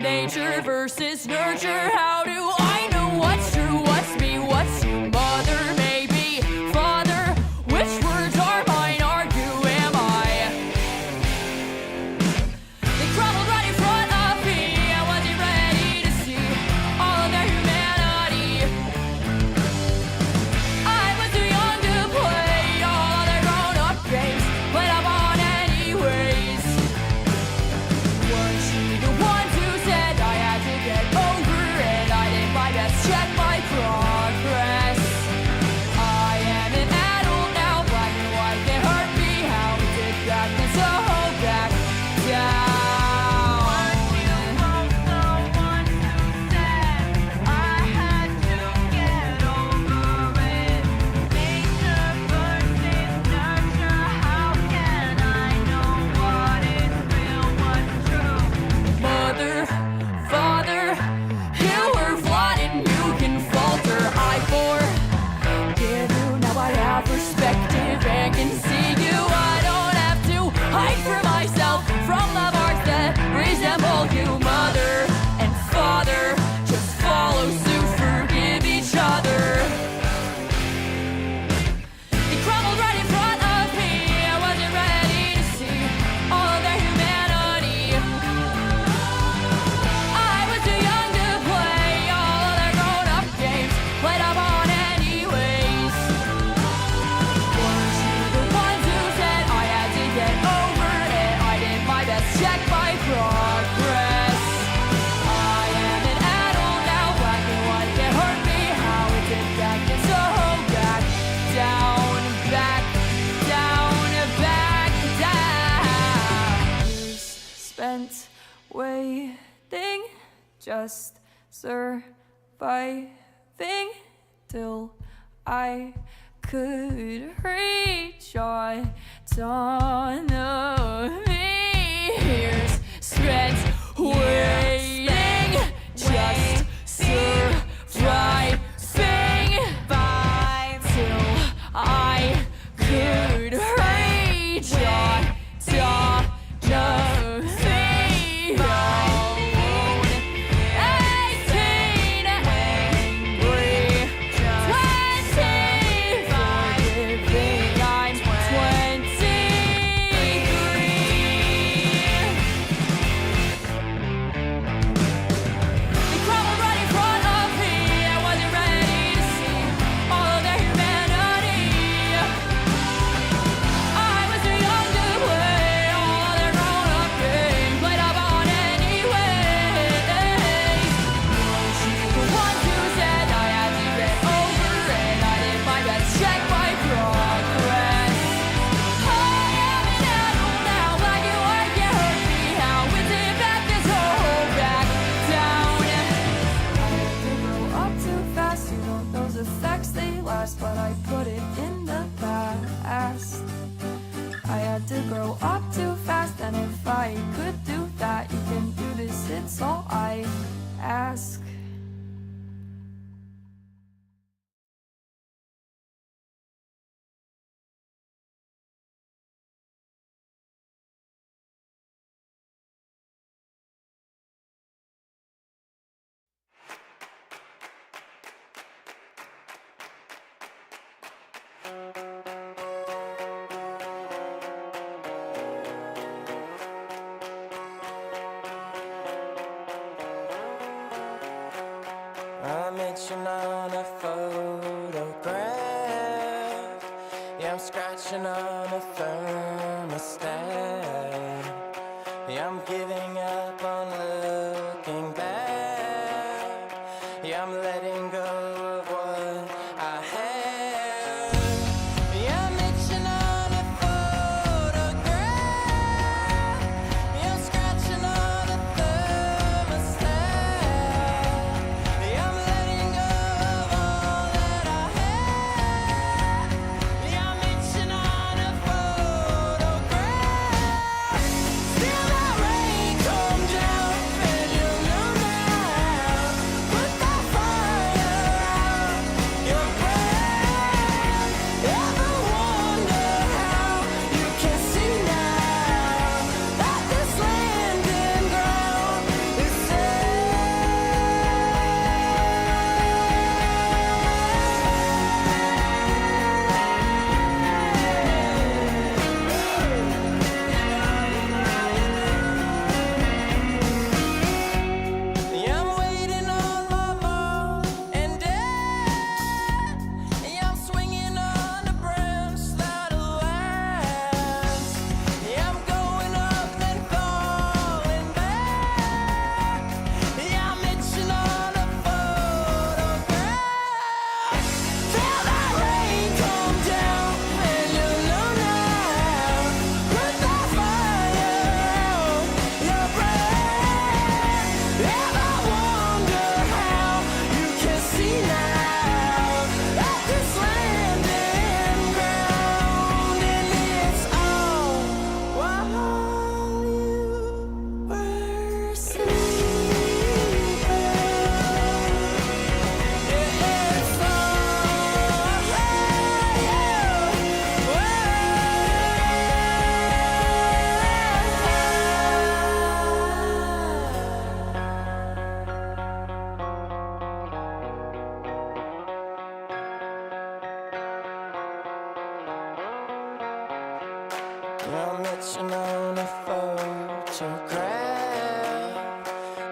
Nature versus nurture. How do I know what's true, what's me, what's you? Mother, maybe father. Which words are mine? Are you, am I? They crumbled right in front of me. I wasn't ready to see all of their humanity. I was too young to play all of their grown-up games. Played up on anyways. Weren't you the ones who said I had to get over it? I did my best, check my progress. I am an adult now, black and white can't hurt me. How we did back then, so hold back down. Mother, father, you were flawed and you can falter. I forgive you, now I have perspective and can see you. I don't have to hide from myself from love arcs that resemble you. Mother and father, just follow suit, forgive each other. It crumbled right in front of me. I wasn't ready to see all of their humanity. I was too young to play all of their grown-up games. Played up on anyways. Weren't you the ones who said I had to get over it? I did my best, check my progress. I am an adult now, black and white can't hurt me. How it did back then, so back down, back down, back down. Years spent waiting, just surviving till I could reach autonomy. Years spent waiting, just surviving till I could reach autonomy. 18, angry, 20, forgiving, I'm 23. They crumbled right in front of me. I wasn't ready to see all of their humanity. I was too young to play all of their grown-up games. Played up on anyways. Weren't you the ones who said I had to get over it? I did my best, check my progress. I am an adult now, black and white can't hurt me. How is it back this whole back down? I had to grow up too fast, you know those effects they last, but I put it in the past. I had to grow up too fast, and if I could do that, you can do this, it's all I ask. I'm itching on a photograph. Yeah, I'm scratching on a thermostat. Yeah, I'm giving up on looking back. Yeah, I'm letting go of what I had. Yeah, I'm itching on a photograph. Yeah, I'm scratching on a thermostat. Yeah, I'm letting go of all that I had. Yeah, I'm itching on a photograph. Still that rain come down. on a photograph.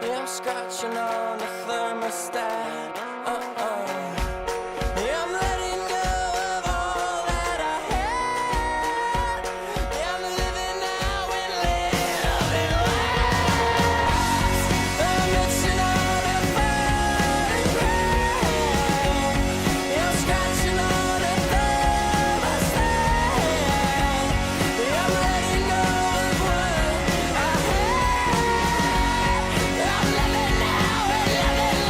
Yeah, I'm scratching on the thermostat. Yeah, I'm letting go of all that I had. Yeah, I'm living now and living last. I'm itching on a photograph. Yeah, I'm scratching on a thermostat. Yeah, I'm letting go of what I had. I'm living now and living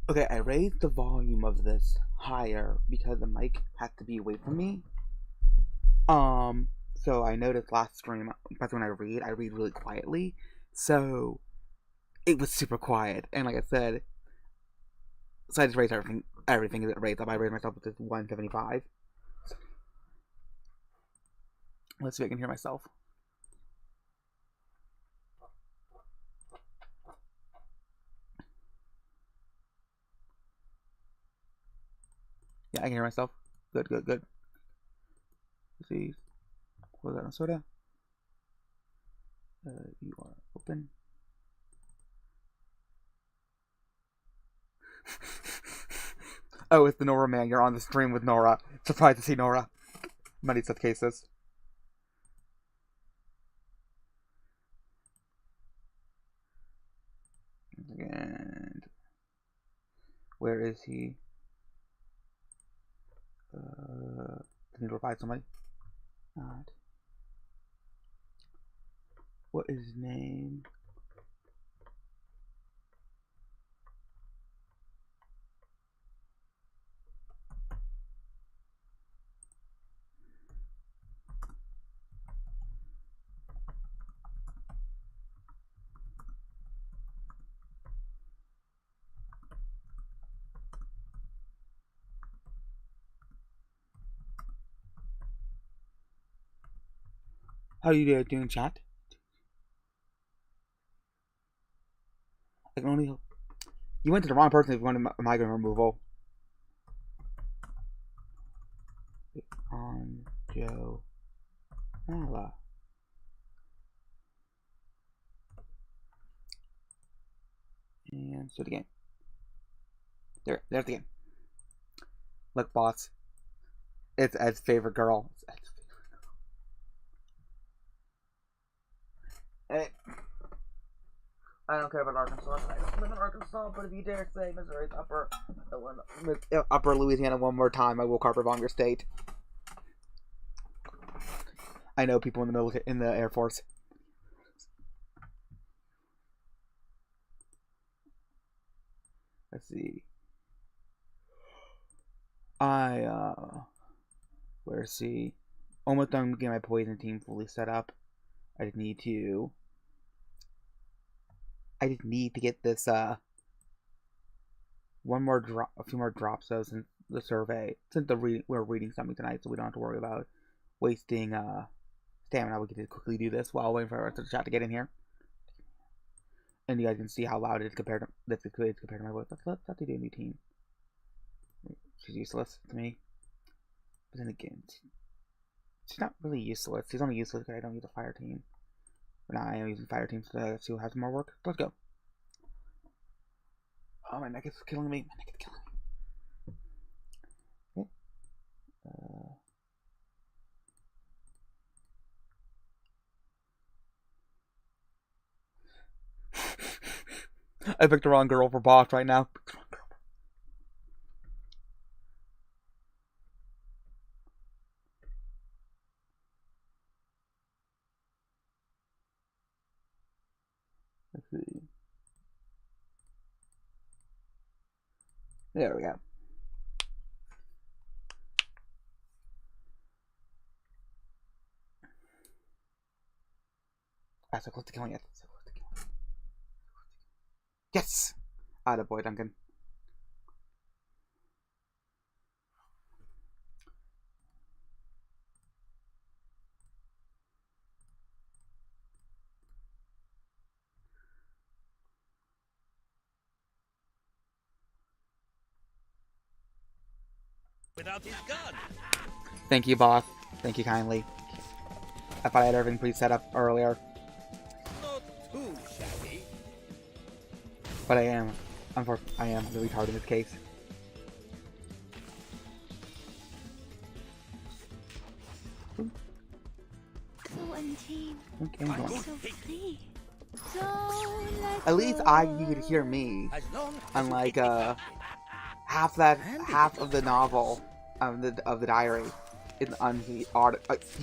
Okay, I raised the volume of this higher because the mic has to be away from me. So I noticed last stream, because when I read really quietly. So it was super quiet. And like I said, so I just raised everything is raised up. I raised myself to 175. Let's see if I can hear myself. Yeah, I can hear myself. Good, good, good. Let's see. Close that on soda. You are open. Oh, it's the Nora man. You're on the stream with Nora. Surprised to see Nora. Many such cases. And where is he? Can you reply to somebody? Not. What is his name? How are you doing, chat? I can only hope. You went to the wrong person if you wanted migraine removal. On Joe Mala. And so the game. There's the game. Look, boss. It's Ed's favorite girl. It's Ed's favorite girl. Hey. I don't care about Arkansas. I don't live in Arkansas, but if you dare say Missouri's upper Louisiana one more time, I will carpet bomb your state. I know people in the military, in the Air Force. Let's see. Where's he? Almost done getting my poison team fully set up. I just need to get this, one more drop, a few more drops though, since the survey, since we're reading something tonight, so we don't have to worry about wasting, stamina. We can just quickly do this while waiting for the rest of the chat to get in here. And you guys can see how loud it is compared to my voice. Let's have to do a new team. She's useless to me. But then again, she's not really useless. She's only useless because I don't use a fire team. But now I am using fire teams to see who has more work. Let's go. Oh, my neck is killing me. My neck is killing me. Okay. I picked the wrong girl for boss right now. Let's see. There we go. Ah, so close to killing it. So close to killing it. Yes! Attaboy, Duncan. Without his gun. Thank you, boss. Thank you kindly. I thought I had everything pre-set up earlier. Not too shabby. But I am the retard in this case. So untame, Okay, so free. So let at least you could hear me. As long as Unlike you keep it half of the novel of the diary in you can't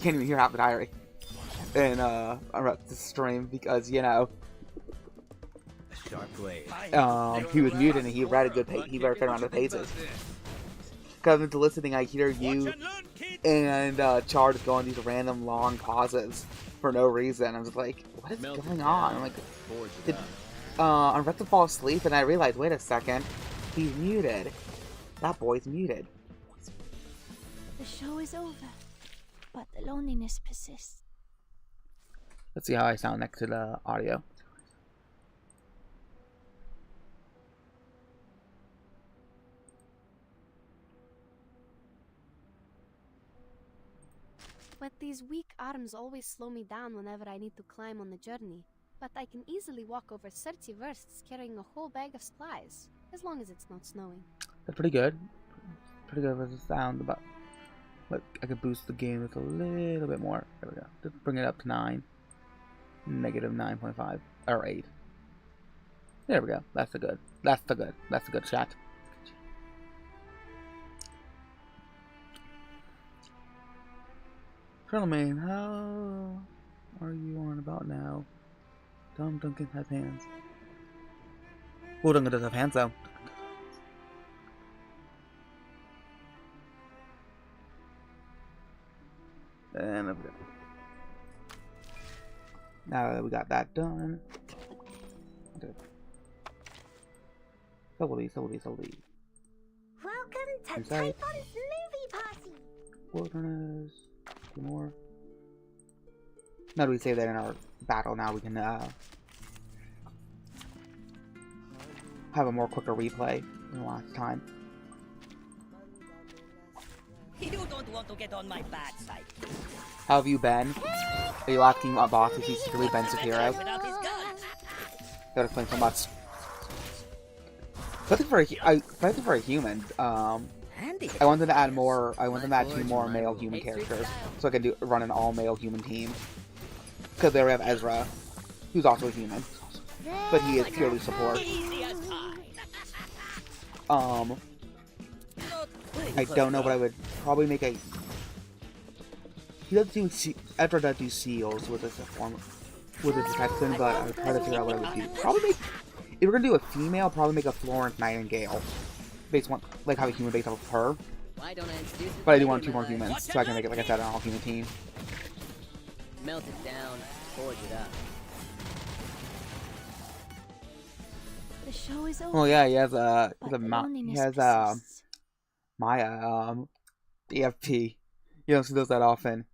even hear half the diary in the stream because you know a sharp blade. he was muted and he read he read a fair amount of pages. Because into listening, I hear you Watch and learn, kid. and Char just go on these random long pauses for no reason. I'm just like, what is going on? I'm like, did Unrest to fall asleep? And I realized, wait a second, he's muted. That boy's muted. the show is over, but the loneliness persists. Let's see how I sound next to the audio. But these weak arms always slow me down whenever I need to climb on the journey. But I can easily walk over 30 versts carrying a whole bag of supplies, as long as it's not snowing. That's pretty good. Pretty good with the sound, but I could boost the game with a little bit more. There we go. Just bring it up to 9. Negative 9.5 or 8. There we go. That's the good shot. Charlemagne, how are you on about now? Duncan has hands. Well, Duncan does have hands though. And over there. Now that we got that done. Okay. Slowly. Welcome to Inside. Typhon's movie party. Wilderness. Two more. Now that we save that in our battle, now we can have a more quicker replay than the last time. You don't want to get on my bad side. How have you been? Are you asking boss if he's secretly been Sekiro? Without his guns. That explains so much. Something for a human. Handy. I want them to add more. I want them to add 2 more male human characters, so I can run an all male human team. Because they already have Ezra, who's also a human, but he is purely support. Easy as pie. I don't know, but I would probably make a. He does do Ezra does do seals with his form, with his detection, but I would try to figure out what I would do. Probably make, if we're gonna do a female, probably make a Florence Nightingale, based on like have a human based off of her. Why don't I introduce it But I do later want in 2 my more life? humans, so I can make it like I said, an all human team. Melt it down, forge it up. The show is over. Well, yeah, he has but he the loneliness has persists. Maya PFP. You don't see those that often.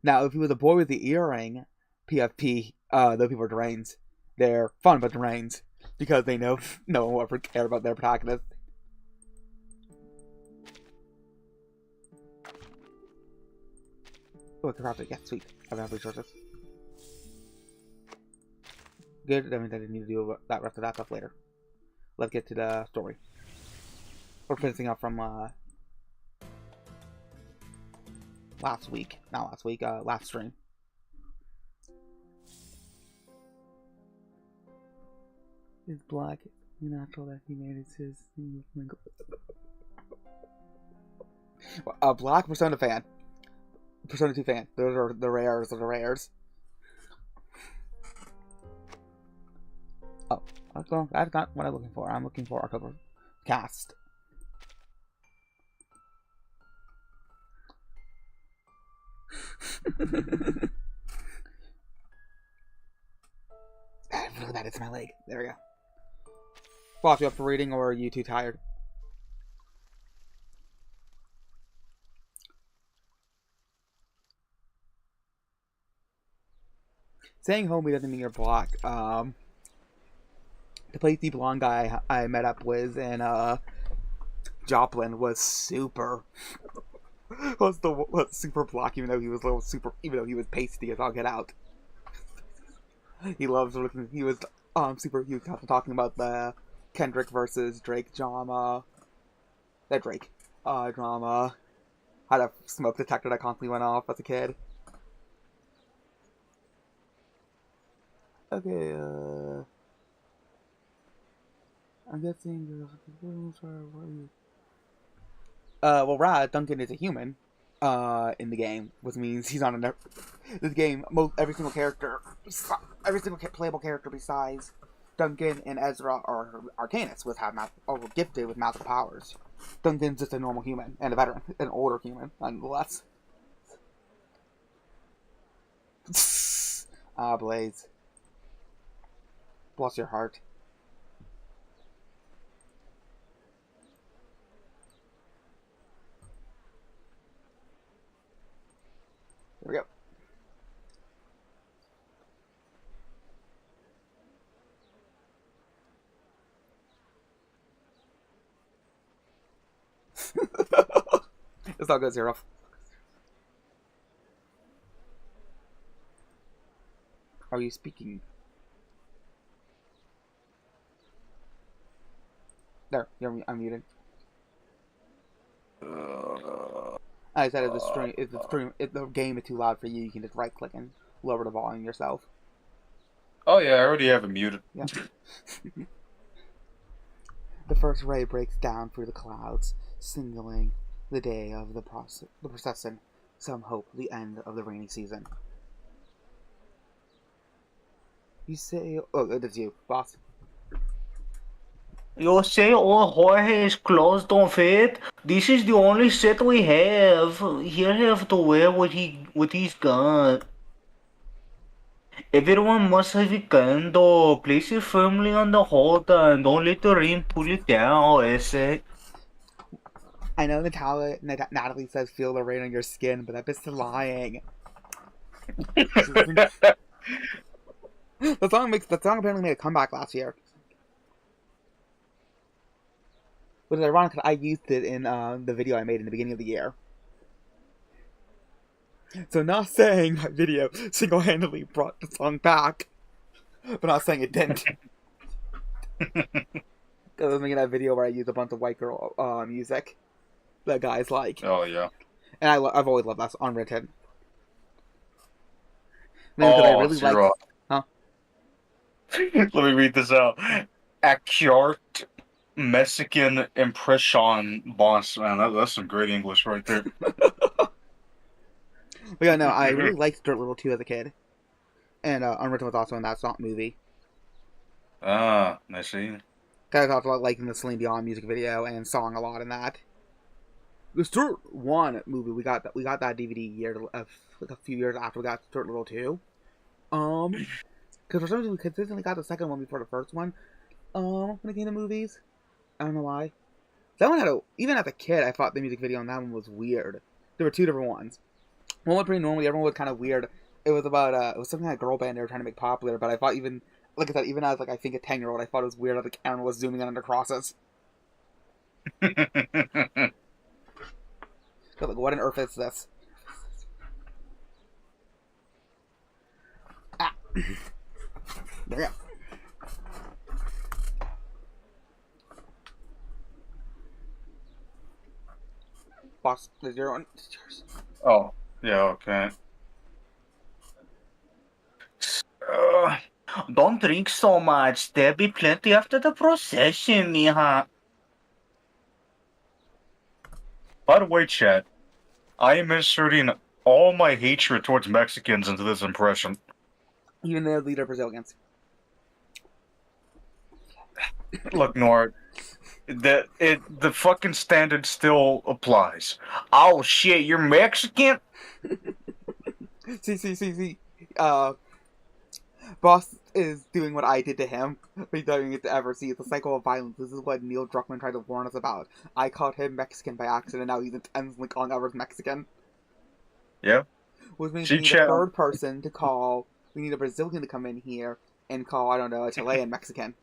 Now, if he was a boy with the earring, PFP, those people are drains. They're fun but drains because they know no one will ever care about their protagonist. Oh, it's crafted. Yeah, sweet. I have enough resources. Good. That means I didn't need to do that rest of that stuff later. Let's get to the story. We're finishing up from last week. Not last week, last stream. is black. Natural that he made it his black Persona fan. Persona 2 fan. Those are the rares of the rares. Oh, that's not what I'm looking for. I'm looking for October cast. Really bad. It's my leg. There we go. Boss, you up for reading, or are you too tired? Saying homie doesn't mean you're black. The pasty blonde guy I met up with in Joplin was super was super black, even though he was pasty as all get out. He loves looking. He was super. He was talking about the Kendrick versus Drake drama. That Drake drama. Had a smoke detector that constantly went off as a kid. Okay, I'm guessing well, Rad Duncan is a human, in the game, which means he's on this game. Every single playable character besides Duncan and Ezra are Arcanists, or gifted with magical powers. Duncan's just a normal human and a veteran, an older human, nonetheless. Blaze. Bless your heart. There we go. It's all good, Zero. Are you speaking? There, you're unmuted. I said if the game is too loud for you, you can just right click and lower the volume yourself. Oh yeah, I already have it muted. Yeah. The first ray breaks down through the clouds, signaling the day of the procession. Some hope the end of the rainy season. You say, oh, that's you, boss. You say all Jorge's clothes don't fit? This is the only set we have. He'll have to wear what he's got. Everyone must have a candle. Place it firmly on the holder and don't let the rain pull it down, Essay. I know Natalie says feel the rain on your skin, but that bitch is lying. The song apparently made a comeback last year. Which is ironic because I used it in the video I made in the beginning of the year. So not saying my video single-handedly brought the song back, but not saying it didn't. Because I was making that video where I used a bunch of white girl music that guys like. Oh yeah. And I've always loved that Unwritten. Oh, I really Zero. Huh? Let me read this out. Accurate Mexican impression, boss. Man, that's some great English right there. But yeah, no, I really liked Dirt Little 2 as a kid. And Unwritten was also in that movie. Ah, I see. I talked about liking the Celine Dion music video and song a lot in that. The Dirt 1 movie, we got that DVD like a few years after we got Dirt Little 2. Because for some reason we consistently got the second one before the first one. When it came to movies. I don't know why. That one even as a kid, I thought the music video on that one was weird. There were two different ones. One was pretty normal, the other one was kind of weird. It was about, it was something like a girl band they were trying to make popular, but I thought like I said, even as, like, I think a 10-year-old, I thought it was weird that the camera was zooming in under crosses. Like, what on earth is this? Ah! There we go. Boss, is your one? It's yours. Oh, yeah, okay. Don't drink so much. There'll be plenty after the procession, mija. By the way, chat, I am inserting all my hatred towards Mexicans into this impression. Even the leader of Brazilians. Look, Nord, the fucking standard still applies. Oh shit, you're Mexican? See. Boss is doing what I did to him. He's doing it to ever see. It's a cycle of violence. This is what Neil Druckmann tried to warn us about. I called him Mexican by accident. Now he's intensely calling others Mexican. Yeah. Which means we need a third person to call. We need a Brazilian to come in here and call, I don't know, a Chilean Mexican.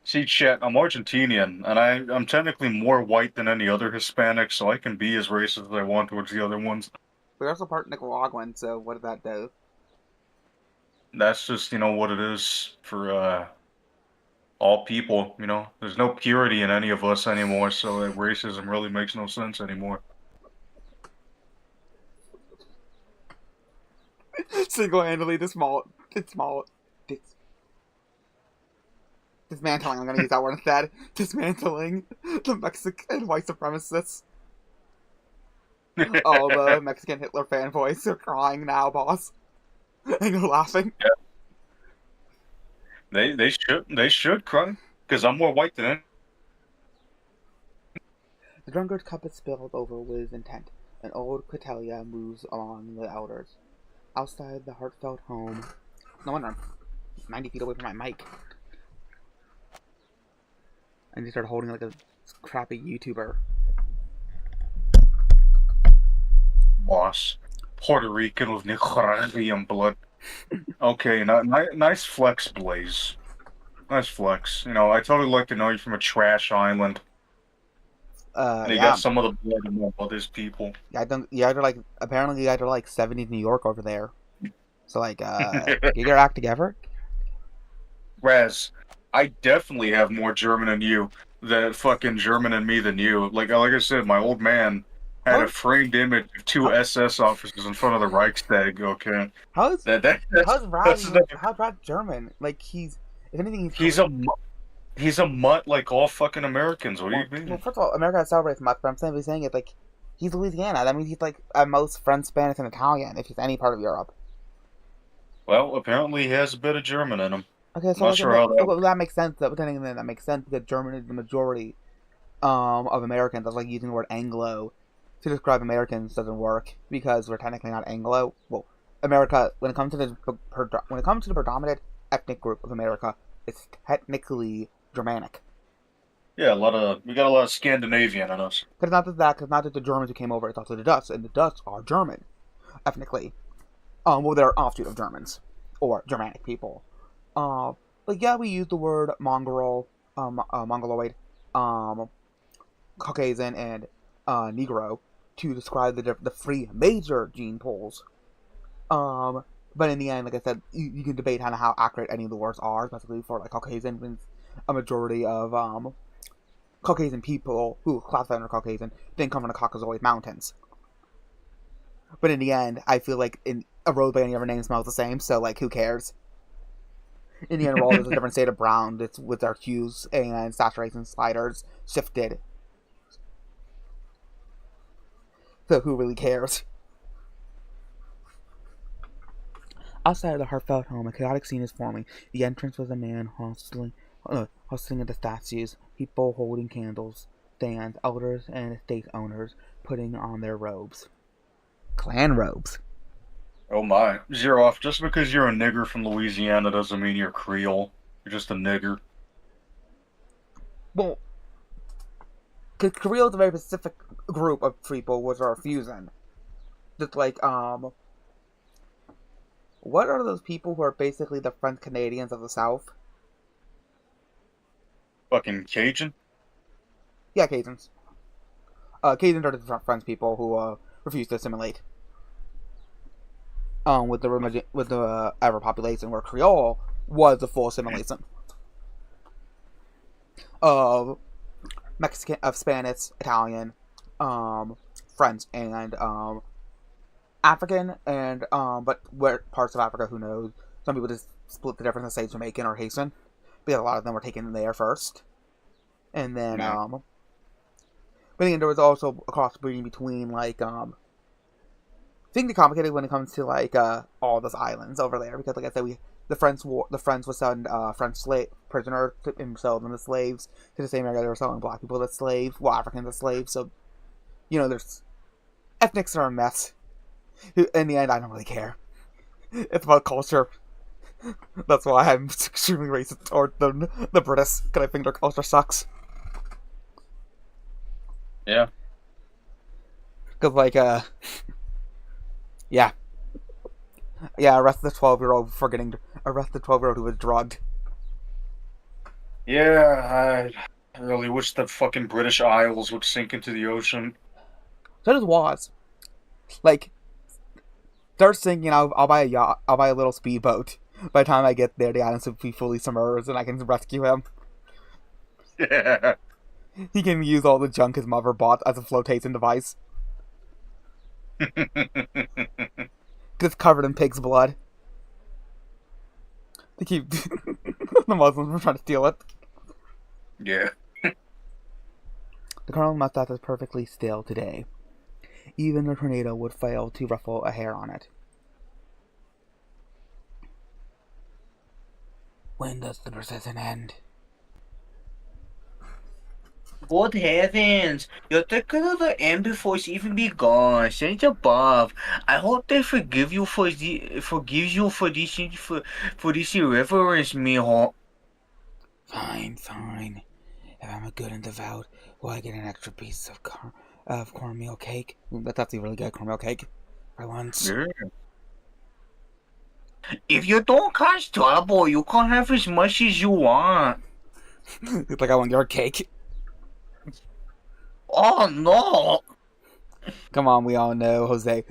See, chat, I'm Argentinian, and I'm technically more white than any other Hispanic, so I can be as racist as I want towards the other ones. We're also part Nicaraguan, so what does that do? That's just, what it is for, all people, There's no purity in any of us anymore, so that racism really makes no sense anymore. Single-handedly dismantling. I'm gonna use that word instead. Dismantling the Mexican white supremacists. All the Mexican Hitler fanboys are crying now, boss. And you're laughing. Yeah. They should cry, because I'm more white than any. The drunkard's cup is spilled over with intent. An old Quitelia moves along the elders. Outside the heartfelt home. No wonder I'm 90 feet away from my mic. And he started holding like a crappy YouTuber. Boss. Puerto Rican with Nicaraguan blood. Okay, nice flex, Blaze. Nice flex. I totally like to know you're from a trash island. And you got some of the blood of my mother's people. Yeah, apparently you guys are like 70s New York over there. So like, get your act together. Raz, I definitely have more German in you than fucking German in me than you. Like I said, my old man had a framed image of two SS officers in front of the Reichstag. Okay, how's Brad German? Like he's, if anything, he's a mutt like all fucking Americans. What do you mean? Well, first of all, America celebrates mutt, but I'm saying it's like he's Louisiana. That means he's like at most French, Spanish, and Italian if he's any part of Europe. Well, apparently he has a bit of German in him. Okay, so that makes sense. That makes sense because German is the majority of Americans. That's like using the word Anglo to describe Americans doesn't work because we're technically not Anglo. Well, America, when it comes to the predominant ethnic group of America, it's technically Germanic. Yeah, we got a lot of Scandinavian in us. Because not just the Germans who came over, it's also the Dutch, and the Dutch are German, ethnically. Well, they're an offshoot of Germans or Germanic people. Like yeah, we use the word mongrel, mongoloid, Caucasian, and Negro to describe the three major gene pools. But in the end, like I said, you can debate on how accurate any of the words are, especially for like Caucasian, means a majority of Caucasian people who classify under Caucasian didn't come from the Caucasoid Mountains. But in the end, I feel like a road by any other name smells the same, so like who cares? In the end, we're all just a different shade of brown. It's with our hues and saturation sliders shifted. So who really cares? Outside of the heartfelt home, a chaotic scene is forming. The entrance was a man hustling at the statues, people holding candles, stands, elders and estate owners putting on their robes. Clan robes. Oh my. Zeroff, just because you're a nigger from Louisiana doesn't mean you're Creole. You're just a nigger. Well, because Creole is a very specific group of people which are fusion. Just like, what are those people who are basically the French Canadians of the South? Fucking Cajun? Yeah, Cajuns. Cajuns are the French people who refuse to assimilate. With the ever population, where Creole was the full assimilation of Mexican, of Spanish, Italian, French, and African, and but where parts of Africa, who knows, some people just split the difference and say Jamaican or Haitian, because a lot of them were taken there first. And then, but then there was also a crossbreeding between, like, things are complicated when it comes to, like, all those islands over there, because, like I said, the French would send, French prisoners and sell them as slaves to the same area they were selling black people as slaves, well, Africans as slaves, so, you know, there's, ethnics are a mess. In the end, I don't really care. It's about culture. That's why I'm extremely racist toward the British, because I think their culture sucks. Yeah. Because, like, yeah. Yeah, arrest the 12-year-old for arrest the 12-year-old who was drugged. Yeah, I really wish the fucking British Isles would sink into the ocean. So does Waz. Like, start sinking, I'll buy a yacht, I'll buy a little speedboat. By the time I get there, the island will be fully submerged and I can rescue him. Yeah. He can use all the junk his mother bought as a flotation device. It's covered in pig's blood. To keep the Muslims from trying to steal it. Yeah. The Colonel must have this perfectly still today. Even a tornado would fail to ruffle a hair on it. When does the procession end? Good heavens! You're taking to the end before it's even begun. Saints above, I hope they forgive you for this irreverence, mijo. Fine. If I'm a good and devout, will I get an extra piece of cornmeal cake? Ooh, that's actually really good cornmeal cake. For lunch. Yeah. If you don't catch trouble, you can have as much as you want. It's like I want your cake. Oh no! Come on, we all know Jose.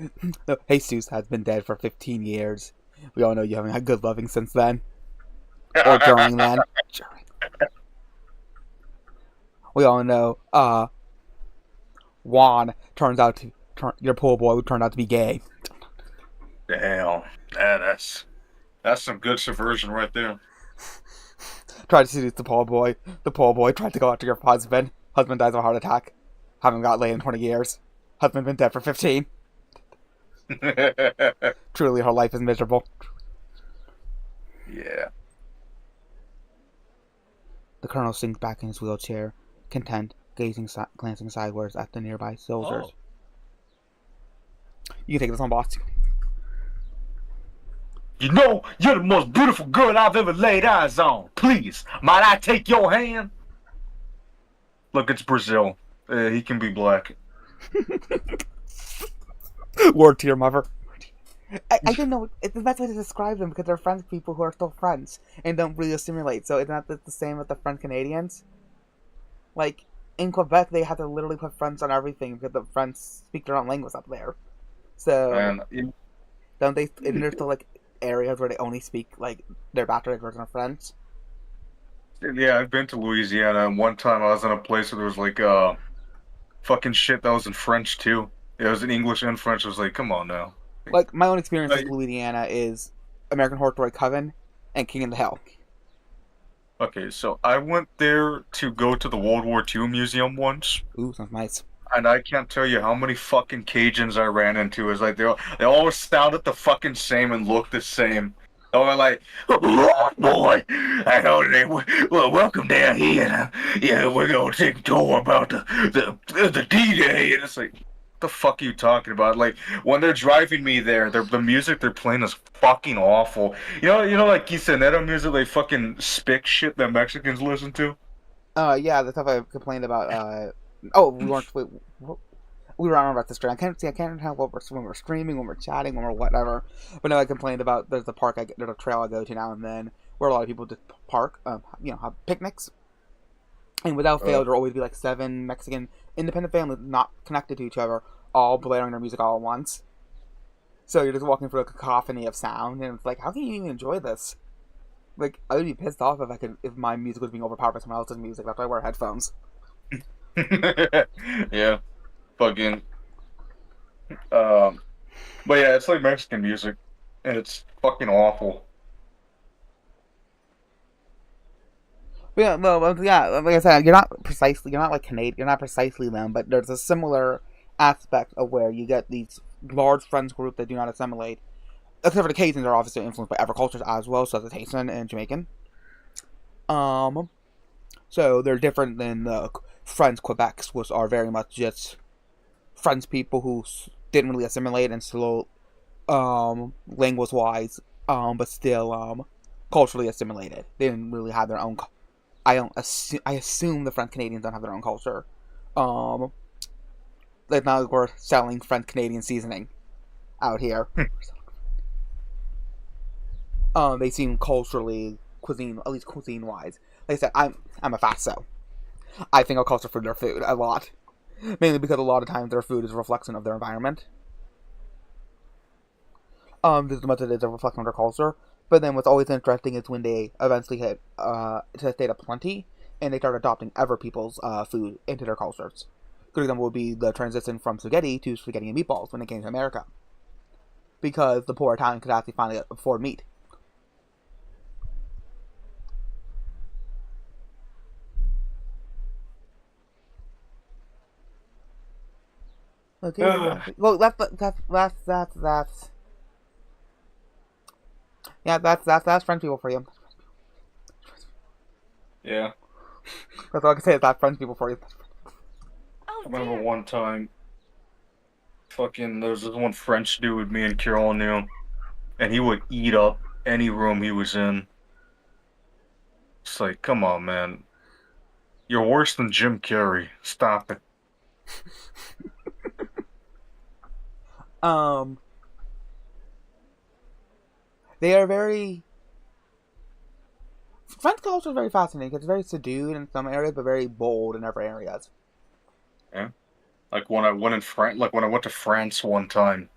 No, Jesus has been dead for 15 years. We all know you haven't had good loving since then. Or during then. We all know, Juan your poor boy turned out to be gay. Damn. That's some good subversion right there. Tried to seduce the poor boy. The poor boy tried to go after your husband. Husband dies of a heart attack. Haven't got laid in 20 years. Husband been dead for 15. Truly, her life is miserable. Yeah. The Colonel sinks back in his wheelchair, content, glancing sideways at the nearby soldiers. Oh. You can take this one, boss. You know, you're the most beautiful girl I've ever laid eyes on. Please, might I take your hand? Look, it's Brazil. He can be black. Word to your mother. I didn't know. It's the best way to describe them because they're French people who are still French and don't really assimilate. So it's not the same with the French Canadians. Like, in Quebec, they have to literally put French on everything because the French speak their own language up there. So, don't they? Isn't there still, like, areas where they only speak, like, their bastard version of French? Yeah, I've been to Louisiana, and one time I was in a place where there was, like, fucking shit that was in French, too. Yeah, it was in English and French. I was like, come on now. Like, my own experience with Louisiana is American Horror Story Coven and King in the Hill. Okay, so I went there to go to the World War II museum once. Ooh, sounds nice. And I can't tell you how many fucking Cajuns I ran into. It's like they all sounded the fucking same and looked the same. They were like, "Oh boy, I know they well, welcome down here. Yeah, we're gonna take a tour about the D-Day." And it's like, what the fuck are you talking about? Like, when they're driving me there, the music they're playing is fucking awful. You know, like Quisenero music, they fucking spick shit that Mexicans listen to. Yeah, the stuff I complained about. We were on about the stream. I can't tell when we're streaming, when we're chatting, when we're whatever. But no, I complained about there's a trail I go to now and then where a lot of people just park, have picnics. And without fail, there'll always be like 7 Mexican independent families not connected to each other, all blaring their music all at once. So you're just walking through a cacophony of sound, and it's like, how can you even enjoy this? Like, I would be pissed off if my music was being overpowered by someone else's music. That's why I wear headphones. Yeah, fucking. But yeah, it's like Mexican music, and it's fucking awful. But yeah, like I said, you're not like Canadian, you're not precisely them, but there's a similar aspect of where you get these large friends group that do not assimilate. Except for the Cajuns are obviously influenced by other cultures as well, such as Haitian and Jamaican. So they're different than the French Quebecs, which are very much just French people who didn't really assimilate and slow, language wise, but still, culturally assimilated. They didn't really have their own. I assume the French Canadians don't have their own culture. Like now we're selling French Canadian seasoning out here. They seem culturally at least cuisine wise. Like I said, I'm a fatso. I think our culture for their food a lot, mainly because a lot of times their food is a reflection of their environment. As much as it is a reflection of their culture. But then what's always interesting is when they eventually hit to a state of plenty and they start adopting other people's food into their cultures. Good example would be the transition from spaghetti to spaghetti and meatballs when it came to America, because the poor Italian could actually finally afford meat. Okay. Well, that's yeah, that's French people for you. Yeah. That's all I can say is that's French people for you. Oh, I remember dear. one time, there was this one French dude me and Carol knew, and he would eat up any room he was in. It's like, come on, man. You're worse than Jim Carrey. Stop it. They are very. French culture is very fascinating. It's very subdued in some areas, but very bold in other areas. Yeah. Like when I went to France one time,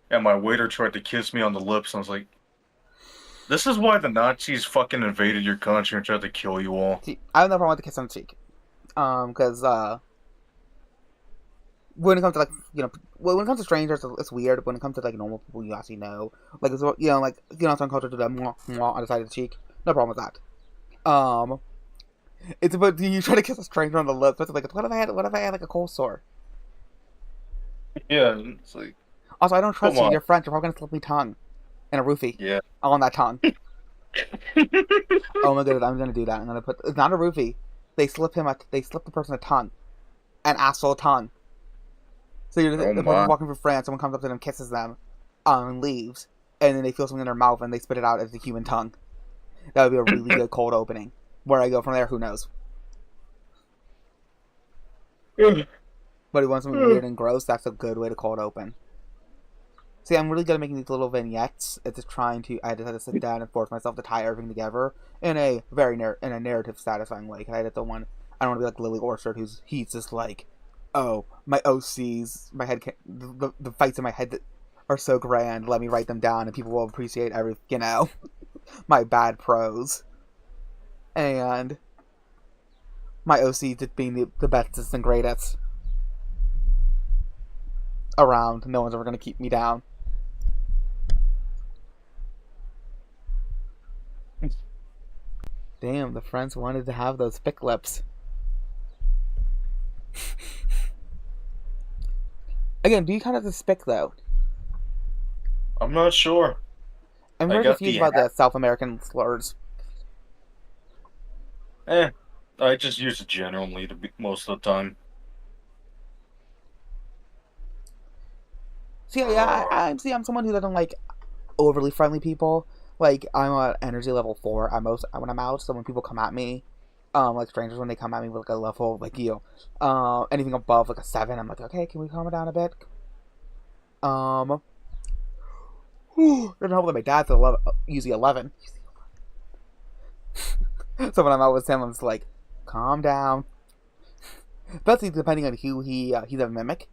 and my waiter tried to kiss me on the lips, and I was like, "This is why the Nazis fucking invaded your country and tried to kill you all." See, I have no problem with the kiss on the cheek, because when it comes to when it comes to strangers, it's weird. But when it comes to normal people you actually know, it's some culture to them on the side of the cheek, no problem with that. It's about you try to kiss a stranger on the lips. It's like, what if I had a cold sore? Yeah, it's like, Also, I don't trust come you. on. You're French. You're probably gonna slip me tongue and a roofie. Yeah. On that tongue. Oh my goodness, I'm gonna do that. I'm gonna put it's not a roofie. They slip the person a tongue, an asshole tongue. So the my. person walking through France, someone comes up to them, kisses them, and leaves, and then they feel something in their mouth and they spit it out as a human tongue. That would be a really good cold opening. Where I go from there, who knows? But if you want something weird and gross, that's a good way to cold open. See, I'm really good at making these little vignettes. It's just I just had to sit down and force myself to tie everything together in a narrative satisfying way. Because I don't want to be like Lily Orchard, he's just like, oh, my OCs, my head, the fights in my head that are so grand. Let me write them down, and people will appreciate my bad prose, and my OC just being the bestest and greatest around. No one's ever gonna keep me down. Damn, the French wanted to have those thick lips. Again, do you kind of the spick though? I'm not sure. I'm very confused about the South American slurs. I just use it generally most of the time. See, yeah, I'm someone who doesn't like overly friendly people. Like, I'm at energy level 4 when I'm out, so when people come at me, like strangers, when they come at me with like a level, anything above like a 7, I'm like, okay, can we calm it down a bit? Doesn't help that my dad's usually 11. So when I'm out with him, I'm just like, calm down. Especially depending on who he's a mimic.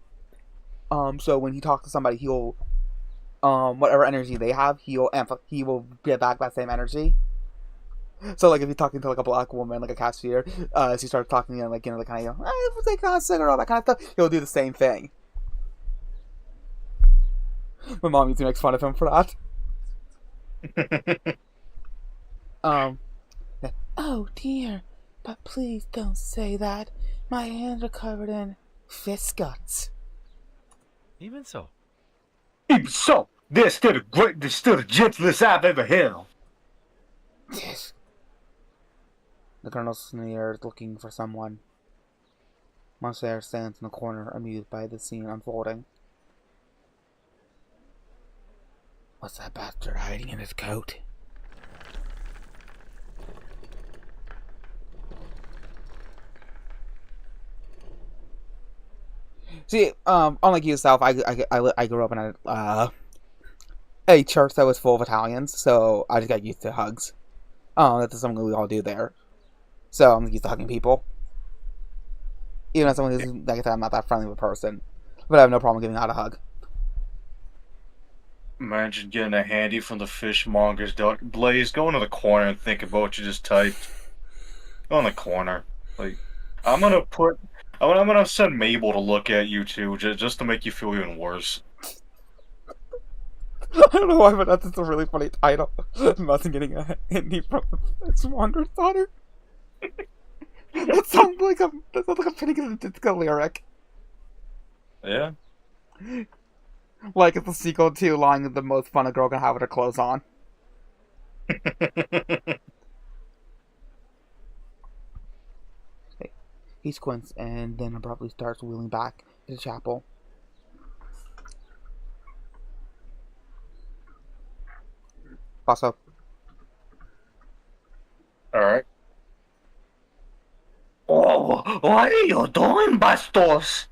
So when he talks to somebody, he'll, whatever energy they have, he will get back that same energy. So like if he's talking to like a black woman, like a cashier, she starts talking to him, like kind of, we'll take a cigarette, all that kind of stuff. He'll do the same thing. My mom used to make fun of him for that. Oh dear, But please don't say that. My hands are covered in fish guts. Even so. Even so, they're still the gentlest I've ever held. Yes. The colonel sneers, looking for someone. Monsieur stands in the corner, amused by the scene unfolding. What's that bastard hiding in his coat? See, unlike yourself, I grew up in a church that was full of Italians, so I just got used to hugs. That's something we all do there. So I'm used to hugging people. Even as someone who's, like I said, I'm not that friendly of a person, but I have no problem giving out a hug. Imagine getting a handy from the fishmonger's dog. Blaze, go into the corner and think about what you just typed. Go in the corner. Like, I'm gonna send Mabel to look at you too, just to make you feel even worse. I don't know why, but that's just a really funny title. Imagine getting a handy from the fishmonger's daughter. That sounds like a pretty good disco lyric. Yeah. Like it's a sequel to Lying the Most Fun a Girl Can Have with Her Clothes On. He squints and then abruptly starts wheeling back to the chapel. Basso. Alright. Oh, what are you doing, Bastos?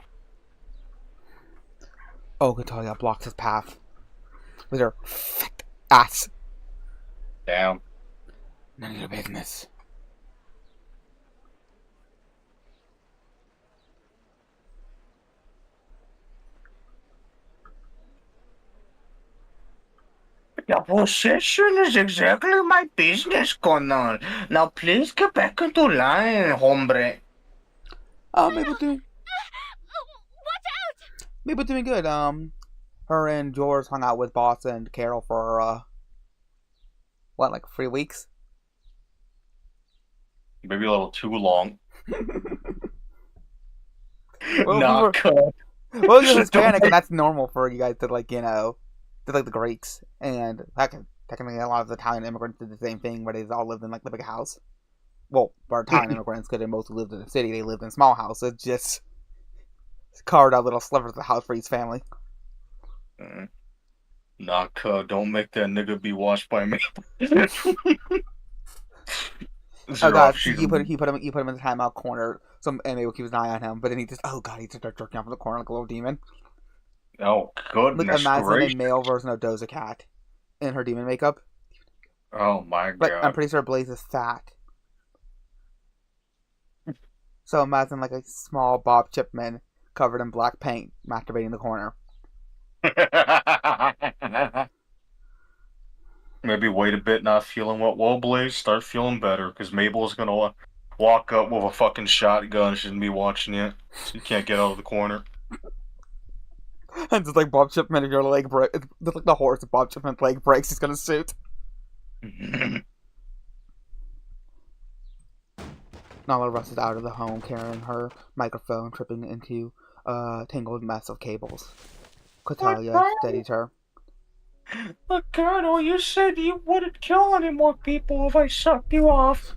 Oh, Gatalia blocks his path with her fat ass. Damn. None of your business. Your possession is exactly my business, Colonel. Now please get back into line, hombre. Mabel doing. Watch out! Mabel doing good. Her and George hung out with Boss and Carol for like 3 weeks? Maybe a little too long. Well, Not cut. well, you're Hispanic, and that's normal for you guys to like the Greeks, and technically a lot of the Italian immigrants did the same thing, where they all lived in like the big house. Well, for Italian immigrants, because they mostly lived in the city, they lived in small houses, just carved out little slivers of the house for each family. Nah, cuz, don't make that nigga be watched by me. Oh god, you put him in the timeout corner, so and they will keep an eye on him, but then he just he just starts jerking off in the corner like a little demon. Oh goodness Like imagine gracious. a male version of Doja Cat in her demon makeup. Oh my god. But I'm pretty sure Blaze is fat. So imagine like a small Bob Chipman covered in black paint masturbating in the corner. Maybe wait a bit, not feeling well, Blaze, start feeling better, because Mabel's gonna walk up with a fucking shotgun. She's gonna be watching you, so you can't get out of the corner. And just like Bob Chipman, if your leg breaks, it's like the horse. If Bob Chipman's leg breaks, he's gonna shoot. Nala rushes out of the home carrying her microphone, tripping into a tangled mess of cables. Quitalia steadies her. But Colonel, you said you wouldn't kill any more people if I sucked you off.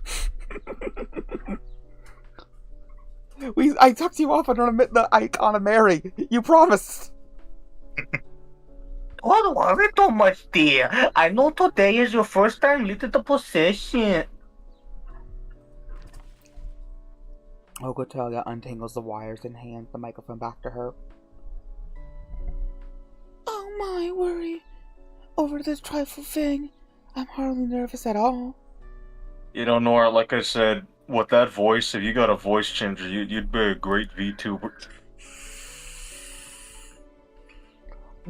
I sucked you off under the icon of Mary. You promised. Don't worry too much, dear. I know today is your first time leading the possession. Quitalia untangles the wires and hands the microphone back to her. Oh my, worry over this trifle thing. I'm hardly nervous at all. You know, Nora, like I said, with that voice, if you got a voice changer, you'd be a great VTuber.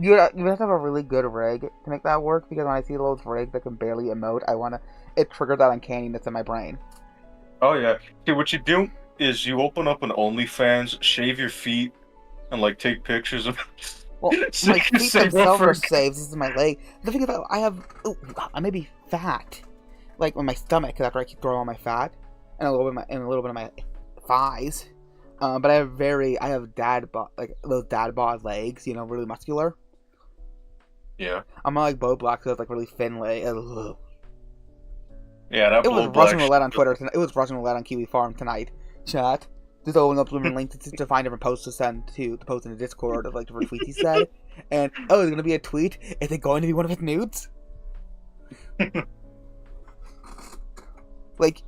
You have to have a really good rig to make that work, because when I see those rigs that can barely emote, it triggers that uncanniness in my brain. Oh yeah. See, what you do is you open up an OnlyFans, shave your feet, and like take pictures of Well, so my you can feet save themselves up for are saved. This is my leg. The thing is, I may be fat, like on my stomach, because after I keep throwing all my fat, and a little bit of my thighs. But I have dad bod, like those dad bod legs, you know, really muscular. Yeah. I'm not like Bo Black, so it's like really thin leg. Ugh. Yeah, that It was Blue Black Russian roulette on Twitter. It was Russian roulette on Kiwi Farm tonight. Chat. Just opening up different links to find different posts to send to post in the Discord of like different tweets he said. And there's gonna be a tweet. Is it going to be one of his nudes? Like,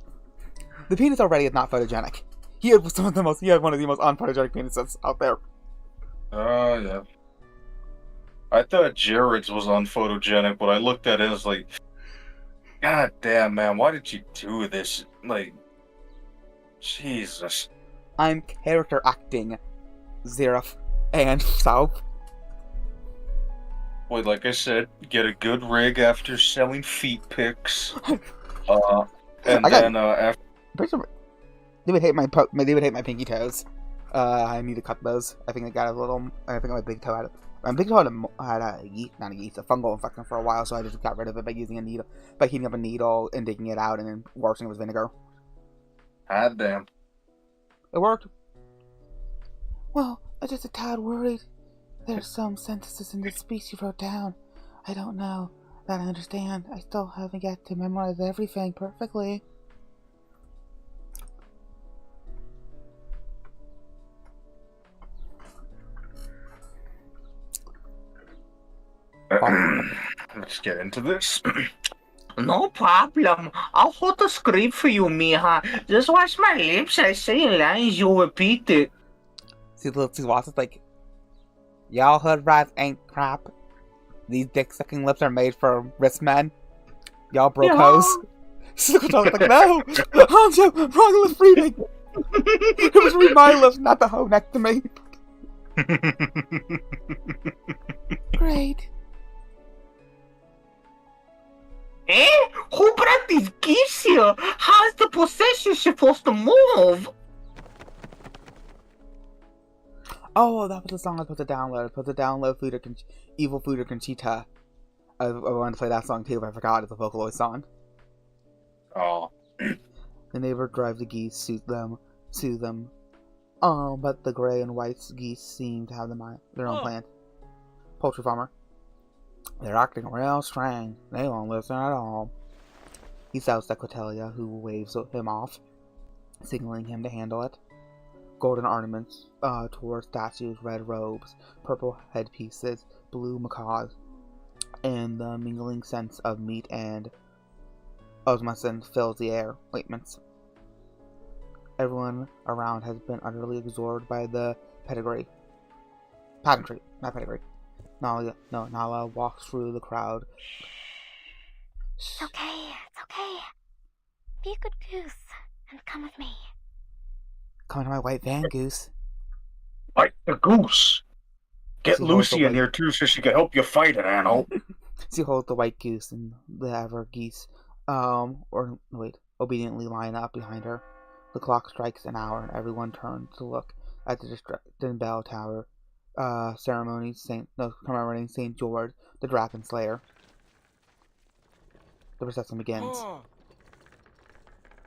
the penis already is not photogenic. He had one of the most unphotogenic penises out there. Oh, yeah. I thought Jared's was unphotogenic, but I looked at it and was like, God damn, man, why did you do this? Like, Jesus. I'm character acting Zeref and South. Wait, like I said, get a good rig after selling feet pics. After. Pretty sure they would hate my pinky toes. I need to cut those. I think I got a little. I think my big toe had. My big toe had a fungal infection for a while, so I just got rid of it by using a needle, by heating up a needle and digging it out, and then washing it with vinegar. God damn. It worked. Well, I'm just a tad worried. There's some sentences in the speech you wrote down. I don't know that I understand. I still haven't got to memorize everything perfectly. Let's get into this. No problem. I'll hold the script for you, Mija. Just watch my lips. I say lines, you repeat it. See Watson's like, y'all hood rats ain't crap. These dick-sucking lips are made for wrist men. Y'all broke hoes. Sikotal's like, no! Hanjo, wrong lip reading! It was read my lips, not the hoe next to me. Great. Eh? Who brought these gifts here? How's the procession supposed to move? Oh, that was the song I was supposed to download. I was supposed to download Evil Food Conchita. I wanted to play that song too, but I forgot it's a Vocaloid song. Oh. The neighbor drives the geese, soothe them. Oh, but the gray and white geese seem to have their own plan. Poultry farmer. They're acting real strange. They won't listen at all. He shouts at Quitelia, who waves him off, signaling him to handle it. Golden ornaments, towards statues, red robes, purple headpieces, blue macaws, and the mingling scents of meat and osmosin fills the air. Ointments. Everyone around has been utterly absorbed by the pageantry. Not pedigree. Nala walks through the crowd. It's okay. Be a good goose and come with me. Come to my white van, Goose. Fight the goose! Get She Lucy holds in here too so she can help you fight it, Anno. She holds the white goose and the other geese, obediently line up behind her. The clock strikes an hour and everyone turns to look at the distracting bell tower. Commemorating St. George, the Dragon Slayer. The procession begins.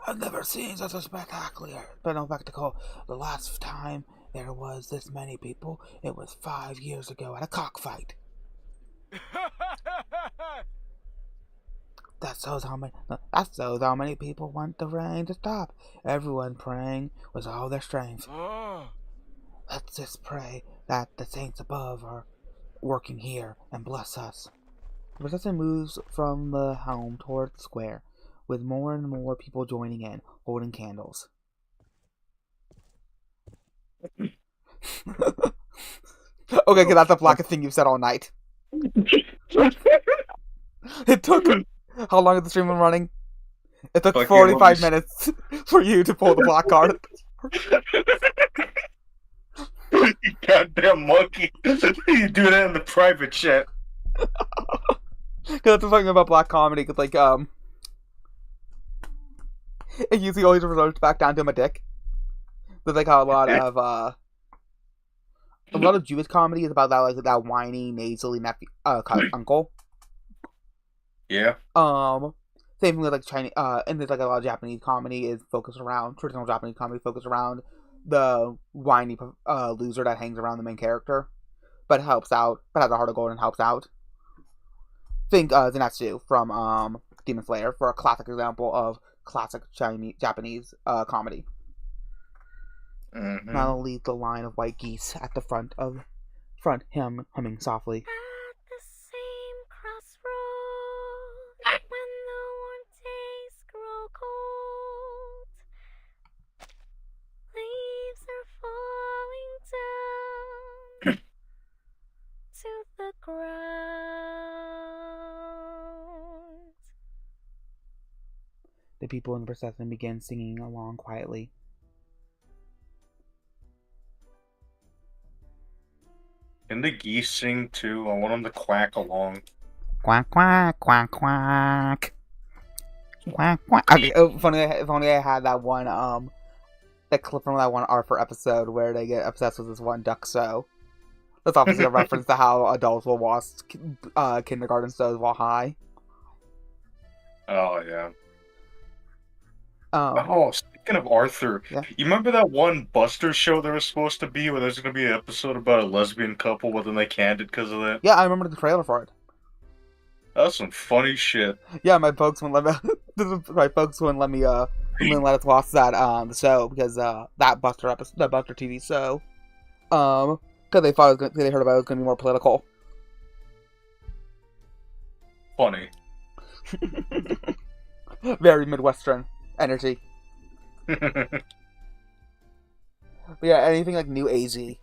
I've never seen such a spectacle. The last time there was this many people, it was 5 years ago at a cockfight. That shows how many people want the rain to stop. Everyone praying with all their strength. Let's just pray that the saints above are working here and bless us. The procession moves from the home toward the square, with more and more people joining in, holding candles. Okay, because that's the blackest thing you've said all night. It took... How long is the stream been running? It took 45 minutes for you to pull the black card. You goddamn monkey. You do that in the private chat. Because that's the thing about black comedy, because, like, it usually always resorts back down to my dick. There's, like, a lot of Jewish comedy is about that, like, that whiny, nasally nephew, uncle. Yeah. Same thing with like Chinese, and there's like a lot of Japanese comedy is focused around traditional Japanese comedy focused around the whiny loser that hangs around the main character, but helps out, but has a heart of gold and helps out. Think Zenatsu from Demon Slayer for a classic example of classic Japanese comedy. Mm-hmm. Not only the line of white geese at the front him humming softly. At the same crossroad, when the warm days grow cold, leaves are falling down to the ground. The people in the procession begin singing along quietly. Can the geese sing too? I want them to quack along. Quack, quack, quack, quack. Quack, quack. Okay, if only I had that one, that clip from that one Arthur episode where they get obsessed with this one duck so. That's obviously a reference to how adults will watch kindergarten shows while high. Oh, yeah. Um, Oh, speaking of Arthur, Yeah. you remember that one Buster show there was supposed to be where there's going to be an episode about a lesbian couple, but then they canned it because of that? yeah, I remember the trailer for it. That's some funny shit. Yeah, my folks wouldn't let me. My folks wouldn't let me. Wouldn't let us watch that show because that Buster TV show, because they thought they heard about it was gonna be more political. Funny. Very Midwestern energy. But yeah, anything like New Agey,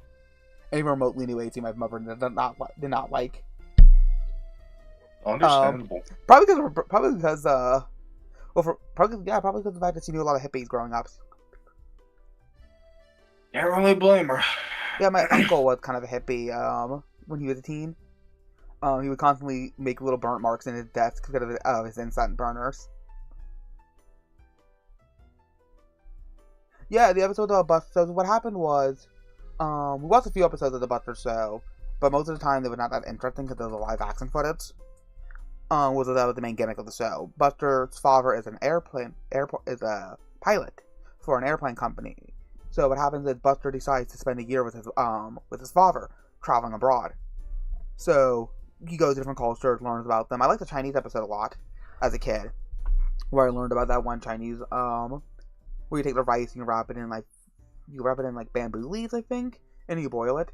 any remotely New Agey, my mother did not like. Understandable. Probably because probably because of the fact that she knew a lot of hippies growing up. Can't really blame her. Yeah, my uncle was kind of a hippie when he was a teen. He would constantly make little burnt marks in his desk because of his incense burners. Yeah, the episode of Buster. So what happened was, we watched a few episodes of the Buster show, but most of the time they were not that interesting because there was a live action footage. That was the main gimmick of the show. Buster's father is is a pilot for an airplane company. So what happens is Buster decides to spend a year with his father traveling abroad. So he goes to different cultures, learns about them. I liked the Chinese episode a lot as a kid, where I learned about that one Chinese where you take the rice and you wrap it in like bamboo leaves, I think, and you boil it.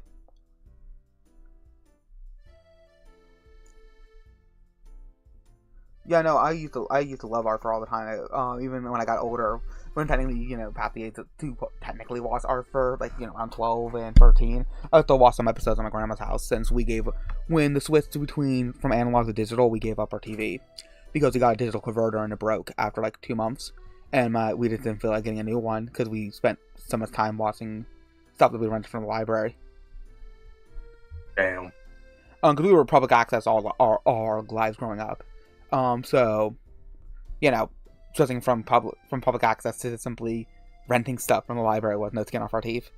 Yeah, no, I used to love Arthur all the time. Even when I got older, when technically, past the age to technically watch Arthur, like around 12 and 13, I still watch some episodes at my grandma's house. Since when the switch from analog to digital, we gave up our TV because we got a digital converter and it broke after like 2 months, and we just didn't feel like getting a new one because we spent so much time watching stuff that we rented from the library. Damn. Because we were public access all our lives growing up. So, switching from public access to simply renting stuff from the library was no skin off our teeth.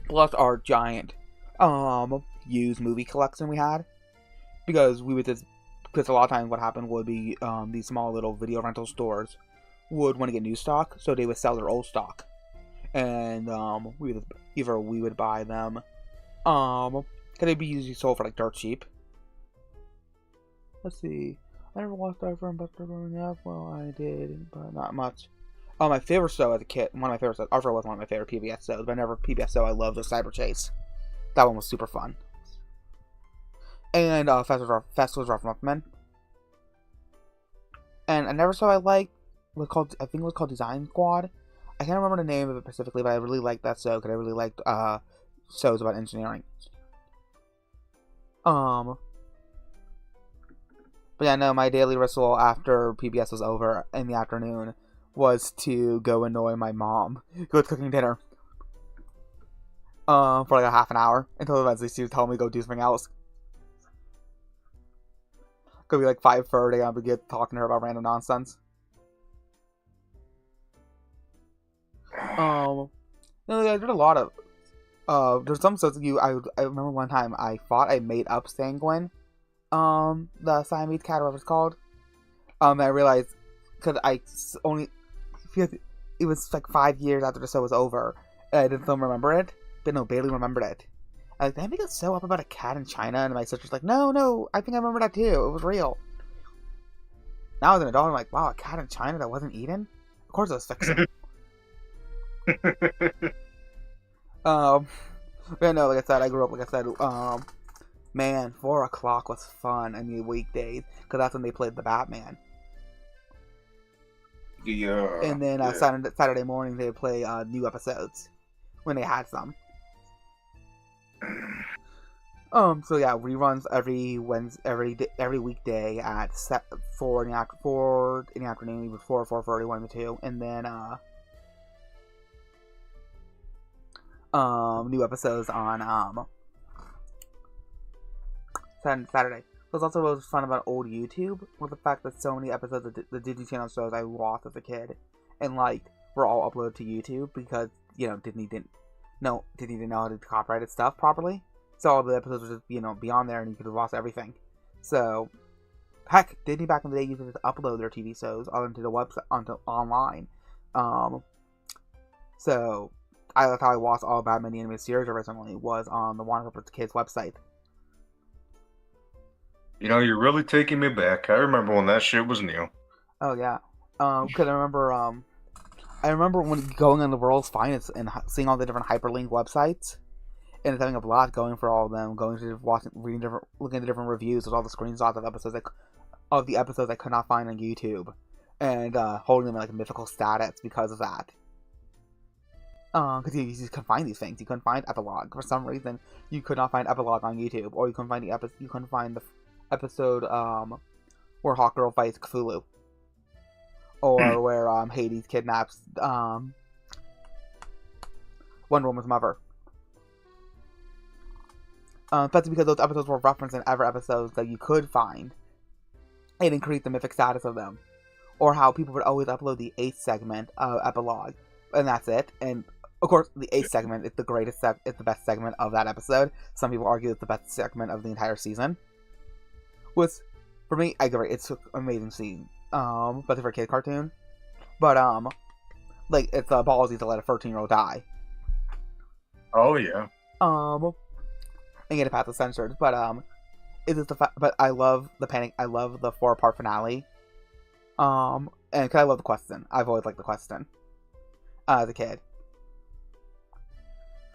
Plus our giant, used movie collection we had, because a lot of times what happened would be, these small little video rental stores would want to get new stock, so they would sell their old stock, and, we would buy them, because they'd be usually sold for like dirt cheap. Let's see. I never watched Arthur and Buster growing up. Well, I did, but not much. Oh, my favorite show as a kid, one of my favorite shows, Arthur was one of my favorite PBS shows, but never PBS show I loved was Cyber Chase. That one was super fun. And, Festivals Rough Monthman. And another show I liked I think it was called Design Squad. I can't remember the name of it specifically, but I really liked that show, because I really liked, shows about engineering. But yeah, no, my daily ritual after PBS was over in the afternoon was to go annoy my mom who was cooking dinner for like a half an hour until eventually she would tell me to go do something else. Could be like 5:30, I would get talking to her about random nonsense. I did a lot of there's some stuff I remember one time I thought I made up Sanguine. The Siamese cat, or whatever it's called. I realized because only because it was like 5 years after the show was over, and I didn't still remember it. But no, barely remembered it. I was like, did I make a show up about a cat in China? And my sister's like, no, I think I remember that too. It was real. Now as an adult, I'm like, wow, a cat in China that wasn't eaten? Of course it was fiction. But no, like I said, I grew up, like I said, man, 4 o'clock was fun. I mean, weekdays, because that's when they played the Batman. Yeah. And then Saturday morning they would play new episodes when they had some. So yeah, reruns every weekday at 4 in the afternoon, either 4:30, 1 of the 2, and then new episodes on Saturday. What's also really fun about old YouTube was the fact that so many episodes of the Disney Channel shows I watched as a kid and liked were all uploaded to YouTube because, you know, Disney didn't know how to copyright stuff properly. So all the episodes would just, you know, be on there and you could have watched everything. So, heck, Disney back in the day used to just upload their TV shows onto the website, online. So, that's how I watched all Batman the Animated Series originally, was on the Warner Bros. Kids website. You know, you're really taking me back. I remember when that shit was new. Oh yeah, because I remember when going on the World's Finest and seeing all the different hyperlink websites, and it's having a blast going for all of them, looking at the different reviews with all the screenshots of the episodes I could not find on YouTube, and holding them in like a mythical status because of that. Because you just couldn't find these things. You couldn't find epilogue for some reason. You could not find epilogue on YouTube, or you couldn't find the episode where Hawkgirl fights Cthulhu, or where Hades kidnaps Wonder Woman's mother. Especially because those episodes were referenced in other episodes that you could find. It increased the mythic status of them. Or how people would always upload the 8th segment of epilogue, and that's it. And of course, the 8th segment is it's the best segment of that episode. Some people argue it's the best segment of the entire season. For me, I agree, it's an amazing scene. Especially for a kid cartoon. But, like, it's ballsy to let a 13-year-old die. Oh, yeah. And get it past the censors. But, but I love the 4-part finale. And cause I love the question. I've always liked the question. As a kid.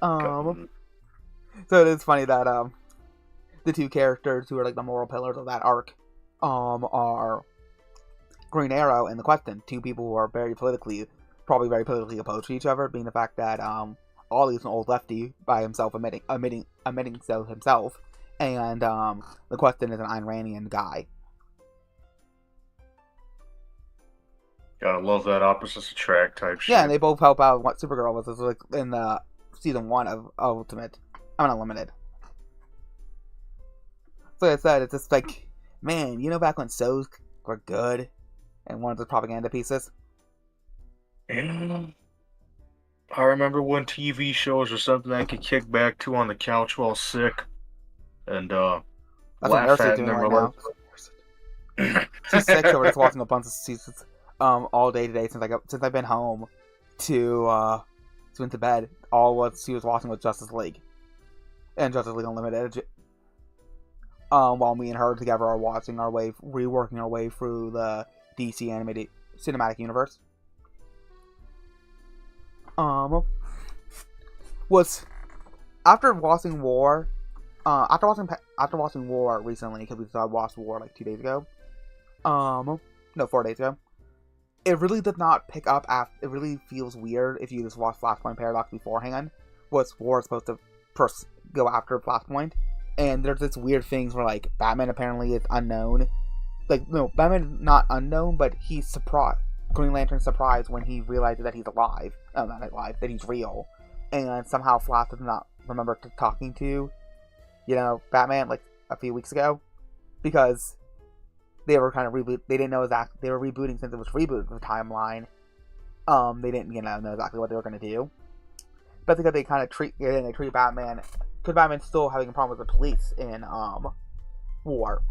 So it is funny that, the two characters who are like the moral pillars of that arc, are Green Arrow and the Question, two people who are probably very politically opposed to each other, being the fact that Ollie's an old lefty by himself, admitting so himself, and the Question is an Ayn Randian guy. Gotta love that opposites attract type shit. Yeah, and they both help out what Supergirl was like in the season 1 of Unlimited. So like I said, it's just like, man, you know back when shows were good and one of the propaganda pieces? Yeah. I remember when TV shows were something I could kick back to on the couch while sick and That's what laugh Mercy's at doing and right now. She's sick, so we're just watching a bunch of seasons all day today since I've been home to into bed. All what she was watching was Justice League and Justice League Unlimited. While me and her together are reworking our way through the DC animated cinematic universe. Was after watching War recently, because we watched War like 2 days ago. No, 4 days ago. It really did not pick up after. It really feels weird if you just watch Flashpoint Paradox beforehand. Was War supposed to go after Flashpoint? And there's this weird things where, like, Batman apparently is unknown. Like, no, Batman is not unknown, but he's surprised. Green Lantern's surprised when he realizes that he's alive. Oh, not alive, that he's real. And somehow Flash does not remember talking to, Batman, like, a few weeks ago. Because they were kind of they didn't know exactly, they were rebooting since it was rebooted the timeline. They didn't, know exactly what they were going to do. But because they kind of treat Batman, because Batman's still having a problem with the police in War.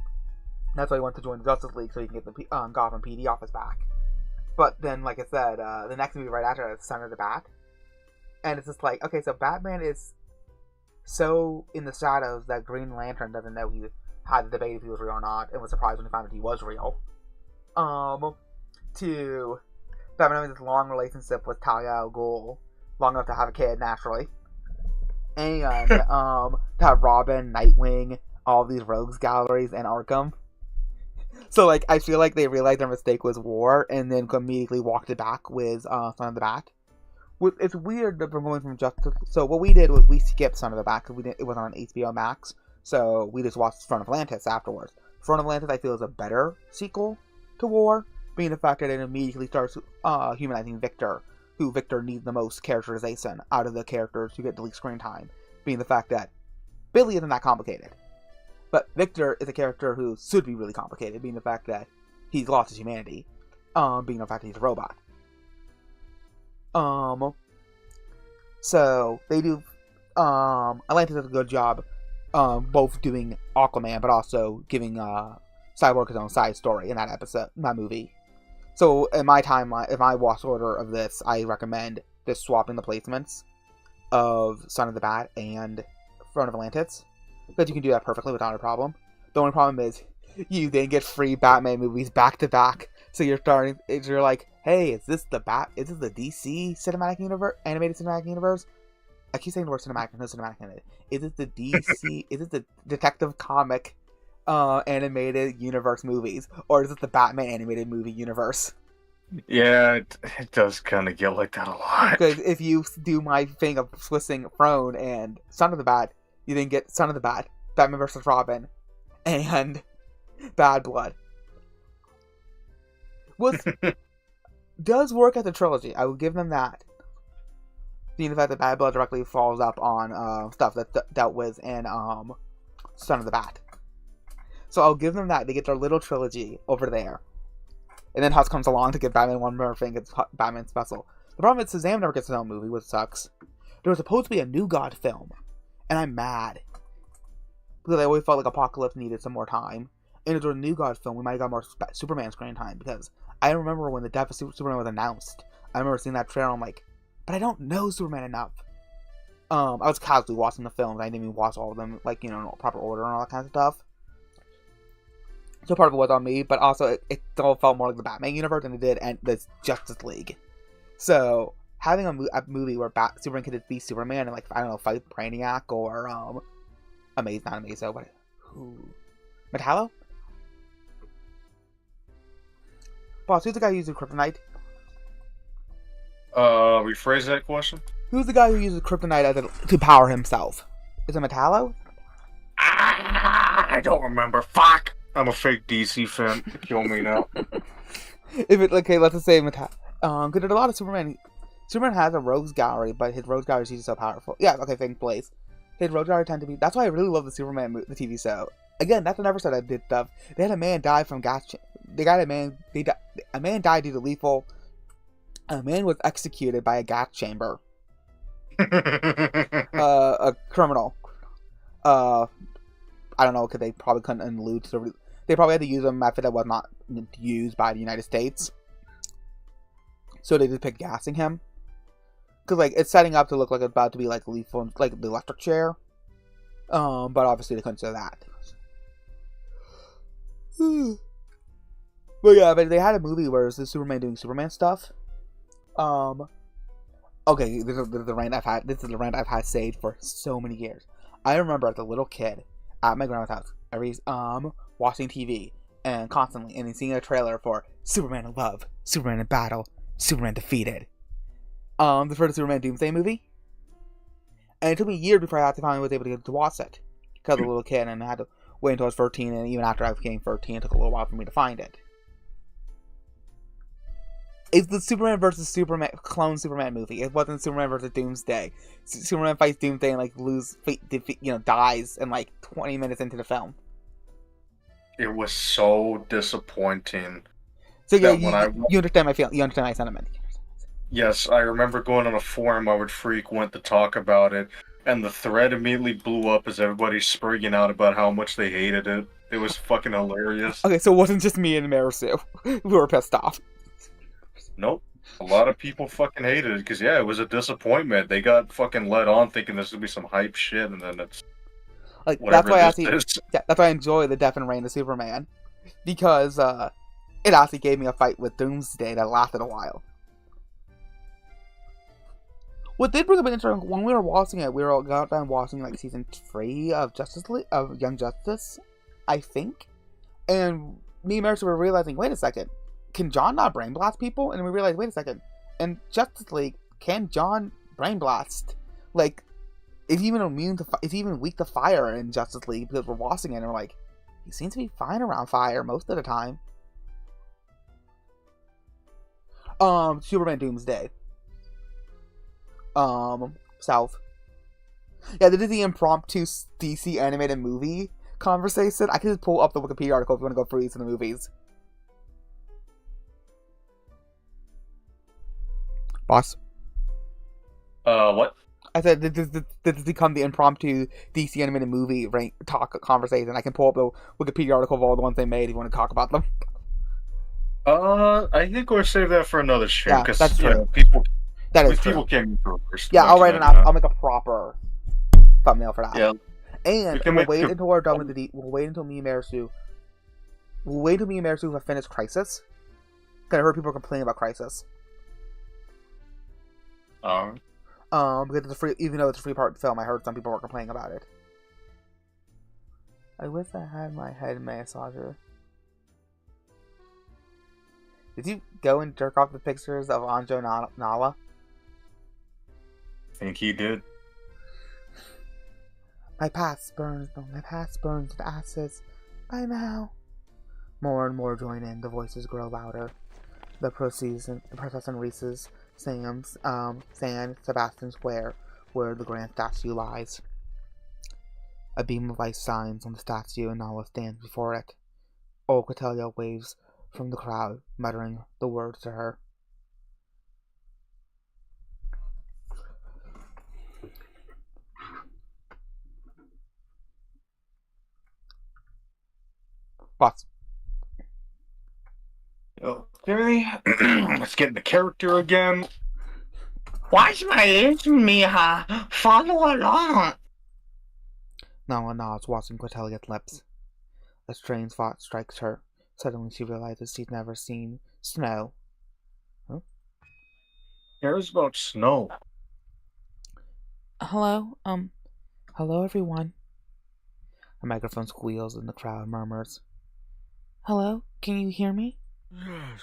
That's why he wants to join the Justice League so he can get the Gotham PD office back. But then, like I said, the next movie right after is Son of the Bat. And it's just like, okay, so Batman is so in the shadows that Green Lantern doesn't know he had the debate if he was real or not, and was surprised when he found out he was real. To Batman having this long relationship with Talia al Ghul, long enough to have a kid naturally, and to have Robin, Nightwing, all these rogues galleries, and Arkham. So like, I feel like they realized their mistake was war, and then immediately walked it back with Son of the Bat. It's weird that we're going from Justice. So what we did was we skipped Son of the Bat because it wasn't on HBO Max, so we just watched Front of Atlantis afterwards. Front of Atlantis, I feel, is a better sequel to War, being the fact that it immediately starts humanizing Victor, who Victor needs the most characterization out of the characters who get the least screen time, being the fact that Billy isn't that complicated. But Victor is a character who should be really complicated, being the fact that he's lost his humanity, being the fact that he's a robot. So they do, Atlantis does a good job, both doing Aquaman, but also giving, Cyborg his own side story in that movie. So in my timeline, in my watch order of this, I recommend just swapping the placements of Son of the Bat and Front of Atlantis, because you can do that perfectly without a problem. The only problem is, you then get free Batman movies back to back, so you're like, hey, is this the DC cinematic universe, animated cinematic universe? I keep saying the word cinematic, no cinematic animated. Is it the DC, is it the Detective Comic animated universe movies, or is it the Batman animated movie universe? Yeah, it does kind of get like that a lot. Because if you do my thing of switching Throne and Son of the Bat, you then get Son of the Bat, Batman vs. Robin, and Bad Blood. Does work as a trilogy. I will give them that. Being the fact that Bad Blood directly follows up on stuff that dealt with in Son of the Bat. So I'll give them that. They get their little trilogy over there. And then Huss comes along to give Batman one more thing. It's Batman special. The problem is Shazam never gets his own movie, which sucks. There was supposed to be a New God film. And I'm mad. Because I always felt like Apocalypse needed some more time. And if there was a New God film, we might have got more Superman screen time. Because I remember when the death of Superman was announced, I remember seeing that trailer, I'm like, but I don't know Superman enough. I was casually watching the films. I didn't even watch all of them, like, in proper order and all that kind of stuff. So part of it was on me, but also it all felt more like the Batman universe than it did and the Justice League. So having a movie where Superman could be Superman and, like, I don't know, fight Brainiac or not Amazo, but Metallo? Boss, who's the guy who uses kryptonite? Rephrase that question? Who's the guy who uses kryptonite to power himself? Is it Metallo? I don't remember. Fuck! I'm a fake DC fan. Kill me now. Okay, let's just say Metallo. Because there's a lot of Superman. Superman has a rogues gallery, but his rogues gallery is usually so powerful. Yeah, okay, thank Blaze. His rogues gallery tend to be. That's why I really love the Superman the TV show. Again, that's another show that did stuff. They had a man die from gas. A man died due to lethal. A man was executed by a gas chamber. A criminal. I don't know, because they probably couldn't elude. They probably had to use a method that was not used by the United States. So they just picked gassing him. Because, like, it's setting up to look like it's about to be, like, lethal, like the electric chair. But obviously they couldn't say that. But yeah, but they had a movie where it was the Superman doing Superman stuff. Okay, this is the rant I've had. This is the rant I've had saved for so many years. I remember as a little kid at my grandma's house, every watching TV and constantly, and then seeing a trailer for Superman in Love, Superman in Battle, Superman Defeated. The first Superman Doomsday movie. And it took me years before I finally was able to get to watch it. Because I was a little kid and I had to wait until I was 13, and even after I became 13, it took a little while for me to find it. It's the Superman versus Superman clone Superman movie. It wasn't Superman versus Doomsday. Superman fights Doomsday and, like, dies in, like, 20 minutes into the film. It was so disappointing. So yeah, you understand my feeling. You understand my sentiment. Yes, I remember going on a forum I would frequent to talk about it, and the thread immediately blew up as everybody spurging out about how much they hated it. It was fucking hilarious. Okay, so it wasn't just me and Marisu who were pissed off. Nope. A lot of people fucking hated it because yeah, it was a disappointment. They got fucking led on thinking this would be some hype shit, and then it's Like that's whatever why I this actually, is. yeah, that's why I enjoy the Death and Reign of Superman, because it actually gave me a fight with Doomsday that lasted a while. What did bring up an interesting when we were watching it, we were all got done watching like season 3 of Justice League of Young Justice, I think, and me and Marissa were realizing, wait a second, can John not brain blast people? And we realized, wait a second, in Justice League, can John brain blast? Like, is he even immune to? Is he even weak to fire in Justice League? Because we're watching it and we're like, he seems to be fine around fire most of the time. Superman Doomsday. South. Yeah, this is the impromptu DC animated movie conversation. I can just pull up the Wikipedia article if you want to go through these in the movies. Boss? What? I said this has become the impromptu DC animated movie talk conversation. I can pull up the Wikipedia article of all the ones they made if you want to talk about them. I think we'll save that for another stream Yeah, because that's true. people That is true. people can't go first. Yeah, I'll write an I'll make a proper thumbnail for that. Yeah. And we'll wait until we're done with the we'll wait until me and Marisu have finished Crisis. Because I heard people complaining about Crisis. Because it's a free, even though it's a 3-part film, I heard some people were complaining about it. I wish I had my head massager. Did you go and jerk off the pictures of Anjo Nala? I think he did. My past burns with ashes. By now. More and more join in. The voices grow louder. The process and Reese's San Sebastian Square, where the grand statue lies. A beam of light shines on the statue, and Nala stands before it. Old Cordelia waves from the crowd, muttering the words to her. Boss. Okay, let's get into character again. Watch my ears, Mija. Follow along. Nala nods, watching Cordelia's lips. A strange thought strikes her. Suddenly she realizes she's never seen snow. Huh? Cares about snow. Hello, hello everyone. A microphone squeals and the crowd murmurs. Hello, can you hear me? Yes.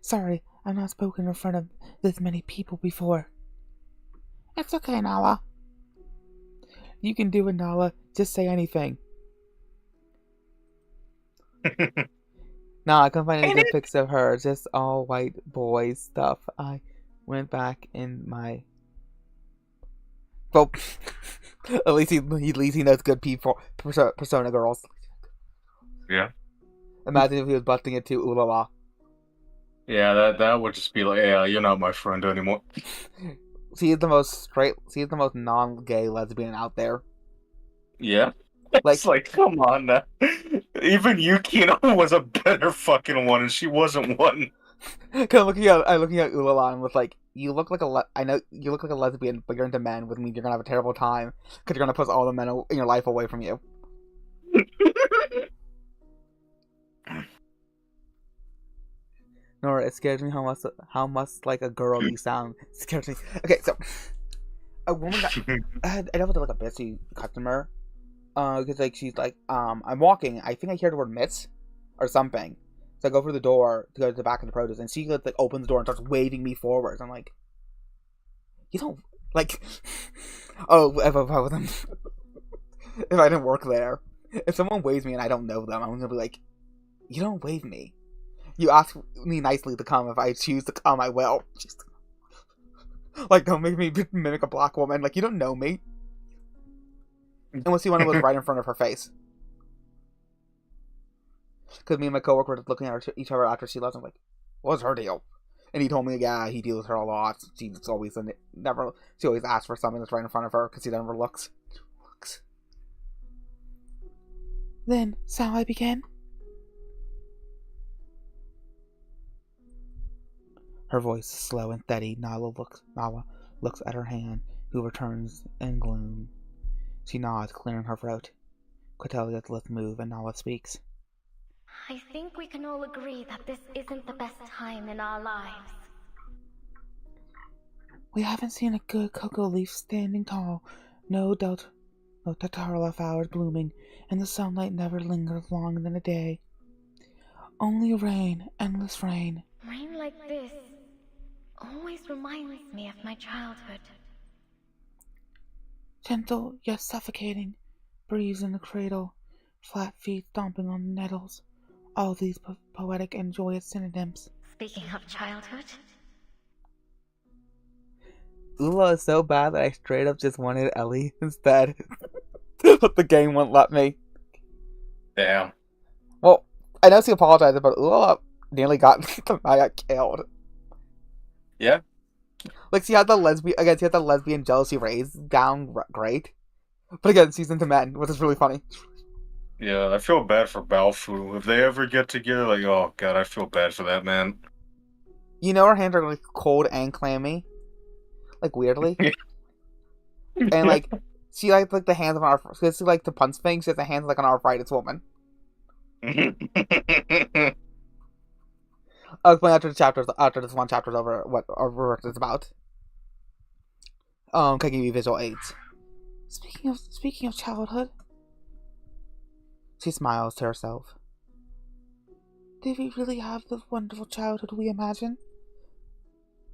Sorry, I've not spoken in front of this many people before. It's okay, Nala. You can do it, Nala. Just say anything. Nah, I couldn't find any good pics of her. Just all white boys stuff. I went back in my... Well, at least he knows good people. Persona girls. Yeah. Imagine if he was busting it to Ulala. Yeah, that would just be like, yeah, you're not my friend anymore. She is the most non-gay lesbian out there. Yeah. It's like, come on now. Even Yukino was a better fucking one, and she wasn't one. Cause I'm looking at Ulala and was like, you look like I know you look like a lesbian, but you're into men, which means you're gonna have a terrible time, because you're gonna push all the men in your life away from you. Nora, it scares me how much like a girl you sound. It scares me. Okay, so a woman got I dealt with like a busy customer, because like she's like, I'm walking. I think I hear the word miss, or something. So I go through the door to go to the back of the produce, and she like opens the door and starts waving me forwards. I'm like, you don't like. Oh, if I wasn't, if I didn't work there, if someone waves me and I don't know them, I'm gonna be like, you don't wave me. You ask me nicely to come. If I choose to come, I will. Just... Like, don't make me mimic a black woman. Like, you don't know me. Unless you want to look right in front of her face. Because me and my coworker were just looking at each other after she left. I'm like, what's her deal? And he told me, yeah, he deals with her a lot. She always asks for something that's right in front of her because he never looks. Then, shall I begin? Her voice is slow and steady. Nala looks at her hand, who returns in gloom. She nods, clearing her throat. Cortelia's lips move, and Nala speaks. I think we can all agree that this isn't the best time in our lives. We haven't seen a good cocoa leaf standing tall. No Tatarla flowers blooming, and the sunlight never lingers longer than a day. Only rain, endless rain. Rain like this always reminds me of my childhood. Gentle yet suffocating, breeze in the cradle, flat feet stomping on the nettles. All these poetic and joyous synonyms. Speaking of childhood, Ula is so bad that I straight up just wanted Ellie instead. But the game wouldn't let me. Damn. Well, I know she apologized, but Ula nearly got Maya killed. Yeah. Like, she had the lesbian jealousy raised down great. But again, she's into men, which is really funny. Yeah, I feel bad for Balfu. If they ever get together, like, oh god, I feel bad for that man. You know her hands are like cold and clammy. Like, weirdly. And like, she like the hands of an arthritis. She like to punch things, she has the hands like an arthritis woman. I'll explain after this one chapter's over what it's about. Can I give you visual aids? Speaking of childhood. She smiles to herself. Did we really have the wonderful childhood we imagine?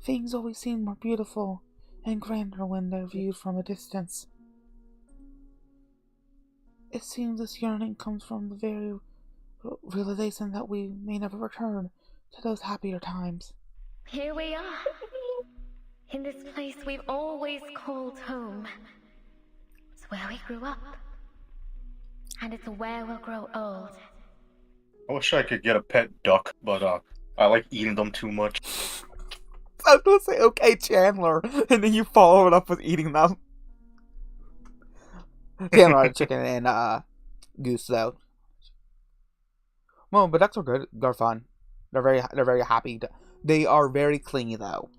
Things always seem more beautiful and grander when they're viewed from a distance. It seems this yearning comes from the very realization that we may never return to those happier times. here we are. In this place we've always called home. It's where we grew up. And it's where we'll grow old. I wish I could get a pet duck, but I like eating them too much. I was gonna say, okay, Chandler, and then you follow it up with eating them. Chandler had chicken and goose though. Well, but ducks are good. They're fun. They're very happy. They are very clingy though.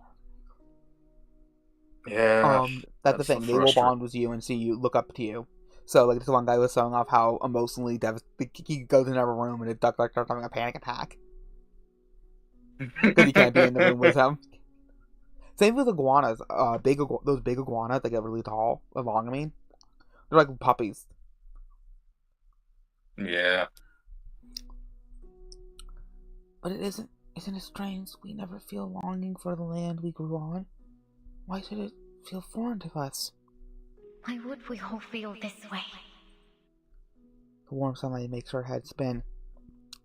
Yeah. That's the thing. They will bond with you and see you, look up to you. So, like, this one guy was showing off how emotionally devastated he goes in every room and the duck like starts having a panic attack because he can't be in the room with him. Same with iguanas. Those big iguanas that get really tall, long. I mean, they're like puppies. Yeah. But isn't it strange? We never feel longing for the land we grew on. Why should it feel foreign to us? Why would we all feel this way? The warm sunlight makes her head spin.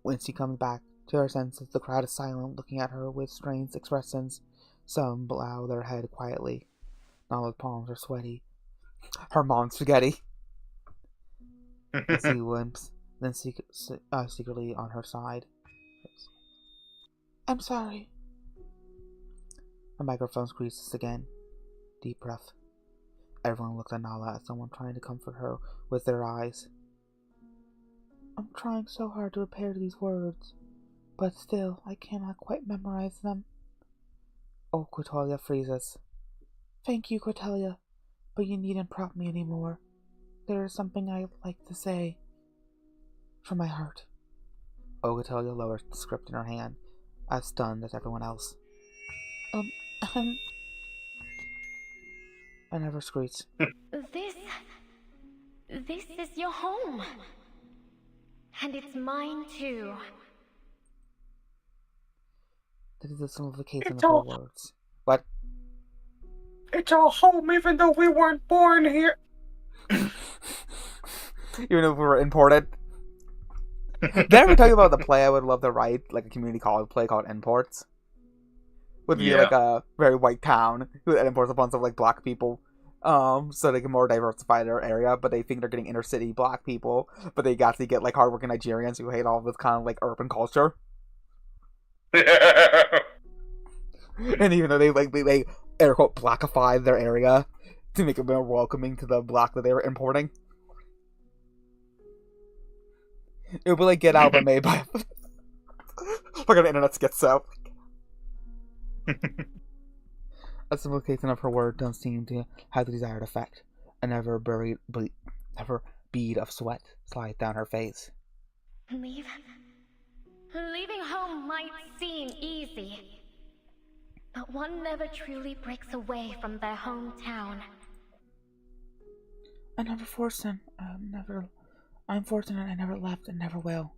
When she comes back to her senses, the crowd is silent, looking at her with strange expressions. Some bow their head quietly. Nala's palms are sweaty. Her mom's spaghetti. She limps, then secretly on her side. I'm sorry. The microphone squeezes again. Deep breath. Everyone looks at Nala as someone trying to comfort her with their eyes. I'm trying so hard to prepare these words, but still I cannot quite memorize them. Oh, Cortelia freezes. Thank you, Cortelia, but you needn't prompt me anymore. There is something I'd like to say. From my heart. Oh, Cortelia lowers the script in her hand, as stunned as everyone else. I never screech. This is your home. And it's mine too. That is the simplification of her words. What? It's our home even though we weren't born here. Even if we were imported. Did I ever tell you about the play I would love to write? Like a community college play called Imports? Would be like a very white town who imports a bunch of like black people, so they can more diversify their area. But they think they're getting inner city black people, but they actually get like hardworking Nigerians who hate all this kind of like urban culture. And even though they air quote blackify their area to make it more welcoming to the black that they were importing. It would be like Get Out, but made by like an internet schizo. A simplification of her word don't seem to have the desired effect. A never bead of sweat slides down her face. Leaving home might seem easy, but one never truly breaks away from their hometown. I never forced him. I'm fortunate I never left and never will.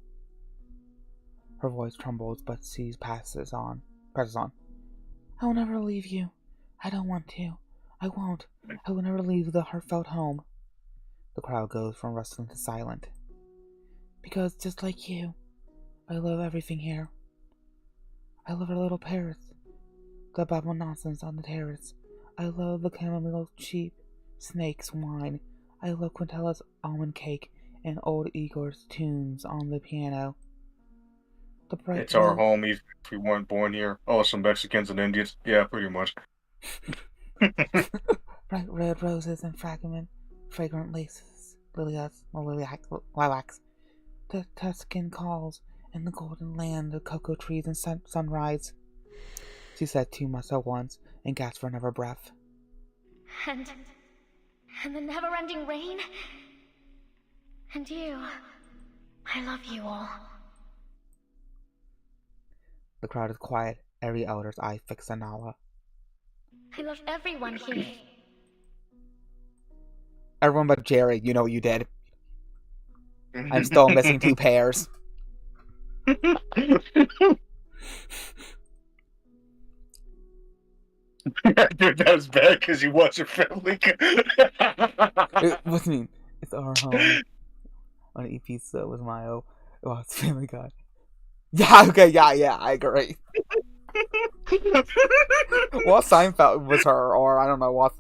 Her voice trembles, but presses on. I will never leave you. I don't want to. I won't. I will never leave the heartfelt home. The crowd goes from rustling to silent. Because just like you, I love everything here. I love our little parrots, the babble nonsense on the terrace. I love the chamomile sheep, snakes, wine. I love Quintella's almond cake and old Igor's tunes on the piano. The bright It's our home if we weren't born here. Oh, some Mexicans and Indians. Yeah, pretty much. bright red roses and fragrant laces, lilacs. The Tuscan calls and the golden land, the cocoa trees and sunrise. She said too much at once and gasped for another breath. And the never-ending rain? And you. I love you all. The crowd is quiet, every elder's eye fixed on Nala. I love everyone here. Everyone but Jerry, you know what you did. I'm still missing 2 pairs. Dude, that was bad because he wasn't Family Guy. What do you mean? It's our home. On EP so was Mayo. Oh, it's Family Guy. Yeah, okay, yeah, I agree. What Seinfeld was her, or I don't know, what's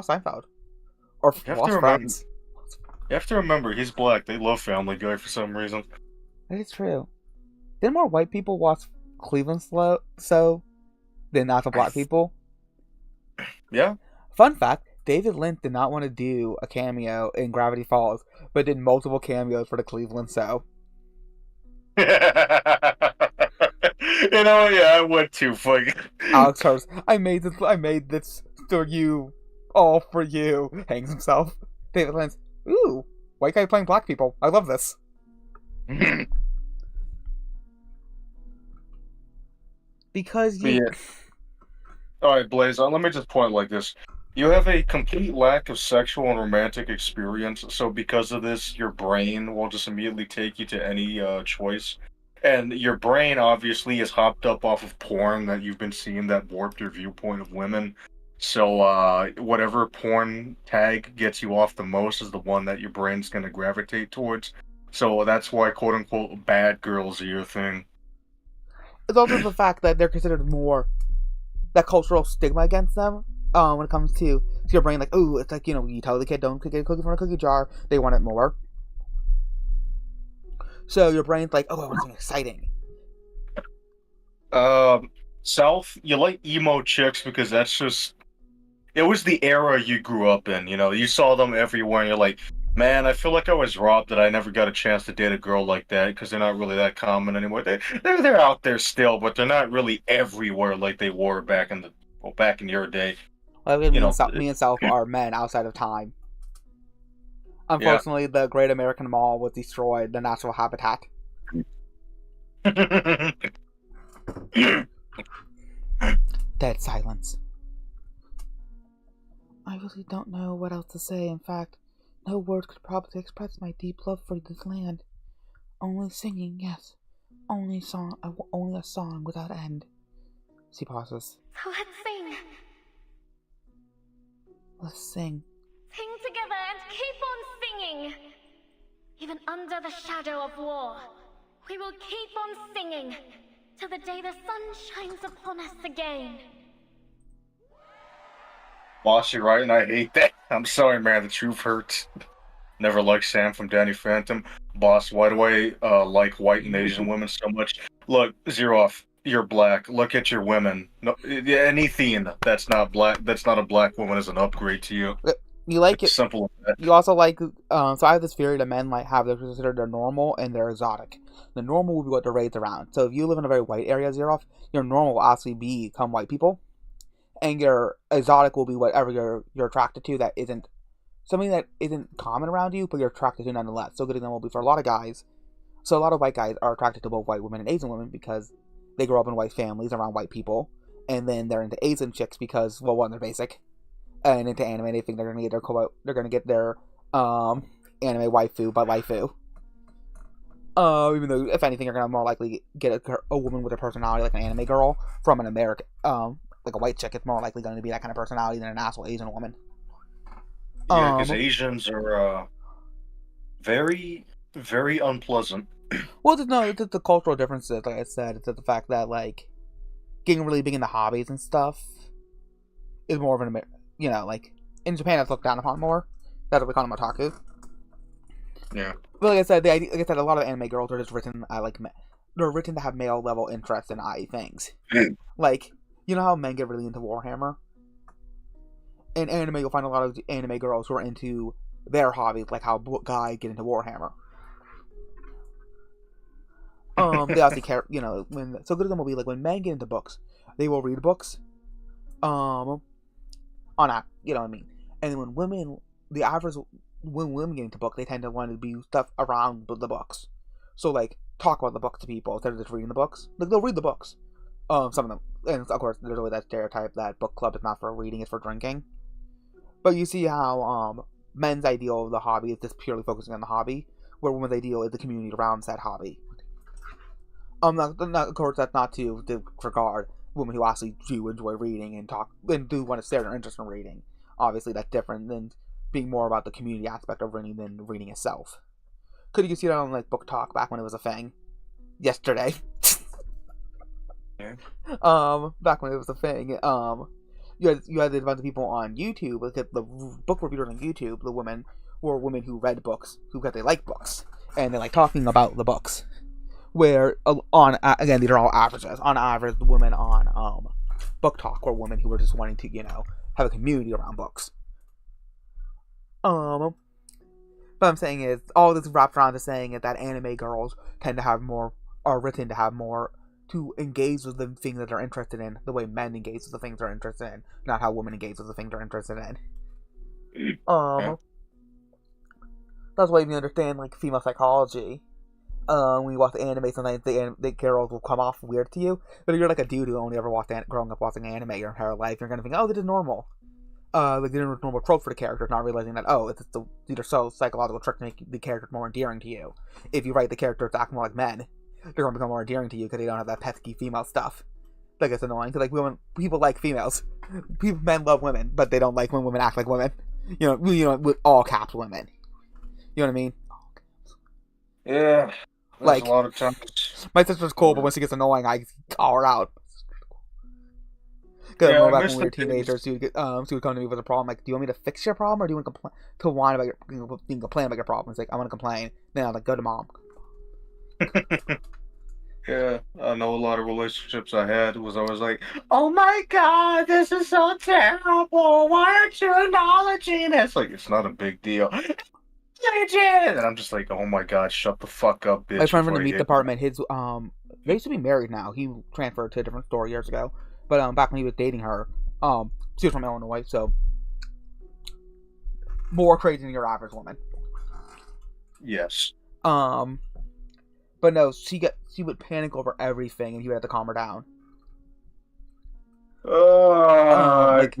Seinfeld? Or what's Friends? You have to remember, he's black. They love Family Guy for some reason. That is true. Didn't more white people watch Cleveland so than actual black people? Yeah. Fun fact, David Lynch did not want to do a cameo in Gravity Falls, but did multiple cameos for the Cleveland so. You know, yeah, I went too fucking. Alex Hurst, I made this for you, all for you. Hangs himself. David Lynch, ooh, white guy playing black people. I love this. Because you. Yeah. Alright, Blaze, let me just point like this. You have a complete lack of sexual and romantic experience, so because of this, your brain will just immediately take you to any choice. And your brain obviously is hopped up off of porn that you've been seeing that warped your viewpoint of women. So whatever porn tag gets you off the most is the one that your brain's going to gravitate towards. So that's why quote-unquote bad girls are your thing. It's also the fact that they're considered more that cultural stigma against them. When it comes to your brain, like, ooh, it's like, you tell the kid don't get a cookie from a cookie jar, they want it more. So your brain's like, oh, I want something exciting. South, you like emo chicks because that's just... It was the era you grew up in, you saw them everywhere and you're like, man, I feel like I was robbed that I never got a chance to date a girl like that because they're not really that common anymore. They're out there still, but they're not really everywhere like they were back in your day. Well, me and South are men outside of time. Unfortunately, The Great American Mall was destroyed, the natural habitat. Dead silence. I really don't know what else to say. In fact, no word could probably express my deep love for this land. Only singing, yes. Only a song without end. She pauses. So let's sing. Let's sing. Sing together and keep on singing. Even under the shadow of war, we will keep on singing till the day the sun shines upon us again. Boss, you're right, and I hate that. I'm sorry, man. The truth hurts. Never liked Sam from Danny Phantom. Boss, why do I like white and Asian women so much? Look, Zeroff, you're black. Look at your women. No, anything that's not black, that's not a black woman is an upgrade to you. You like It's it. simple as that. You also like. So I have this theory that men like have considered their normal and their exotic. The normal will be what they're raised around. So if you live in a very white area, Zeroff, your normal will actually become white people, and your exotic will be whatever you're attracted to that isn't something that isn't common around you, but you're attracted to nonetheless. So a good example will be for a lot of guys. So a lot of white guys are attracted to both white women and Asian women because they grow up in white families around white people, and then they're into Asian chicks because, well, one, they're basic, and into anime they think they're gonna get their anime waifu by waifu. Even though if anything you're gonna more likely get a woman with a personality like an anime girl from an American like a white chick. It's more likely going to be that kind of personality than an asshole Asian woman. Yeah, because Asians are very, very unpleasant. Well, it's just the cultural differences. Like I said, it's just the fact that like getting really big into hobbies and stuff is more of an like in Japan it's looked down upon more. That's what we call them otaku. Yeah. But like I said, a lot of anime girls are just written they're written to have male level interest in things. Like, you know how men get really into Warhammer? In anime, you'll find a lot of anime girls who are into their hobbies, like how guys get into Warhammer. They obviously care, so good of them will be like when men get into books, they will read books, on a, you know what I mean. And when when women get into books, they tend to want to be stuff around the books. So like talk about the book to people instead of just reading the books. Like they'll read the books. Some of them, and of course, there's always that stereotype that book club is not for reading; it's for drinking. But you see how men's ideal of the hobby is just purely focusing on the hobby, where women's ideal is the community around that hobby. Of course, that's not to disregard women who actually do enjoy reading and do want to share their interest in reading. Obviously, that's different than being more about the community aspect of reading than reading itself. Could you see that on like Book Talk back when it was a thing? Yesterday. Yeah. Back when it was a thing. You had a bunch of people on YouTube. Look at the book reviewers on YouTube. The women were women who read books, they like books, and they like talking about the books. Where again, these are all averages. On average, the women on Book Talk were women who were just wanting to have a community around books. But I'm saying is all this wrapped around to saying is that anime girls are written to have more to engage with the things that they're interested in, the way men engage with the things they're interested in, not how women engage with the things they're interested in. That's why you understand like female psychology. When you watch anime, sometimes the girls will come off weird to you. But if you're like a dude who only ever growing up watching anime your entire life, you're gonna think, oh, this is normal. Like the normal trope for the characters, not realizing that these are so psychological tricks to make the characters more endearing to you. If you write the characters to act more like men, they're gonna become more endearing to you because they don't have that pesky female stuff. Like it's annoying because like people like females, men love women, but they don't like when women act like women. With all caps women. You know what I mean? Yeah. Like a lot of times. My sister's cool, but when she gets annoying, I call her out. Because Yeah, back when we were teenagers, she would come to me with a problem. Like, do you want me to fix your problem, or do you want to whine about complain about your problem? It's like, I want to complain. Then I'm like, go to mom. Yeah, I know a lot of relationships I had was always like, oh my god, this is so terrible. Why aren't you acknowledging it? It's like, it's not a big deal. And I'm just like, oh my god, shut the fuck up, bitch. My friend from the meat department, they used to be married now. He transferred to a different store years ago. But back when he was dating her, she was from Illinois, so more crazy than your average woman. Yes. But no, she would panic over everything, and he would have to calm her down. Like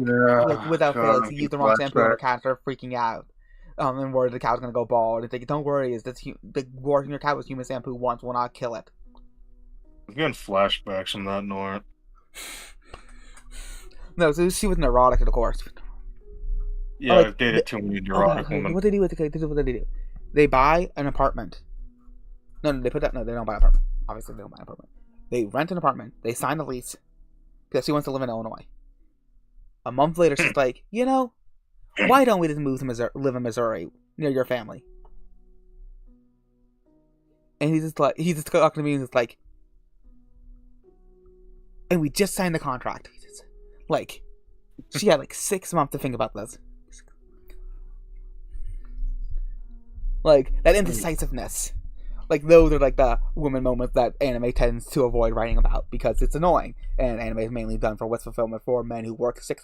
without fail, he used the wrong shampoo on her cat, started freaking out. And worried the cat was gonna go bald. It's like, don't worry, washing your cat with human shampoo once will not kill it. I'm getting flashbacks from that Nort. No, so she was neurotic, of course. Yeah, I've dated too many neurotic women. What they do with this is what they do. They buy an apartment. No, they don't buy an apartment. Obviously, they don't buy an apartment. They rent an apartment. They sign a lease because she wants to live in Illinois. A month later, she's like, why don't we just move to live in Missouri near your family? And he's just talking to me and he's like, and we just signed the contract. Like, she had like 6 months to think about this. Like, that indecisiveness. Like, those are, like, the women moments that anime tends to avoid writing about because it's annoying. And anime is mainly done for wish fulfillment for men who work 6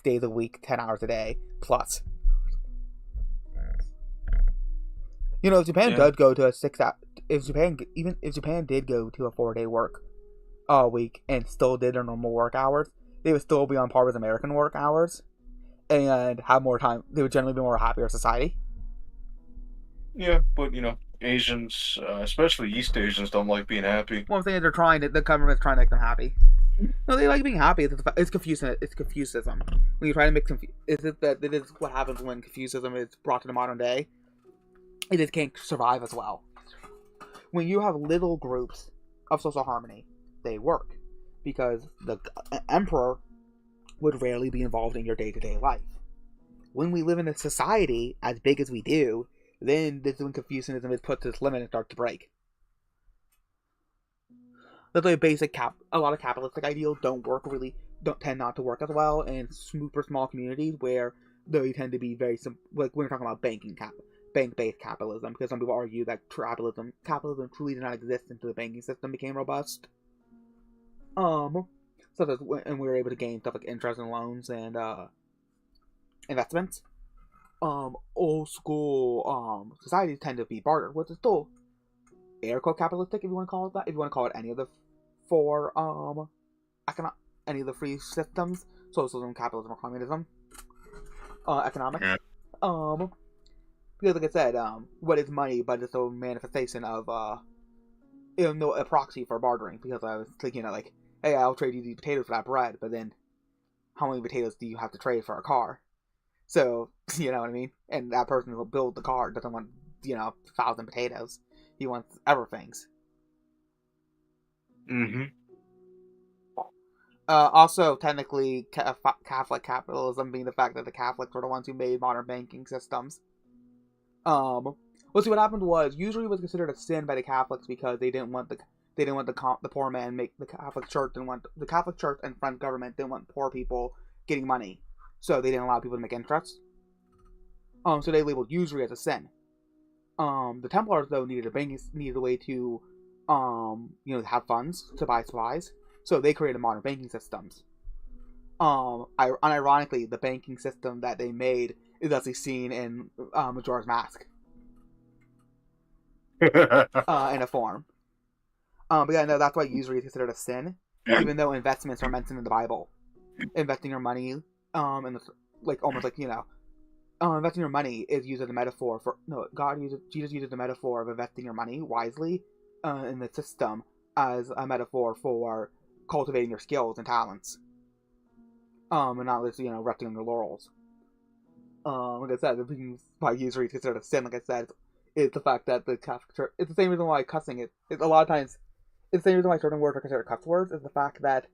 days a week, 10 hours a day, plus. You know, if Japan did go to if Japan did go to a 4-day work week and still did their normal work hours, they would still be on par with American work hours and have more time. They would generally be more happier society. Yeah, but Asians, especially East Asians, don't like being happy. Well, I'm saying the government's trying to make them happy. No, they like being happy. It's Confucianism. It's Confucianism. When you try to make it is what happens when Confucianism is brought to the modern day. It just can't survive as well. When you have little groups of social harmony, they work because the emperor would rarely be involved in your day-to-day life. When we live in a society as big as we do, then this is when Confucianism is put to its limit and starts to break. That's why a lot of capitalistic ideals don't tend not to work as well in super small communities where they tend to be very like when we're talking about bank-based capitalism, because some people argue that capitalism truly did not exist until the banking system became robust. And we were able to gain stuff like interest and loans and investments. Old school societies tend to be barter, which is still air quote capitalistic, if you want to call it that. If you want to call it any of the four any of the free systems, socialism, capitalism, or communism, economics. Yeah. Because like I said, what is money but it's a manifestation of a proxy for bartering. Because I was thinking like, hey, I'll trade you these potatoes for that bread, but then how many potatoes do you have to trade for a car? So, you know what I mean? And that person who build the car doesn't want, 1,000 potatoes. He wants everything's. Mm-hmm. Also, technically, Catholic capitalism being the fact that the Catholics were the ones who made modern banking systems. Well, see, what happened was usually it was considered a sin by the Catholics because they didn't want the poor man make the Catholic Church and French government didn't want poor people getting money, so they didn't allow people to make interest. So they labeled usury as a sin. The Templars though needed a way to have funds to buy supplies, so they created modern banking systems. Unironically, the banking system that they made is actually seen in Majora's Mask. In a form. But yeah, no, that's why usury is considered a sin, even though investments are mentioned in the Bible. Investing your money, investing your money is used as a metaphor for Jesus uses the metaphor of investing your money wisely in the system as a metaphor for cultivating your skills and talents. And not just resting on your laurels. Like I said, the thing why usury is considered a sin, like I said, is the fact that the Catholic Church. It's the same reason why cussing a lot of times. It's the same reason why certain words are considered cuss words. Is the fact that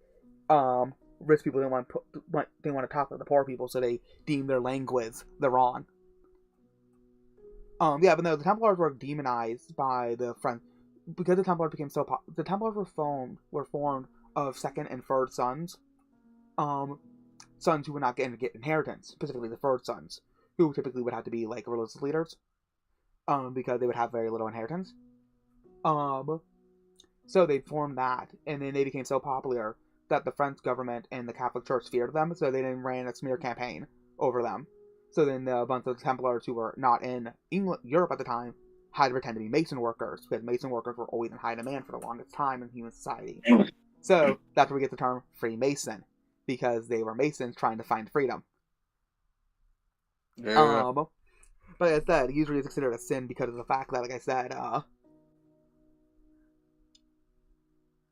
rich people didn't want to talk to the poor people, so they deemed their language the wrong. But no, the Templars were demonized by the French because the Templars became so the Templars were formed of second and third sons, sons who would not get inheritance, specifically the third sons, who typically would have to be like religious leaders, because they would have very little inheritance. So they formed that, and then they became so popular that the French government and the Catholic Church feared them, so they then ran a smear campaign over them. So then a bunch of Templars who were not in Europe at the time had to pretend to be Mason workers, because Mason workers were always in high demand for the longest time in human society. So that's where we get the term Freemason, because they were Masons trying to find freedom. Yeah. But like I said, usually it's considered a sin because of the fact that, like I said,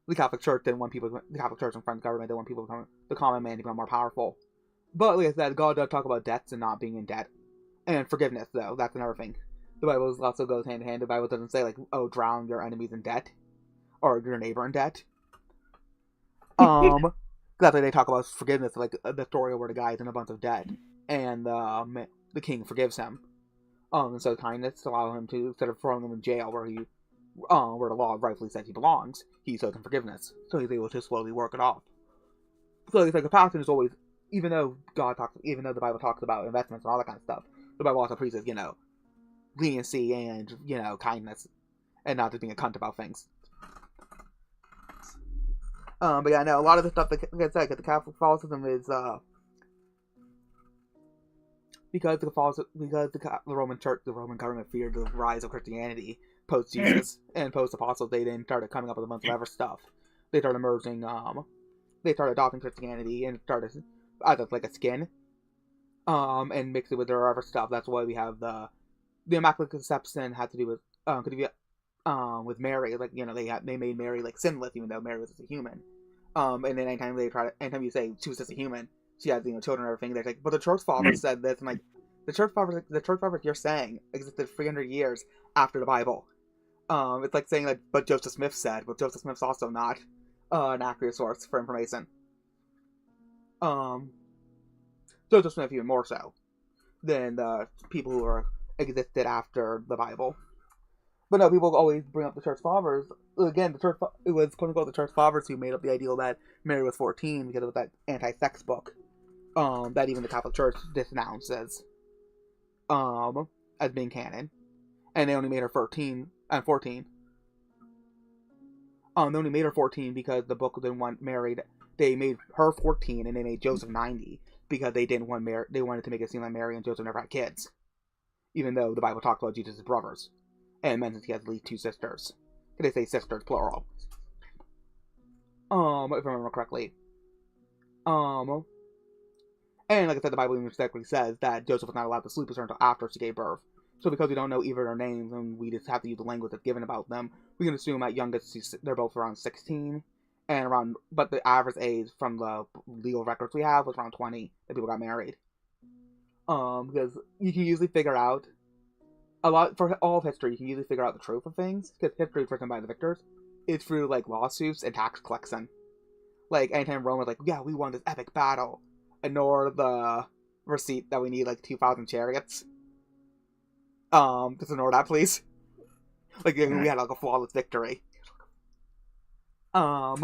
the Catholic Church and French government didn't want the common man to become more powerful. But like I said, God does talk about debts and not being in debt. And forgiveness, though, that's another thing. The Bible also goes hand in hand. The Bible doesn't say, like, oh, drown your enemies in debt. Or your neighbor in debt. That's why they talk about forgiveness, like the story where the guy's in a bunch of debt. And the king forgives him. And so kindness allows him to, instead of throwing him in jail where the law rightfully says he belongs, he shows him forgiveness. So he's able to slowly work it off. So it's like a passion is always, even though the Bible talks about investments and all that kind of stuff, the Bible also preaches, leniency and, kindness, and not just being a cunt about things. But yeah, no, a lot of the stuff that gets like the Catholic Catholicism is because the Roman Church, the Roman government feared the rise of Christianity post Jesus and post apostles. They then started coming up with a bunch of other stuff. They started merging. They started adopting Christianity and started as like a skin, and mix it with their other stuff. That's why we have the Immaculate Conception had to do with with Mary. Like they made Mary like sinless, even though Mary was just a human. And then anytime you say she was just a human, she has children and everything. They're like, but the church fathers said this, and like the church fathers you're saying existed 300 years after the Bible. It's like saying that, but Joseph Smith said, but Joseph Smith's also not an accurate source for information. Joseph Smith even more so than the people who existed after the Bible. But no, people always bring up the church fathers. Again, it was quote unquote the church fathers who made up the ideal that Mary was 14 because of that anti-sex book that even the Catholic Church denounces as being canon, and they only made her 14. They only made her 14 because the book didn't want married. They made her 14 and they made Joseph 90 because they didn't want Mary. They wanted to make it seem like Mary and Joseph never had kids, even though the Bible talks about Jesus' brothers and mentions he has at least 2 sisters. They say sisters plural. If I remember correctly. And like I said, the Bible even specifically says that Joseph was not allowed to sleep with her until after she gave birth. So because we don't know either of their names and we just have to use the language that's given about them, we can assume at youngest they're both around 16 and but the average age from the legal records we have was around 20 that people got married. Because you can usually figure out for all of history, you can usually figure out the truth of things because history is written by the victors. It's through like lawsuits and tax collection. Like anytime Rome was like, yeah, we won this epic battle, ignore the receipt that we need like 2,000 chariots. Just ignore that, please. Like, we had like a flawless victory. Because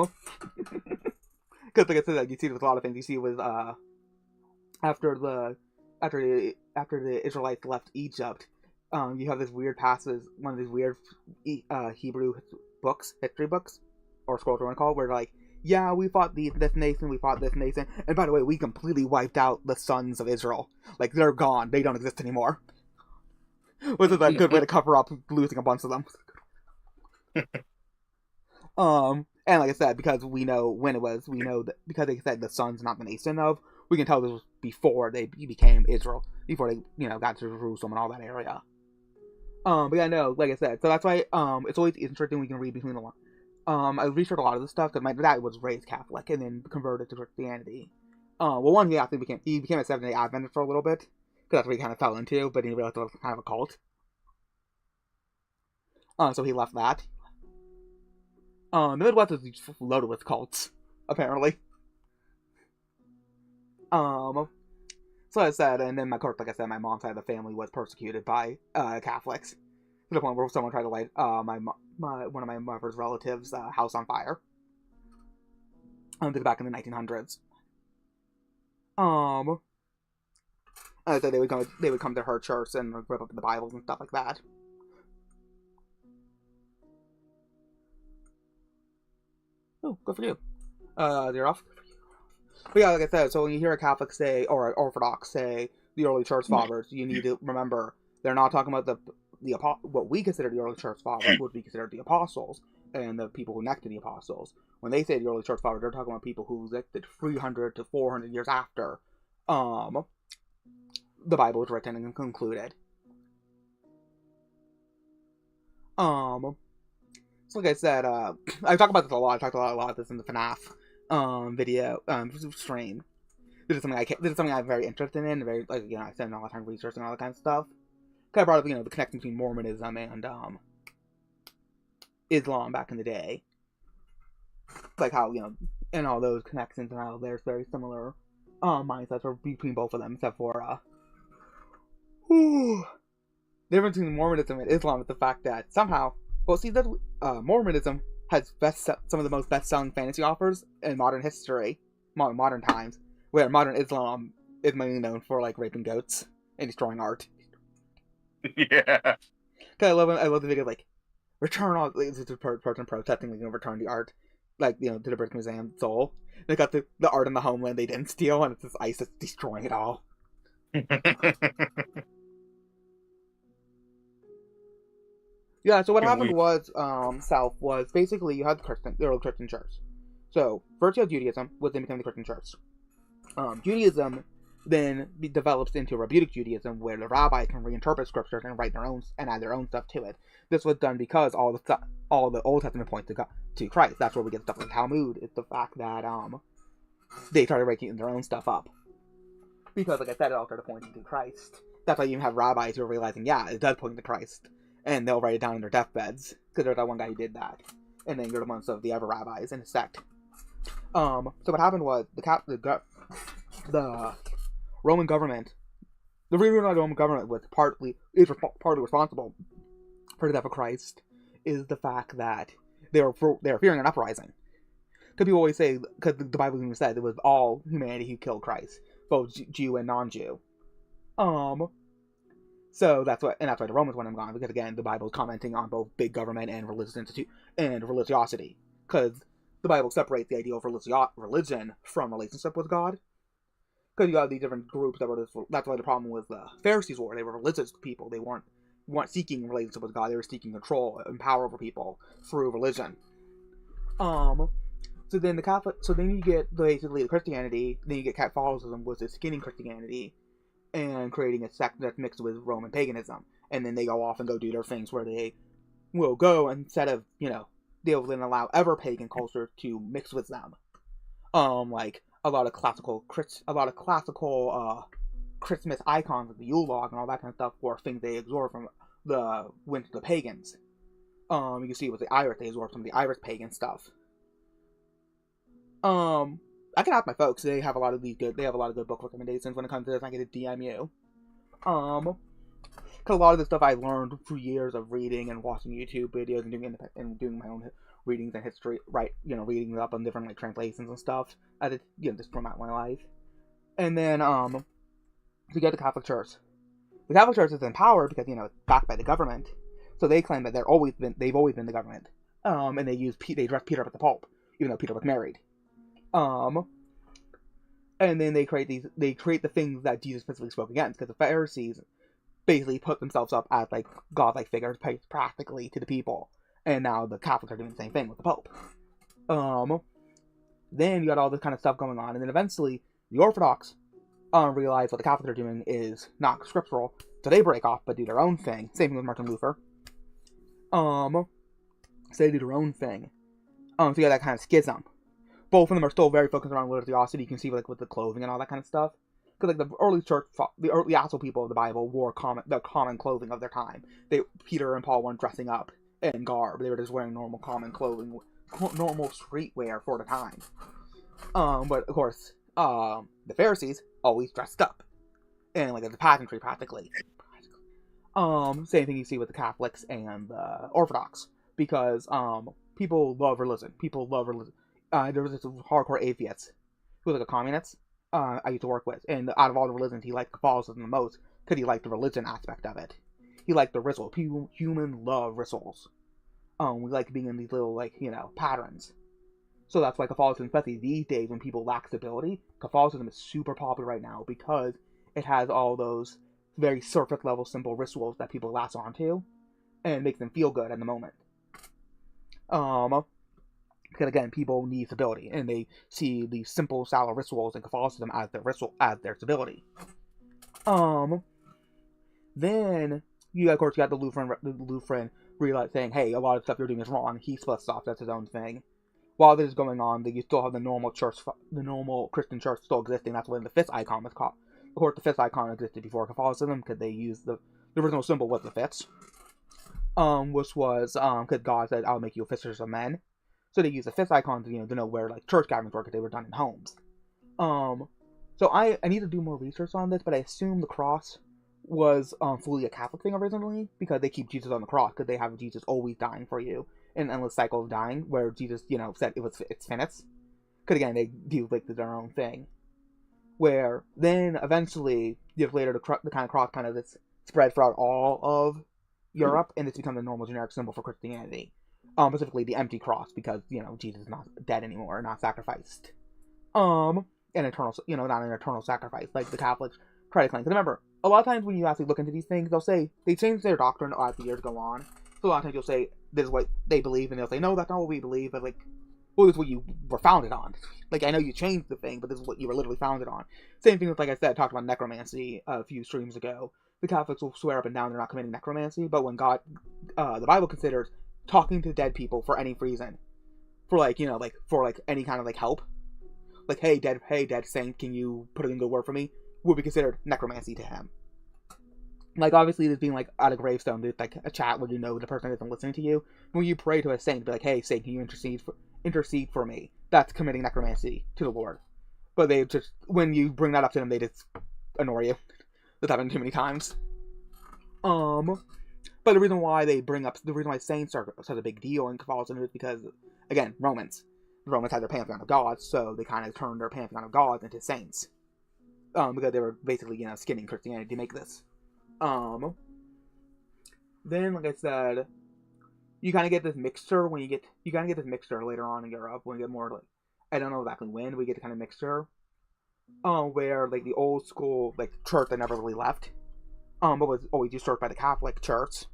like I said, like, you see with a lot of things. You see with after the Israelites left Egypt, you have this weird passage, one of these weird Hebrew books, history books, or scrolls, what you call it, where like, yeah, we fought this nation, we fought this nation, and by the way, we completely wiped out the sons of Israel. Like, they're gone, they don't exist anymore. Which is a good way to cover up losing a bunch of them. And like I said, because we know when it was, we know that because they said the sons, not the nation of, we can tell this was before they became Israel, before they, got to Jerusalem and all that area. But yeah, no, like I said, so that's why, it's always interesting we can read between the lines. I researched a lot of this stuff because my dad was raised Catholic and then converted to Christianity. One, he actually became a Seventh-day Adventist for a little bit. Because that's what he kind of fell into, but he realized it was kind of a cult. So he left that. The Midwest is loaded with cults, apparently. So I said, and then like I said, my mom's side of the family was persecuted by Catholics to the point where someone tried to light one of my mother's relatives' house on fire. Back in the 1900s. So they would come to her church and rip up the Bibles and stuff like that. Oh, good for you. You're off. But yeah, like I said, so when you hear a Catholic say, or an Orthodox say, the early church fathers, you need to remember they're not talking about what we consider the early church fathers, what we consider the apostles, and the people who connected the apostles. When they say the early church fathers, they're talking about people who lived 300 to 400 years after the Bible was written and concluded. So like I said, I talk about this a lot. I talked a lot about this in the FNAF video stream. This is something I'm very interested in. Very I spend a lot of time researching all that kind of stuff. Kind of brought up the connection between Mormonism and Islam back in the day. Like how and all those connections and how there's very similar mindsets between both of them, except for the difference between Mormonism and Islam is the fact that somehow, Mormonism has some of the most best-selling fantasy authors in modern history, modern times, where modern Islam is mainly known for raping goats and destroying art. Yeah. Cause I love the video like return all it's a person protesting like return the art, like to the British Museum Seoul. They got the art in the homeland they didn't steal, and it's this ice that's destroying it all. Yeah, so what Can happened we? was, South was basically you had the early Christian church. So first you had Judaism, which then became the Christian church. Judaism then develops into Rabbinic Judaism, where the rabbis can reinterpret scriptures and write their own and add their own stuff to it. This was done because all the Old Testament points to Christ. That's where we get stuff like Talmud. It's the fact that they started writing their own stuff up because, like I said, it all started pointing to Christ. That's why you even have rabbis who are realizing, yeah, it does point to Christ, and they'll write it down in their deathbeds because there's that one guy who did that. And then you're the ones of the other rabbis in his sect. So what happened was the Roman government, the Roman government was partly responsible for the death of Christ, is the fact that they were fearing an uprising. Because people always say, because the Bible even said it was all humanity who killed Christ, both Jew and non-Jew. So that's why the Romans went and gone, because again, the Bible is commenting on both big government and religiosity, because the Bible separates the idea of religion from relationship with God. Because you have these different groups that were that's why the problem with the Pharisees were. They were religious people. They weren't seeking relationship with God. They were seeking control and power over people through religion. So then you get basically the Christianity. Then you get Catholicism, which is skinning Christianity and creating a sect that's mixed with Roman paganism. And then they go off and go do their things where they will go, instead of they'll then allow ever pagan culture to mix with them. Like a lot of classical Christmas icons, like the Yule log and all that kind of stuff, were things they absorbed from the pagans. You can see with the Irish, they absorbed some of the Irish pagan stuff. I can ask my folks; they have a lot of good book recommendations when it comes to this. I get a DM you. Because a lot of the stuff I learned through years of reading and watching YouTube videos and doing my own readings and history, reading up on different translations and stuff. I did, just from out my life. And then, to get the Catholic Church. The Catholic Church is empowered because, it's backed by the government. So they claim that they've always been the government. And they dress Peter up as the Pope, even though Peter was married. And then they create the things that Jesus specifically spoke against, because the Pharisees basically put themselves up as godlike figures practically to the people. And now the Catholics are doing the same thing with the Pope. Then you got all this kind of stuff going on, and then eventually the Orthodox realize what the Catholics are doing is not scriptural, so they break off but do their own thing. Same thing with Martin Luther. So they do their own thing. So you got that kind of schism. Both of them are still very focused around religiosity. You can see with the clothing and all that kind of stuff. Because the early actual people of the Bible wore the common clothing of their time. Peter and Paul weren't dressing up in garb. They were just wearing normal common clothing, normal streetwear for the time. But of course, the Pharisees always dressed up, and as a pageantry practically. Same thing you see with the Catholics and the Orthodox, because people love religion. There was this hardcore atheist who was a communist. I used to work with, and out of all the religions, he liked Catholicism the most because he liked the religion aspect of it. He liked the ritual. Humans love rituals. We like being in these little patterns. So that's why Catholicism, especially these days when people lack stability, Catholicism is super popular right now because it has all those very surface level simple rituals that people latch onto, and it makes them feel good in the moment. Because again, people need stability, and they see these simple, shallow rituals in Catholicism as their stability. Then of course you got the Lutheran realize saying, "Hey, a lot of stuff you're doing is wrong." He splits off. That's his own thing. While this is going on, you still have the normal Christian church still existing. That's when the fist icon was called. Of course, the fist icon existed before Catholicism because they used the original symbol was the fist, which was because God said, "I'll make you fishers of men." So they use the fist icon to know where church gatherings were because they were done in homes. So I need to do more research on this, but I assume the cross was fully a Catholic thing originally because they keep Jesus on the cross because they have Jesus always dying for you in an endless cycle of dying where Jesus said it's finished. Because again, they do their own thing. Where then eventually years later the kind of cross kind of this spread throughout all of Europe, and it's become the normal generic symbol for Christianity. Specifically the empty cross, because, Jesus is not dead anymore, not sacrificed. An eternal, not an eternal sacrifice, like the Catholics try to claim. Because remember, a lot of times when you actually look into these things, they'll say, they change their doctrine as the years go on. So a lot of times you'll say, this is what they believe, and they'll say, no, that's not what we believe, but well, this is what you were founded on. I know you changed the thing, but this is what you were literally founded on. Same thing with, like I said, I talked about necromancy a few streams ago. The Catholics will swear up and down they're not committing necromancy, but when the Bible considers talking to dead people for any reason, for any kind of help, hey dead saint, can you put in a good word for me, would be considered necromancy to him. Obviously, there's being at a gravestone, there's a chat where the person isn't listening to you. When you pray to a saint, be hey saint, can you intercede for me? That's committing necromancy to the Lord. But they just, when you bring that up to them, they just annoy you. That's happened too many times. But the reason why saints are such a big deal in Catholicism is because, again, Romans. The Romans had their pantheon of gods, so they kind of turned their pantheon of gods into saints. Because they were basically, skinning Christianity to make this. Then, like I said, you kind of get this mixture later on in Europe when you get more, I don't know exactly when, we get the kind of mixture, where, the old school, church that never really left, but was always usurped by the Catholic Church,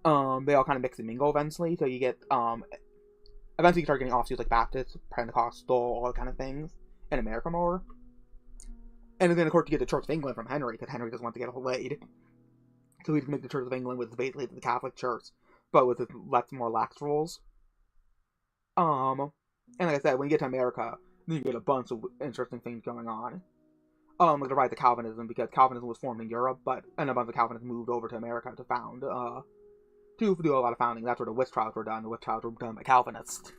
they all kind of mix and mingle eventually, so you get, eventually you start getting offshoots like Baptist, Pentecostal, all that kind of things, in America more. And then, of course, you get the Church of England from Henry, because Henry doesn't want to get laid. So he can make the Church of England with basically the Catholic Church, but with more lax rules. And like I said, when you get to America, then you get a bunch of interesting things going on. The rise of Calvinism, because Calvinism was formed in Europe, and a bunch of Calvinists moved over to America to found, to do a lot of founding. That's where the witch trials were done. The witch trials were done by Calvinists.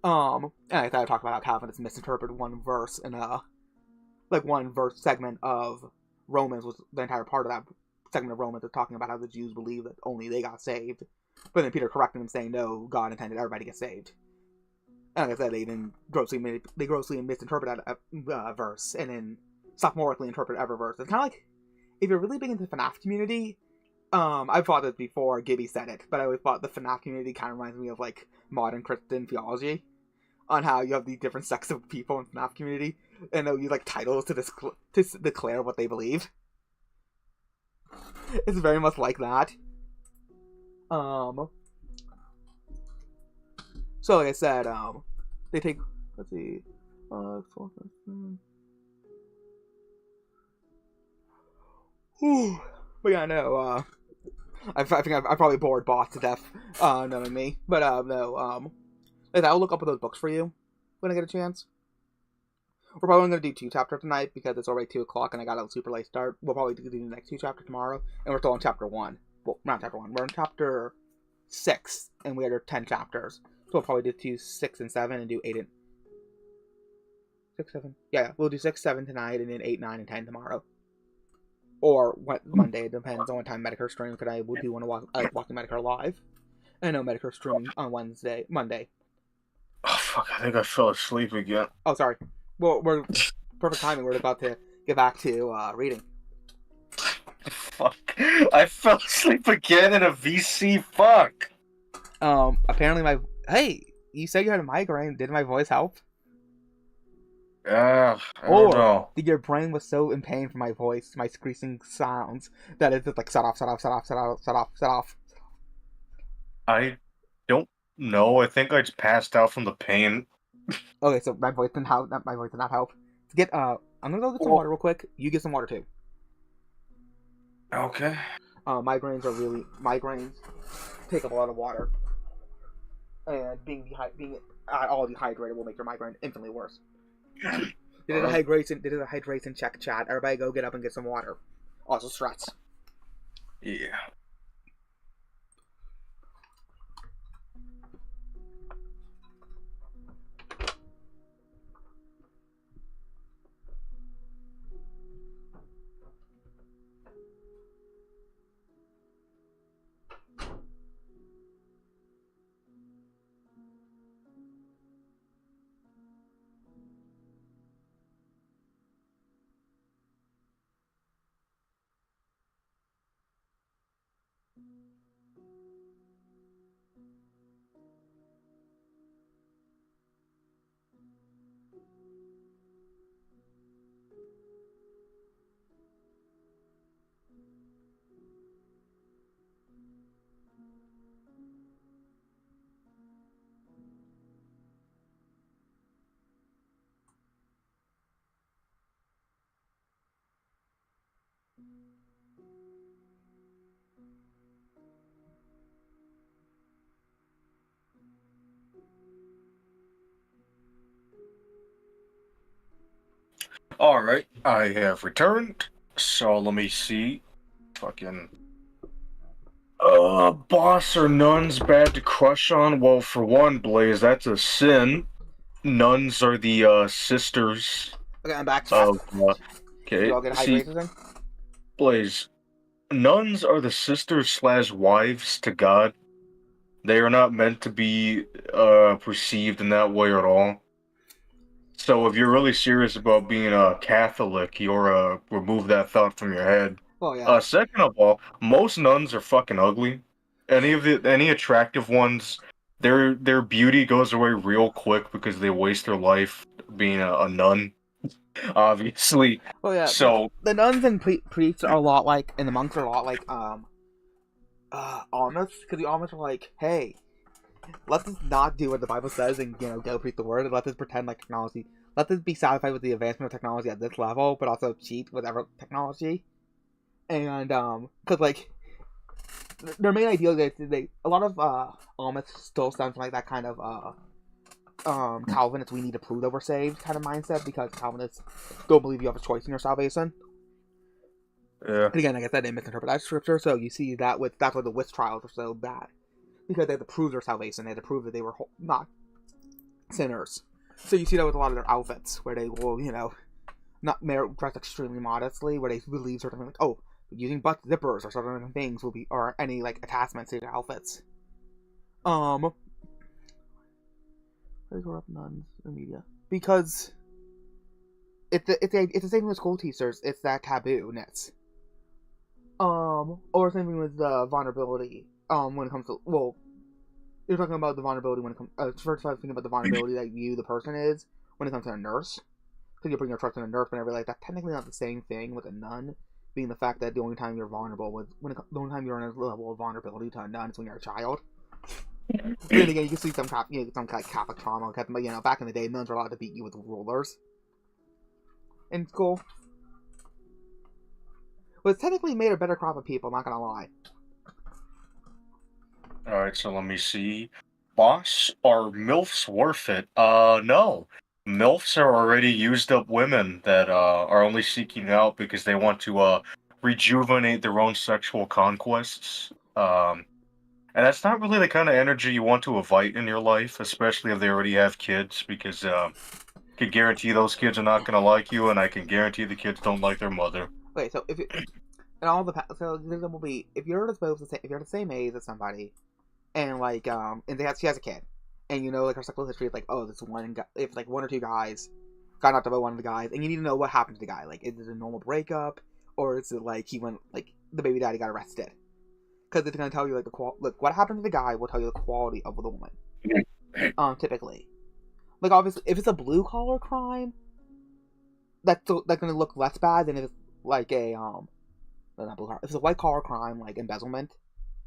And I thought I talked about how Calvinists misinterpreted one verse in one verse segment of Romans was the entire part of that segment of Romans is talking about how the Jews believe that only they got saved. But then Peter corrected them, saying, no, God intended everybody to get saved. And like I said, they grossly misinterpret that verse, and then sophomorically interpret every verse. It's kind of like, if you're really big into the FNAF community, I've thought this before, Gibby said it, but I always thought the FNAF community kind of reminds me of, modern Christian theology, on how you have these different sects of people in the FNAF community, and they'll use, titles to declare what they believe. It's very much like that. So like I said, they take, let's see, but yeah, no, I think I probably bored boss to death, knowing me, but, no, I'll look up those books for you when I get a chance. We're probably going to do 2 chapters tonight, because it's already 2 o'clock and I got a super late start. We'll probably do the next 2 chapters tomorrow, and we're still on chapter 1. Well, not chapter 1, we're on chapter 6, and we had 10 chapters. So we'll probably do 6 and 7, and do 8 and... 6, 7? Yeah, we'll do 6, 7 tonight, and then 8, 9, and 10 tomorrow. Or Monday, it depends on what time Medicare streams, because I do want to watch Medicare live. I know Medicare streaming on Monday. Oh, fuck, I think I fell asleep again. Oh, sorry. Well, we're perfect timing. We're about to get back to reading. Fuck. I fell asleep again in a VC. Fuck. Apparently hey, you said you had a migraine. Did my voice help? I don't know. Did your brain was so in pain from my voice, my screeching sounds, that it's just set off. I don't know. I think I just passed out from the pain. Okay, so my voice did not help. To get I'm gonna go get some water real quick. You get some water too. Okay. Migraines take up a lot of water, and being all dehydrated will make your migraine infinitely worse. Did a hydration check, chat. Everybody go get up and get some water. Also stretch. Yeah. Alright, I have returned. So let me see. Fucking. Boss or nuns bad to crush on? Well, for one, Blaze, that's a sin. Nuns are the, sisters Okay, I'm back. Chat. of, Did you all okay, get see, hydrated then? Blaze, nuns are the sisters slash wives to God. They are not meant to be, perceived in that way at all. So if you're really serious about being a Catholic, you're remove that thought from your head. Oh yeah. Second of all, most nuns are fucking ugly. Any attractive ones, their beauty goes away real quick because they waste their life being a nun, obviously. Oh yeah. So The nuns and priests are a lot like, and the monks are a lot like Amish, because the Amish are like, hey, let's just not do what the Bible says and go preach the word, and let us pretend like technology. Let us be satisfied with the advancement of technology at this level, but also cheat with ever technology. And because like their main ideal is a lot of Amish still sound like that kind of Calvinist, we need to prove that we're saved kind of mindset, because Calvinists don't believe you have a choice in your salvation. yeah, And again, like I said, they misinterpret that scripture, so you see that's why the witch trials are so bad, because they had to prove their salvation, they had to prove that they were not sinners. So you see that with a lot of their outfits, where they will, not dress extremely modestly, where they believe certain things, like, oh, using butt zippers or certain things will be, or any like attachments to their outfits. They grow up nuns in media because it's the same thing with school teachers. It's that taboo-ness. Or same thing with vulnerability. When it comes to, well, you're talking about the vulnerability when it comes. First, I was thinking about the vulnerability that you, the person, is when it comes to a nurse. Because you're putting your trust in a nurse, but I realize that's technically not the same thing with a nun. Being the fact that the only time you're vulnerable was the only time you're on a level of vulnerability to a nun is when you're a child. But then again, you can see some kind of Catholic trauma. But back in the day, nuns were allowed to beat you with rulers in school. Well, it's technically made a better crop of people. Not gonna lie. alright, so let me see. Boss, are MILFs worth it? No. MILFs are already used up women that are only seeking out because they want to rejuvenate their own sexual conquests. And that's not really the kind of energy you want to invite in your life, especially if they already have kids, because I can guarantee those kids are not gonna like you, and I can guarantee the kids don't like their mother. Okay, so if you, and all the so the example will be if you're the same age as somebody, and like and she has a kid, and like her sexual history is like, oh, this one guy, if like one or two guys got knocked up by one of the guys, and you need to know what happened to the guy. Like, is it a normal breakup, or is it like he went, like, the baby daddy got arrested? Because it's gonna tell you like look, what happened to the guy will tell you the quality of the woman. Typically, like, obviously, if it's a blue collar crime, that's gonna look less bad than if it's like a not blue collar. If it's a white collar crime like embezzlement,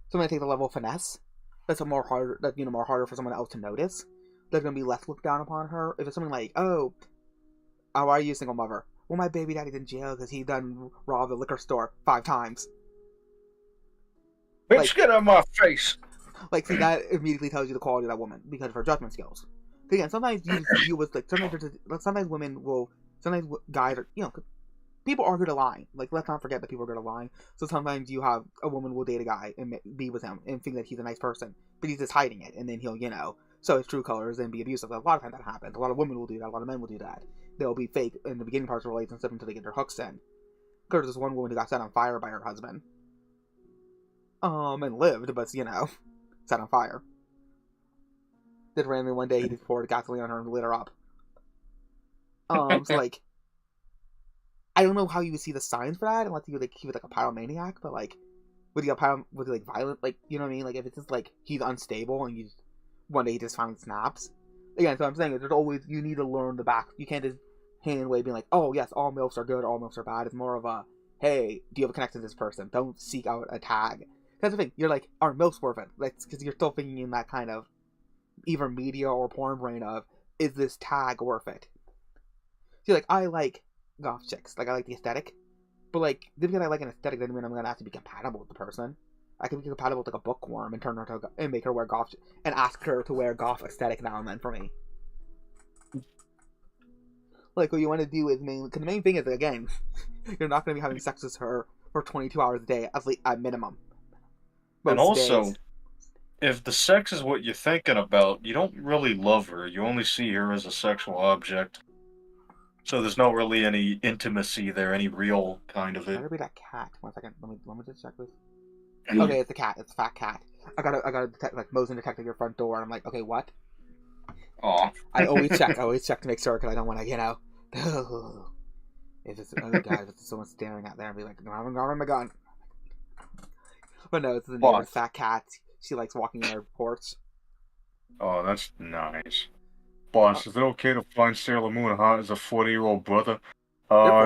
so I'm gonna take the level of finesse. That's more harder for someone else to notice. They're gonna be less looked down upon her. If it's something like, oh, why are you a single mother? Well, my baby daddy's in jail because he done robbed the liquor store 5 times. Bitch, Like, get out of my face! Like, see, that immediately tells you the quality of that woman because of her judgment skills. Again, sometimes you was like sometimes women will, sometimes guys are, people are good at lying. Like, let's not forget that people are good at lying. So sometimes you have a woman will date a guy and be with him and think that he's a nice person, but he's just hiding it, and then he'll show his true colors and be abusive. A lot of times that happens. A lot of women will do that. A lot of men will do that. They'll be fake in the beginning parts of the relationship until they get their hooks in. Because there's one woman who got set on fire by her husband. And lived, but set on fire. Then randomly one day he just poured gasoline on her and lit her up. So like, I don't know how you would see the signs for that unless he was like a pyromaniac, but like, would he like violent, like, you know what I mean? Like, if it's just like he's unstable and one day he just finally snaps. Again, so I'm saying there's always, you need to learn the back. You can't just hand in way being like, oh yes, all MILFs are good, all MILFs are bad. It's more of a, hey, do you have a connection to this person? Don't seek out a tag. That's the thing. You're like, are MILFs worth it? That's because you're still thinking in that kind of either media or porn brain of, is this tag worth it? See, like, I like goth chicks. Like, I like the aesthetic. But, like, just because I like an aesthetic doesn't mean I'm going to have to be compatible with the person. I can be compatible with, like, a bookworm and turn her to and make her wear goth and ask her to wear goth aesthetic now and then for me. Like, what you want to do is because the main thing is, again, you're not going to be having sex with her for 22 hours a day, at minimum. And Most also, days. if the sex is what you're thinking about, you don't really love her. You only see her as a sexual object. So there's not really any intimacy there, any real kind of it. Better be that cat. 1 second. Let me just check this. Okay, it's a cat. It's a fat cat. I gotta detect, like, motion detect at your front door, and I'm like, okay, what? Aw. I always check to make sure, because I don't want to, if it's, oh god, if it's someone staring out there and be like, I'm grabbing my gun. But no, it's the neighbor's fat cat. She likes walking in her porch. Oh, that's nice. Boss, is it okay to find Sailor Moon hot as a 40-year-old brother?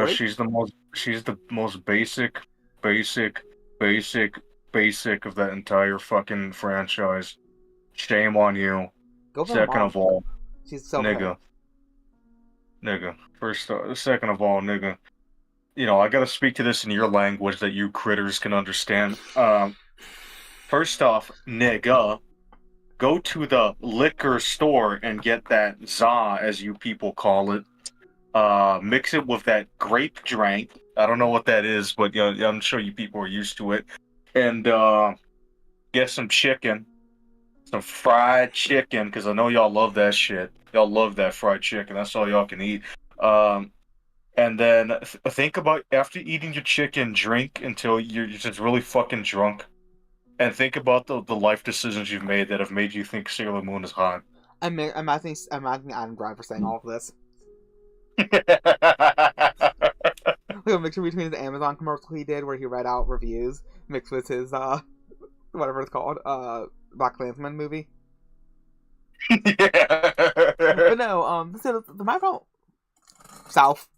She's the most basic of that entire fucking franchise. Shame on you. Go for Second of all, she's so nigga. Second of all, nigga. You know, I gotta speak to this in your language that you critters can understand. First off, nigga, go to the liquor store and get that za, as you people call it. Mix it with that grape drink. I don't know what that is, but I'm sure you people are used to it. And get some chicken, some fried chicken, because I know y'all love that shit. Y'all love that fried chicken. That's all y'all can eat. And then think about, after eating your chicken, drink until you're just really fucking drunk. And think about the life decisions you've made that have made you think Sailor Moon is hot. I'm imagining Adam Driver saying all of this. Like a mixture between his Amazon commercial he did where he read out reviews mixed with his whatever it's called, Black Klansman movie. Yeah. But no, so the micro South.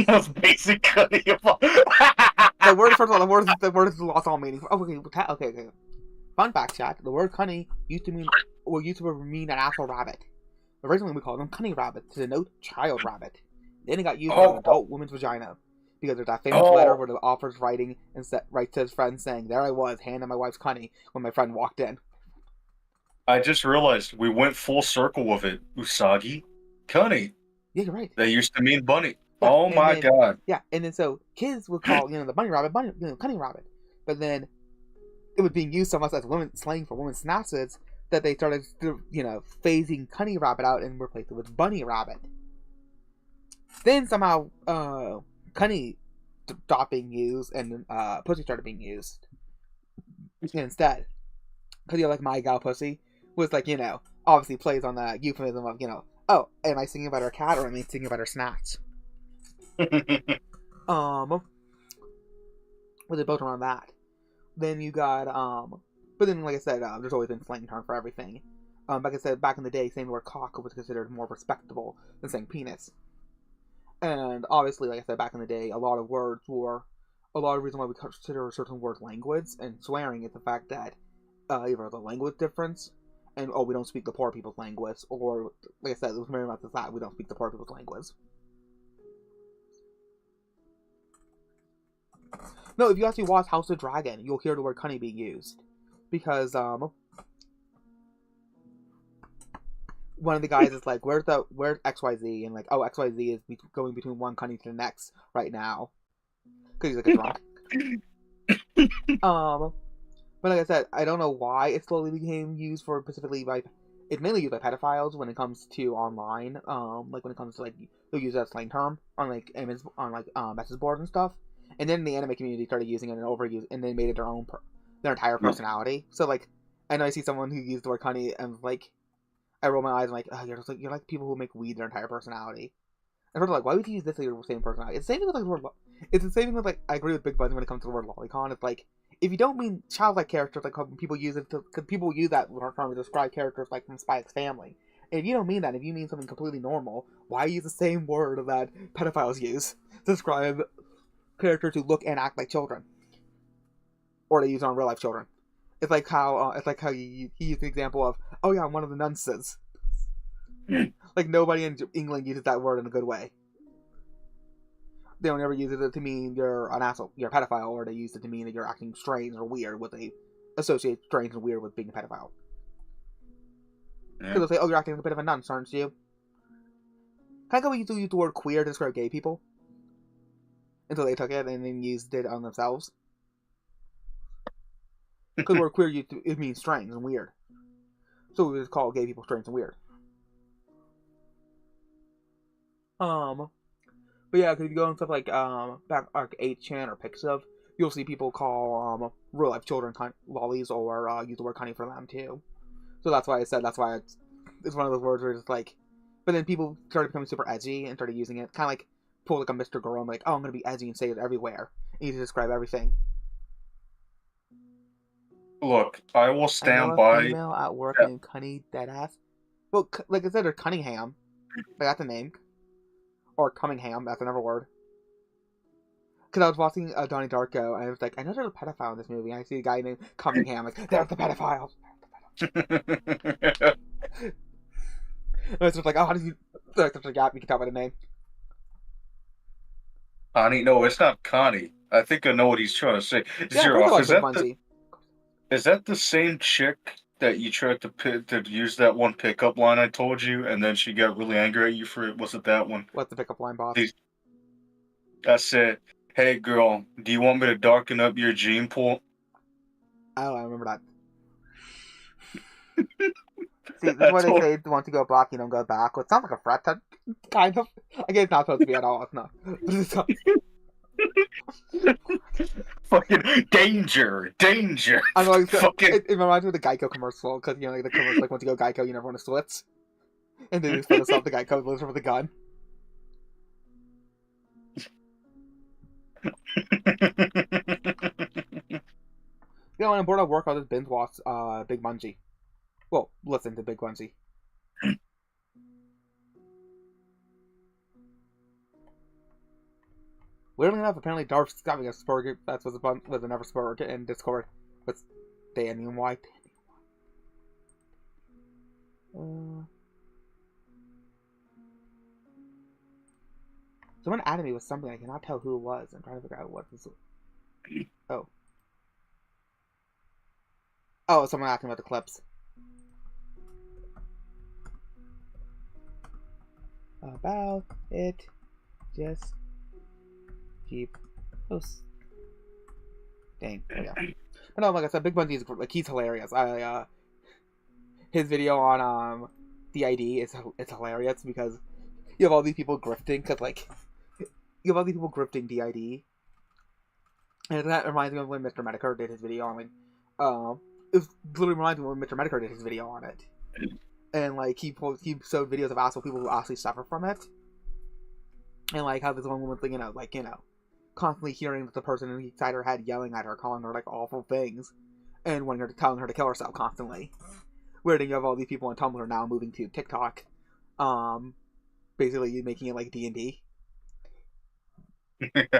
Most basic cutting of all. The word, first of all, the word is lost all meaning. Okay. Fun fact, chat. The word cunny used to mean an actual rabbit. Originally, we called them cunny rabbits to denote child rabbit. Then it got used for an adult woman's vagina. Because there's that famous letter where the author's writes to his friend saying, "There I was, handing my wife's cunny," when my friend walked in. I just realized we went full circle with it. Usagi, cunny. Yeah, you're right. They used to mean bunny. Yeah, oh my god. Yeah, and then so kids would call the bunny rabbit, cunny rabbit. But then it was being used so much as women slang for women's snatches that they started, phasing cunny rabbit out and replaced it with bunny rabbit. Then somehow, cunny stopped being used and pussy started being used instead. Because like my gal pussy was like, obviously plays on the euphemism of, oh, am I singing about her cat or am I singing about her snatch? But they both around that. Then you got, but then, like I said, there's always been slang term for everything. Like I said, back in the day, saying the word cock was considered more respectable than saying penis. And obviously, like I said, back in the day, a lot of reason why we consider certain words language, and swearing is the fact that either the language difference, and we don't speak the poor people's language, or, like I said, it was very much that we don't speak the poor people's language. No, if you actually watch House of Dragon, you'll hear the word cunny being used. Because, one of the guys is like, where's XYZ? And like, oh, XYZ is going between one cunny to the next right now. Because he's like a drunk. But like I said, I don't know why it slowly became used for specifically it's mainly used by pedophiles when it comes to online. Like when it comes to like, they'll use that slang term on like message boards and stuff. And then the anime community started using it and overused, and they made it their entire personality. So like, I know I see someone who used the word cunny, and like, I roll my eyes and like, oh, you're like people who make weed their entire personality. And sort of like, why would you use this as your same personality? It's the same thing with like the word. It's the same thing with like, I agree with Big Buzz when it comes to the word lolicon. It's like, if you don't mean childlike characters, like people use it because people use that term to describe characters like from Spy X Family. And if you don't mean that, if you mean something completely normal, why use the same word that pedophiles use to describe characters who look and act like children, or they use it on real life children? It's like how he used the example of, oh yeah, I'm one of the nunces. Like nobody in England uses that word in a good way. They don't ever use it to mean you're an asshole, you're a pedophile, or they use it to mean that you're acting strange or weird. What they associate strange and weird with being a pedophile. Because they'll say, oh, you're acting like a bit of a nunce, aren't you? Kind of like we used to use the word queer to describe gay people. Until they took it and then used it on themselves. Because the word queer, it means strange and weird. So we just call gay people strange and weird. But yeah, because if you go on stuff like back like 8chan or Pixov, you'll see people call real life children lollies or use the word cunny for them too. So that's why I said it's one of those words where it's like, but then people started becoming super edgy and started using it, kind of like pull like a Mr. Girl and like, oh, I'm gonna be edgy and say it everywhere, and you just describe everything. Look, I will I know stand a by. female at work Yeah. named Cunny Deadass. Well, like I said, or Cunningham. That's a name. Or Cummingham, that's another word. Because I was watching Donnie Darko, and I was like, I know there's a pedophile in this movie, and I see a guy named Cummingham, like, there's the pedophile! And it's just like, oh, how did you... There's such a gap, you can tell by the name. Connie? No, it's not Connie. I think I know what he's trying to say. Yeah, Zero of off. course I like Big Bunsey. Is that the same chick that you tried to use that one pickup line I told you, and then she got really angry at you for it? Was it that one? What's the pickup line, boss? I said, "Hey girl, do you want me to darken up your gene pool?" Oh, I remember that. See, this is why they say once you go black, you don't go back. Well, it sounds like a threat, kind of. I guess it's not supposed to be at all, it's not. Fucking danger! I know, like, Fucking... it reminds me of the Geico commercial, because, you know, like, the commercial, like, once you go Geico, you never want to switch. And they just put up the Geico loser with a gun. Yeah, when I'm bored at work, I'll just binge watch Big Bungie. Well, listen to Big Bungie. Weirdly enough, apparently Darth's having a spur. That's was another spur in Discord with Danny and White. Someone added me with something I cannot tell who it was. I'm trying to figure out what this. Oh. Oh, someone asking about the clips. About it. Just keep close. Dang. There we go. But no, like I said, Big Bungie is like he's hilarious. His video on DID is it's hilarious because you have all these people grifting because like you have all these people grifting DID, and that reminds me of when Mr. Medicare did his video on it literally reminds me of when Mr. Medicare did his video on it, and like he showed videos of actual people who actually suffer from it, and like how this one woman thing, constantly hearing that the person inside her head yelling at her, calling her like awful things, and wanting her telling her to kill herself constantly. Where then you have all these people on Tumblr now moving to TikTok, basically making it like D&D. Like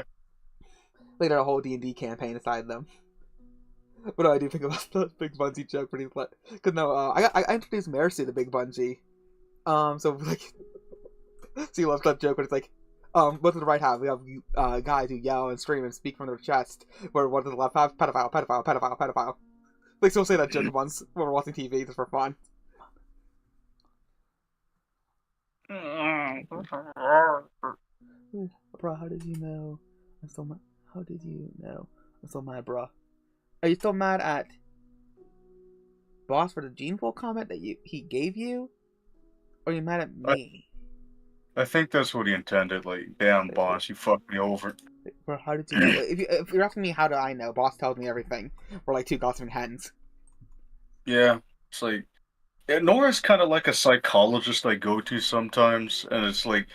there's a whole D&D campaign inside them. But I do think about the Big Bungie joke pretty much. Cause no, I introduced Mercy to Big Bungie. So like, so you love that joke, but it's like, what does the right have? We have guys who yell and scream and speak from their chest. Where what does the left have? Pedophile, pedophile, pedophile, pedophile. Like, so we'll say that joke once when we're watching TV just for fun. Bro, how did you know? I'm so mad. How did you know? I'm so mad, bro. Are you still mad at Boss for the gene pool comment that he gave you? Or are you mad at me? I think that's what he intended. Like, damn, Boss, you fucked me over. Bro, how did you know? If you're asking me how do I know, Boss tells me everything. We're like two gossiping hens. Yeah, it's like... Nora's kind of like a psychologist I go to sometimes, and it's like,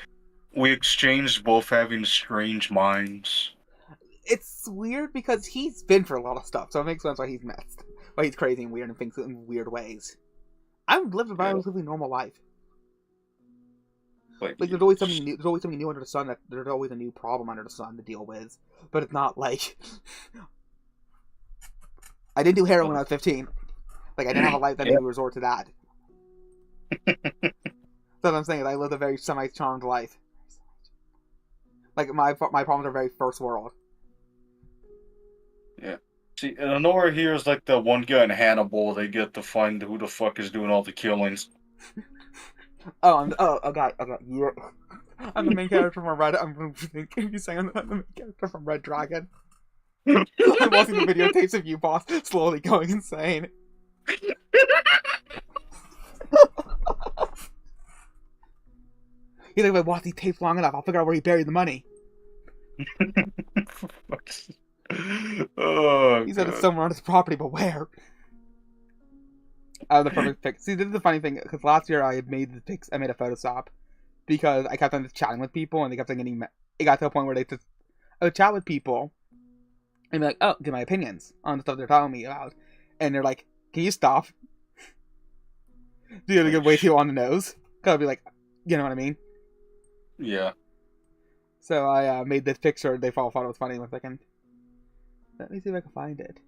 we exchanged both having strange minds. It's weird because he's been for a lot of stuff, so it makes sense why he's messed. Why he's crazy and weird and thinks in weird ways. I've lived a relatively normal life. Like there's always something new. There's always something new under the sun. There's always a new problem under the sun to deal with. But it's not like I didn't do heroin when I was 15. Like I didn't have a life that made me resort to that. That's what I'm saying. I lived a very semi-charmed life. Like my problems are very first world. Yeah. See, Nora here is like the one guy in Hannibal. They get to find who the fuck is doing all the killings. Oh god, yeah. I'm the main character from Red. I'm thinking you saying I'm the main character from Red Dragon. I'm watching the videotapes of you, boss, slowly going insane. He's like, if I watch these tapes long enough, I'll figure out where he buried the money. Oh, He said it's God. somewhere on his property, but where? I have the perfect pic. See, this is the funny thing, because last year I made the pics. I made a Photoshop because I kept on just chatting with people, and they kept on getting. It got to a point where I would chat with people and be like, "Oh, give my opinions on the stuff they're telling me about," and they're like, "Can you stop? Do you get way too on the nose?" Cause I'd be like, you know what I mean? Yeah. So I made this picture. They all thought it was funny. 1 second. Let me see if I can find it.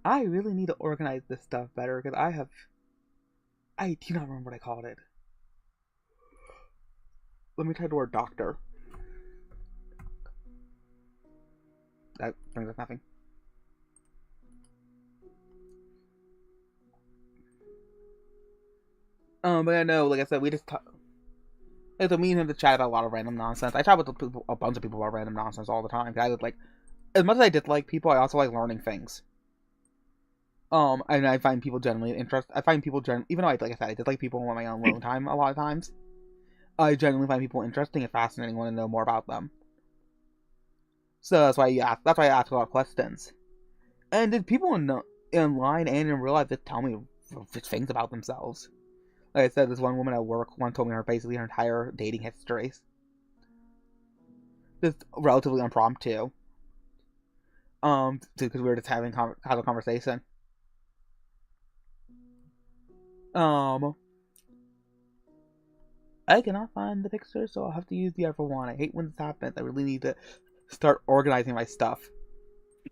I really need to organize this stuff better because I do not remember what I called it. Let me try the word doctor. That brings up nothing. But I know, like I said, we just talk. Like, so me and him to chat about a lot of random nonsense. I chat with a bunch of people about random nonsense all the time. I just like, as much as I dislike people, I also like learning things. And I find people generally interested. I find people even though like I said, I dislike people on my own alone time a lot of times. I genuinely find people interesting and fascinating. Want to know more about them. So that's why I ask a lot of questions. And did people in line and in real life just tell me things about themselves? Like I said, this one woman at work once told me basically her entire dating history. Just relatively impromptu. Because we were just having a conversation. I cannot find the picture, so I'll have to use the other one. I hate when this happens. I really need to start organizing my stuff.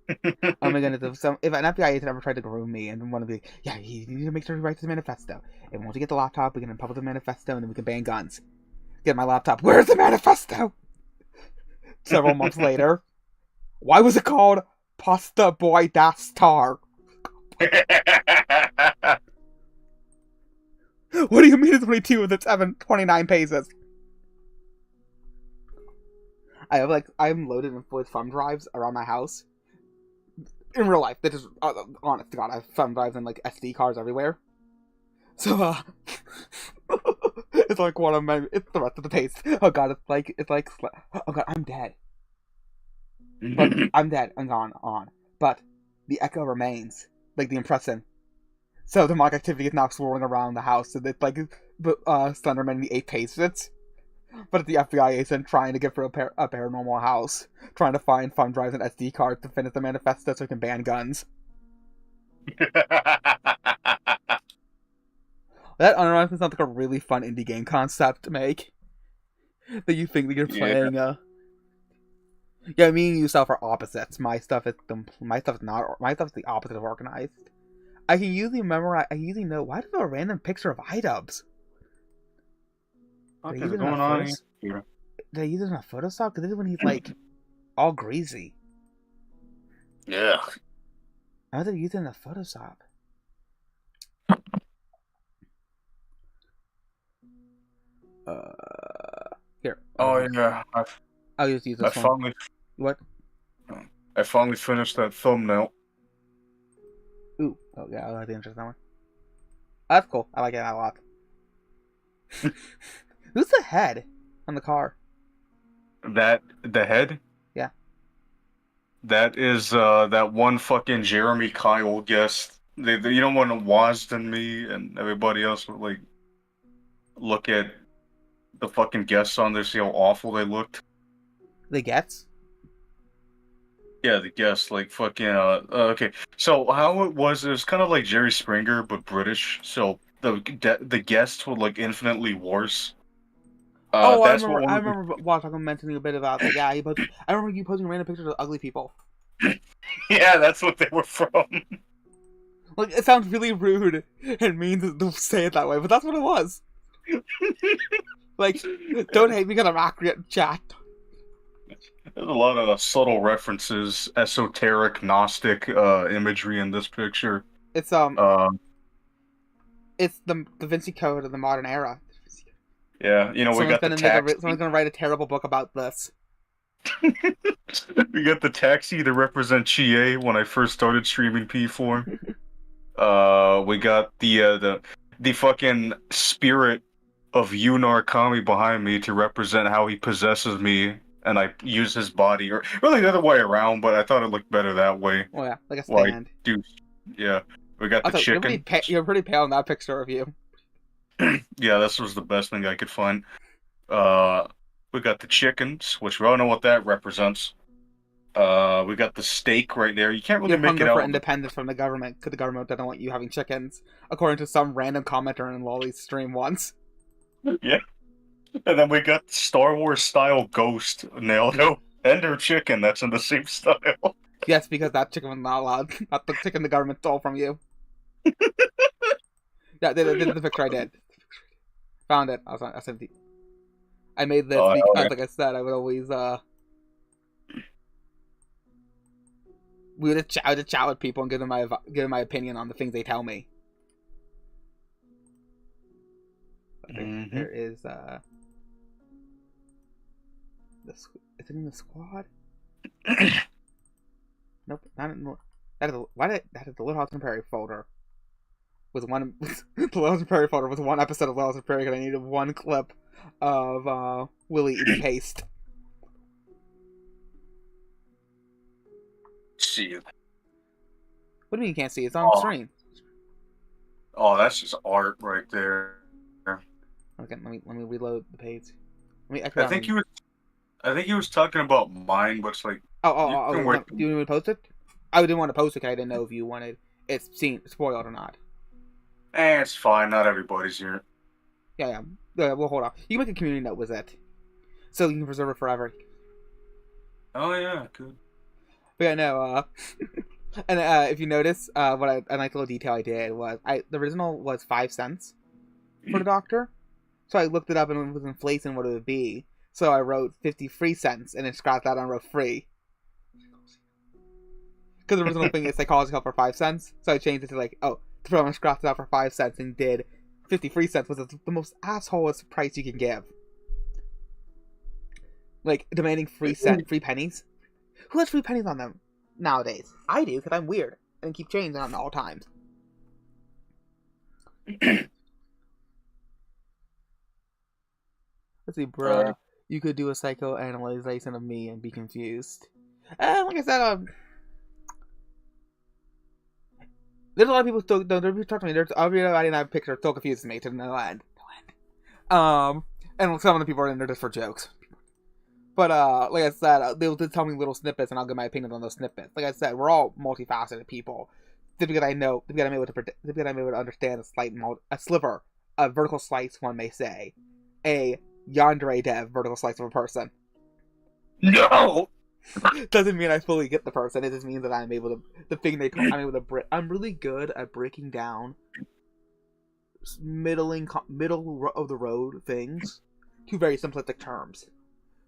Oh my goodness, if an FBI agent ever tried to groom me and want to be, yeah, you need to make sure he writes his manifesto. And once you get the laptop, we can publish the manifesto and then we can ban guns. Get my laptop. Where's the manifesto? Several months later. Why was it called Pasta Boy Das Star? What do you mean it's only 2 with its 29 pages? I'm loaded with thumb drives around my house. In real life, that is honest to God, I have thumb drives and like SD cards everywhere. So it's like one of my. It's the rest of the page. Oh God, it's like. Oh God, I'm dead. But I'm dead. I'm gone on. But the echo remains, like the impression. So demonic activity is now swirling around the house, and it's like Slenderman in the 8 pages. But it's the FBI agent trying to get for a paranormal house, trying to find thumb drives and SD cards to finish the manifesto so he can ban guns. That honestly sounds like a really fun indie game concept to make. That you think that you're playing. Yeah, me and yourself are opposites. My stuff is the opposite of organized. I can usually memorize. I usually know why do I have a random picture of iDubbbz? What is going on here? Did I use it in a Photoshop? Because this is when he's like all greasy. Yeah. I did I use it in a Photoshop? Here. Oh yeah. I'll just use this one. What? I finally finished that thumbnail. Ooh. Oh yeah, I like the interest in that one. That's cool. I like it a lot. Who's the head on the car? The head? Yeah. That is that one fucking Jeremy Kyle guest. You don't want to Wazd and me and everybody else would like look at the fucking guests on there, see how awful they looked. The guests? Yeah, the guests, like fucking okay. So how it was kind of like Jerry Springer but British. So the guests were like infinitely worse. I remember talking mentioning a bit about that. Yeah, I remember you posting random pictures of ugly people. Yeah, that's what they were from. Like, it sounds really rude and mean to say it that way, but that's what it was. Like, don't hate me because I'm accurate, chat. There's a lot of subtle references, esoteric, Gnostic imagery in this picture. It's It's the Da Vinci Code of the modern era. Yeah, you know, we got the taxi. Someone's gonna write a terrible book about this. We got the taxi to represent Chie when I first started streaming P4. We got the fucking spirit of Yunar Kami behind me to represent how he possesses me, and I use his body, or really the other way around. But I thought it looked better that way. Oh yeah, like a Like, stand. dude, yeah. We got the Also, chicken. you're pretty pale in that picture of you. Yeah, this was the best thing I could find. We got the chickens, which we all know what that represents. We got the steak right there. You can't really Your make hunger it out. for independence from the government, because the government doesn't want you having chickens, according to some random commenter in Lolly's stream once. Yeah. And then we got Star Wars style ghost nailed out. And their chicken that's in the same style. Yes, because that chicken was not allowed. Not the chicken the government stole from you. Yeah, this is the picture I did. Found it. I said I made this because, okay. like I said, I would always I would chat with people and give them my opinion on the things they tell me. Mm-hmm. There is is it in the squad? Nope, not in the. That is the Little House on the Prairie folder. The Little House on the Prairie folder was one episode of Little House on the Prairie because I needed one clip of Willie eating paste. See. What do you mean you can't see? It's on screen. Oh, that's just art right there. Okay, let me reload the page. I think he was talking about mine, but it's like. Do you want me to post it? I didn't want to post it because I didn't know if you wanted it spoiled or not. It's fine. Not everybody's here. Yeah. Well, hold on. You can make a community note with it, so you can preserve it forever. Oh yeah, good. But yeah, no. And if you notice, a nice little detail I did was the original was 5 cents for the doctor, so I looked it up and it was inflation what it would be. So I wrote 53 cents and then scratched that and wrote free. Because the original thing is psychology help for 5 cents, so I changed it to to put on scratched it out for 5 cents and did 53 cents, was the most assholest price you can give. Like demanding free pennies. Who has free pennies on them nowadays? I do, because I'm weird and keep changing them all times. Let's see, bro. You could do a psychoanalyzation of me and be confused. Like I said, there's a lot of people still talking to me. There's everybody in that picture still confuses me to no end. And some of the people are in there just for jokes. But like I said, they'll just tell me little snippets, and I'll give my opinion on those snippets. Like I said, we're all multifaceted people. Just because I'm able to understand a sliver, a vertical slice, one may say, a yandere dev vertical slice of a person. No. Doesn't mean I fully get the person. It just means that I'm able to. I'm really good at breaking down middle of the road things to very simplistic terms.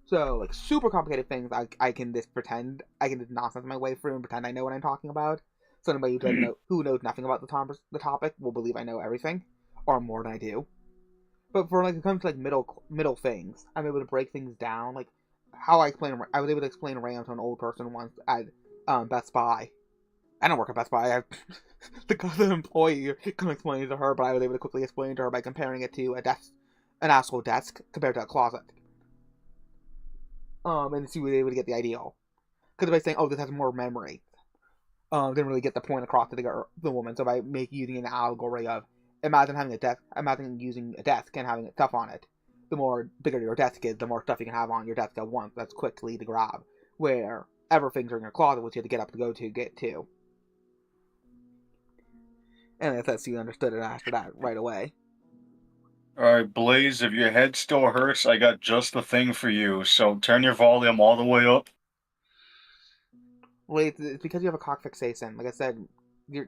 So, like, super complicated things, I can just pretend, I can just nonsense my way through and pretend I know what I'm talking about. So anybody who knows nothing about the topic will believe I know everything, or more than I do. But for, like, it comes to, like, middle things, I'm able to break things down, like, how I was able to explain RAM to an old person once at Best Buy. I don't work at Best Buy. The employee couldn't explain it to her, but I was able to quickly explain it to her by comparing it to an actual desk compared to a closet. And she was able to get the ideal. Because by saying, this has more memory, didn't really get the point across to the woman. So by using an allegory of, imagine using a desk and having stuff on it. The more bigger your desk is, the more stuff you can have on your desk at once. That's quickly to grab. Wherever things are in your closet, which you have to get up to get to. And that's you understood it after that right away. Alright, Blaze, if your head still hurts, I got just the thing for you. So turn your volume all the way up. Wait, it's because you have a cock fixation. Like I said,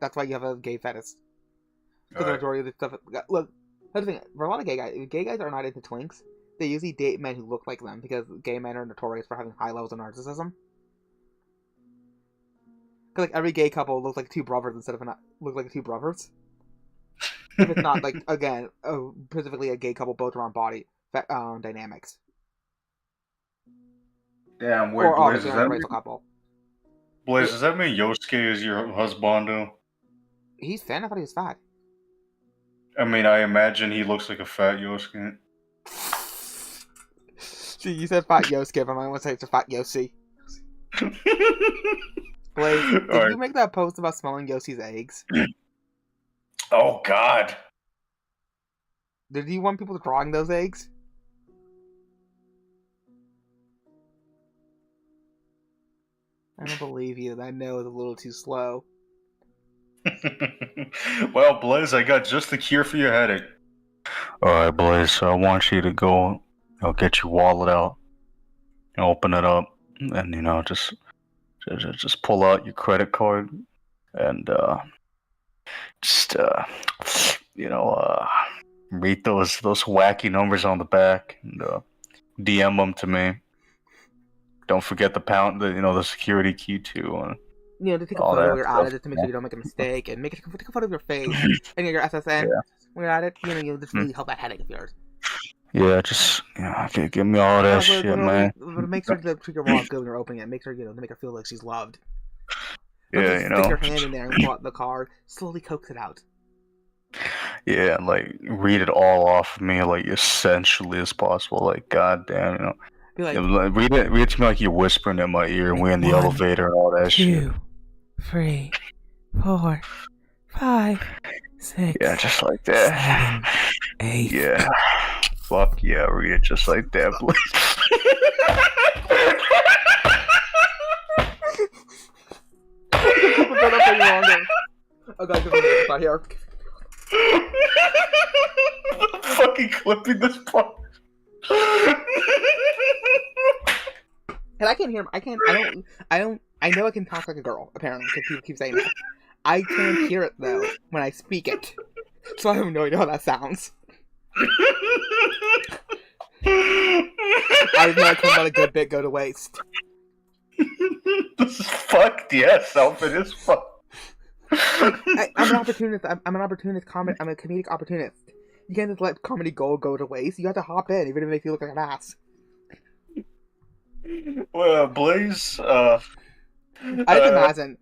that's why you have a gay fetish. Because the majority of the stuff... Look, that's the thing. For a lot of gay guys are not into twinks. They usually date men who look like them, because gay men are notorious for having high levels of narcissism. Because, like, every gay couple looks like two brothers instead of two brothers. If it's not, like, again, specifically a gay couple built around body dynamics. Damn, wait, Or Blaze, obviously does an that mean, interracial couple. Blaze, does that mean Yosuke is your husbando? He's thin? I thought he was fat. I mean, I imagine he looks like a fat Yosuke. See, you said fat Yosuke, but I want to say it's a fat Yosi. Blaze, did you make that post about smelling Yoshi's eggs? Oh, God. Did you want people drawing those eggs? I don't believe you. I know it's a little too slow. Well, Blaze, I got just the cure for your headache. Alright, Blaze, I want you to go, get your wallet out, open it up, and, just pull out your credit card, and, read those wacky numbers on the back, and, DM them to me. Don't forget the security key too. To take a photo while you're at it, just to make sure you don't make a mistake, and take a photo of your face and your SSN. Yeah. When you're at it, you'll just really help that headache of yours. Yeah, just give me all that shit, man. But make sure to treat your wallet good when you're opening it. Make sure to make her feel like she's loved. Yeah, Stick your hand in there and pull out the card. Slowly coax it out. Yeah, like read it all off of me, like essentially as possible. Like, goddamn, Be like, read it to me like you're whispering in my ear, and we're in the elevator and all that shit. 2, 3, 4, 5, 6. Yeah, just like that. 7, 8. Yeah. Fuck yeah, read it just like that, please. Oh god, it's not here. I'm fucking clipping this part. And I can't hear him. I know I can talk like a girl, apparently, because people keep saying that. I can't hear it, though, when I speak it. So I have no idea how that sounds. I know I can't let a good bit go to waste. This is fucked, yes, Alfred is fucked. I'm an opportunist. I'm an opportunist. I'm a comedic opportunist. You can't just let comedy go to waste. You have to hop in, even if it makes you look like an ass. Well, Blaze, I just imagine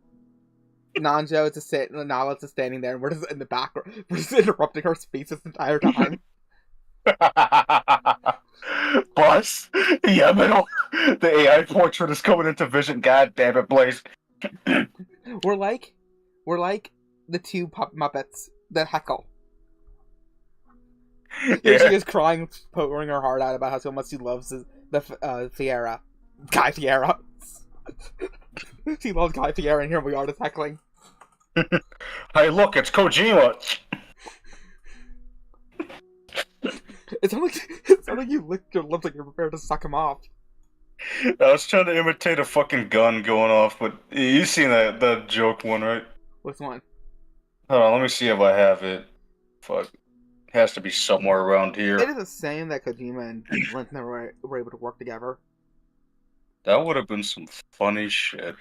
Nanjo is just sitting, and Nala's just standing there, and we're just in the background. We're just interrupting her speech this entire time. Boss, the AI portrait is coming into vision. God damn it, Blaze. We're like the two Muppets that heckle. Yeah. She is crying, pouring her heart out about how much she loves Fiera. Guy Fiera. She loves Guy Fiera, and here we are just heckling. Hey, look, it's Kojima. It sounds like you licked your lips like you're prepared to suck him off. I was trying to imitate a fucking gun going off, but you've seen that joke one, right? Which one? Hold on, let me see if I have it. Fuck. It has to be somewhere around here. It is a shame that Kojima and Lynch never were able to work together. That would have been some funny shit.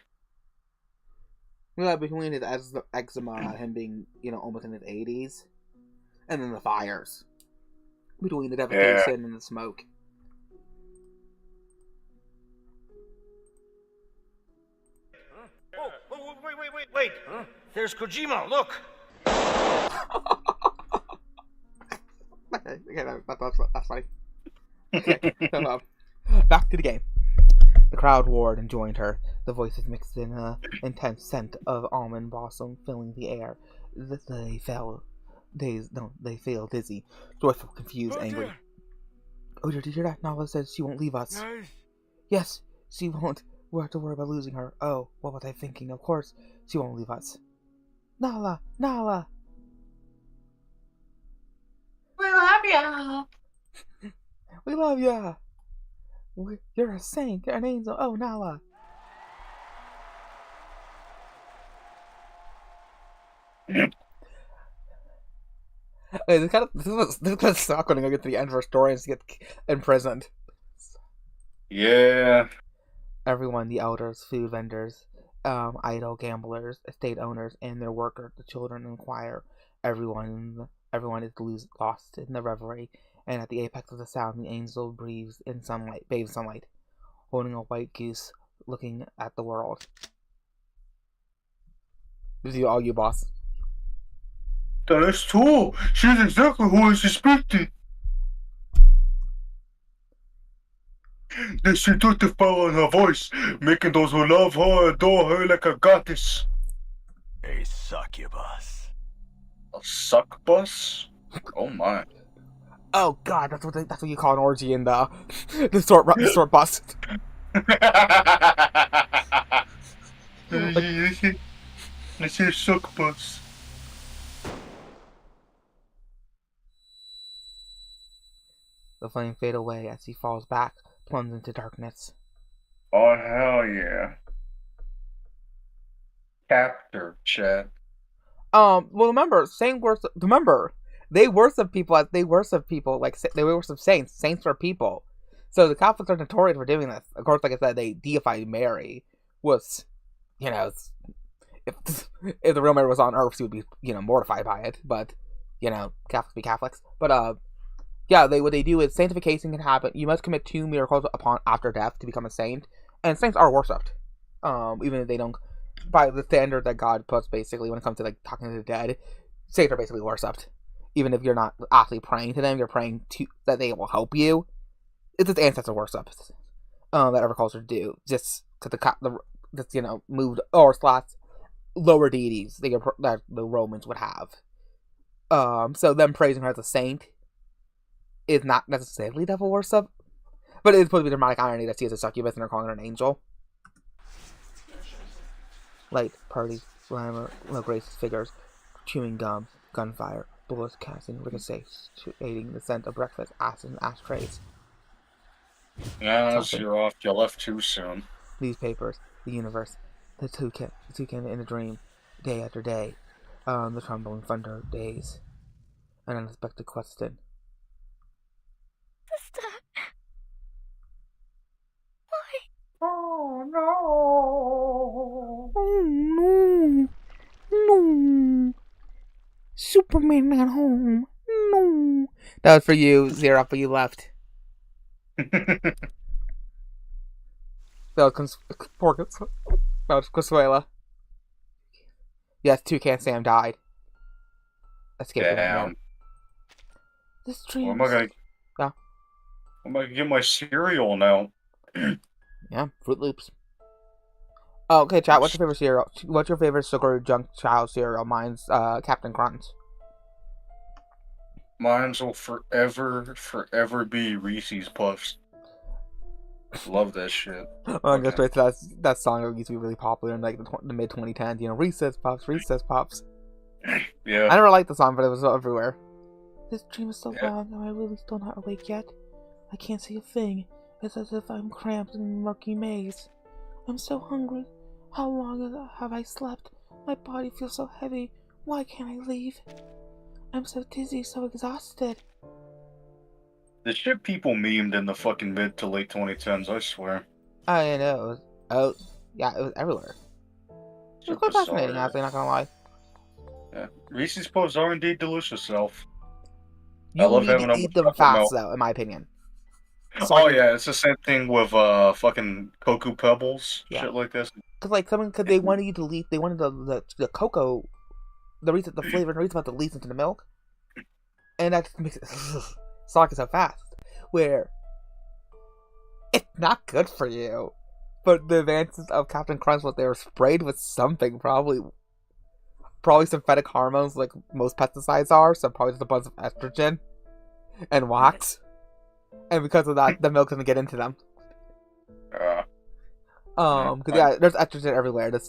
Yeah, between his eczema, him being, almost in his 80s, and then the fires. Between the devastation and the smoke. Oh, wait. Huh? There's Kojima, look! Okay, that's funny. Okay, so, back to the game. The crowd roared and joined her. The voices mixed in an intense scent of almond blossom filling the air. They feel dizzy, joyful, confused, angry. Oh dear, did you hear that? Nala says she won't leave us. Nice. Yes, she won't. We'll have to worry about losing her. Oh, what was I thinking? Of course, she won't leave us. Nala! Nala! We love ya! We love ya! You're a saint. You're an angel. Oh, Nala! Wait, this is gonna suck when I get to the end of her story and she gets imprisoned. Yeah. Everyone, the elders, food vendors, idle gamblers, estate owners, and their workers. The children inquire. Everyone is lost in the reverie, and at the apex of the sound, the angel bathes in sunlight, holding a white goose, looking at the world. This is all you, boss. That's tall. She's exactly who I suspected. The seductive power in her voice, making those who love her adore her like a goddess. A succubus. A succubus? Oh my. Oh God, that's what you call an orgy in the the short bus. Let's say succubus. The flame fade away as he falls back, plunges into darkness. Oh hell yeah. Captor, chat. Well, remember, they worship people like they worship saints. Saints are people. So the Catholics are notorious for doing this. Of course, like I said, they deified Mary. Was, if the real Mary was on Earth, she would be, mortified by it. But, Catholics be Catholics. But yeah, what they do is sanctification can happen. You must commit 2 miracles after death to become a saint, and saints are worshipped. Even if they don't, by the standard that God puts, basically, when it comes to like talking to the dead, saints are basically worshipped. Even if you're not actually praying to them, you're praying to that they will help you. It's just ancestor worship that every culture do, just because moved or lower deities that the Romans would have. So them praising her as a saint is not necessarily devil worship, but it is supposed to be dramatic irony that she is a succubus and they're calling her an angel. Light, parties, glamour, gracious figures, chewing gum, gunfire, bullets casting ricochets, aiding the scent of breakfast, acid, and ashtrays. Yeah, you're off. You left too soon. Newspapers, the universe, the toucan in a dream, day after day, the trembling thunder days, an unexpected question. Sister. Why? Oh no! Oh no! Superman at home. No. That was for you, Zero, but you left. That was Consuela. Yes, Toucan Sam died. Escaping Damn. This dream. What am I gonna? Yeah. I'm gonna get my cereal now. Yeah, Fruit Loops. Oh, okay, chat. What's your favorite cereal? What's your favorite sugar junk child cereal? Mine's Captain Crunch. Mine's will forever be Reese's Puffs. Love that shit. Well, I'm going straight to that song that used to be really popular in like the mid 2010s. Recess Puffs, Recess Puffs. Yeah. I never liked the song, but it was everywhere. This dream is so long, and I really still not awake yet. I can't see a thing. It's as if I'm cramped in a murky maze. I'm so hungry. How long have I slept? My body feels so heavy. Why can't I leave? I'm so dizzy, so exhausted. The shit people memed in the fucking mid to late 2010s, I swear. I know. It was everywhere. It was quite fascinating, actually, not gonna lie. Yeah. Reese's Puffs are indeed delicious, Elf. You need to eat them fast, though, in my opinion. Oh yeah, it's the same thing with fucking Cocoa Pebbles, shit like this. Because they wanted you to leak, they wanted the cocoa, the flavor and reason about to leak into the milk, and that just makes it suck so fast. Where it's not good for you, but the advances of Captain Crunch, what they were sprayed with something, probably synthetic hormones like most pesticides are, so probably just a bunch of estrogen and wax. And because of that, the milk doesn't get into them. Because there's estrogen everywhere. The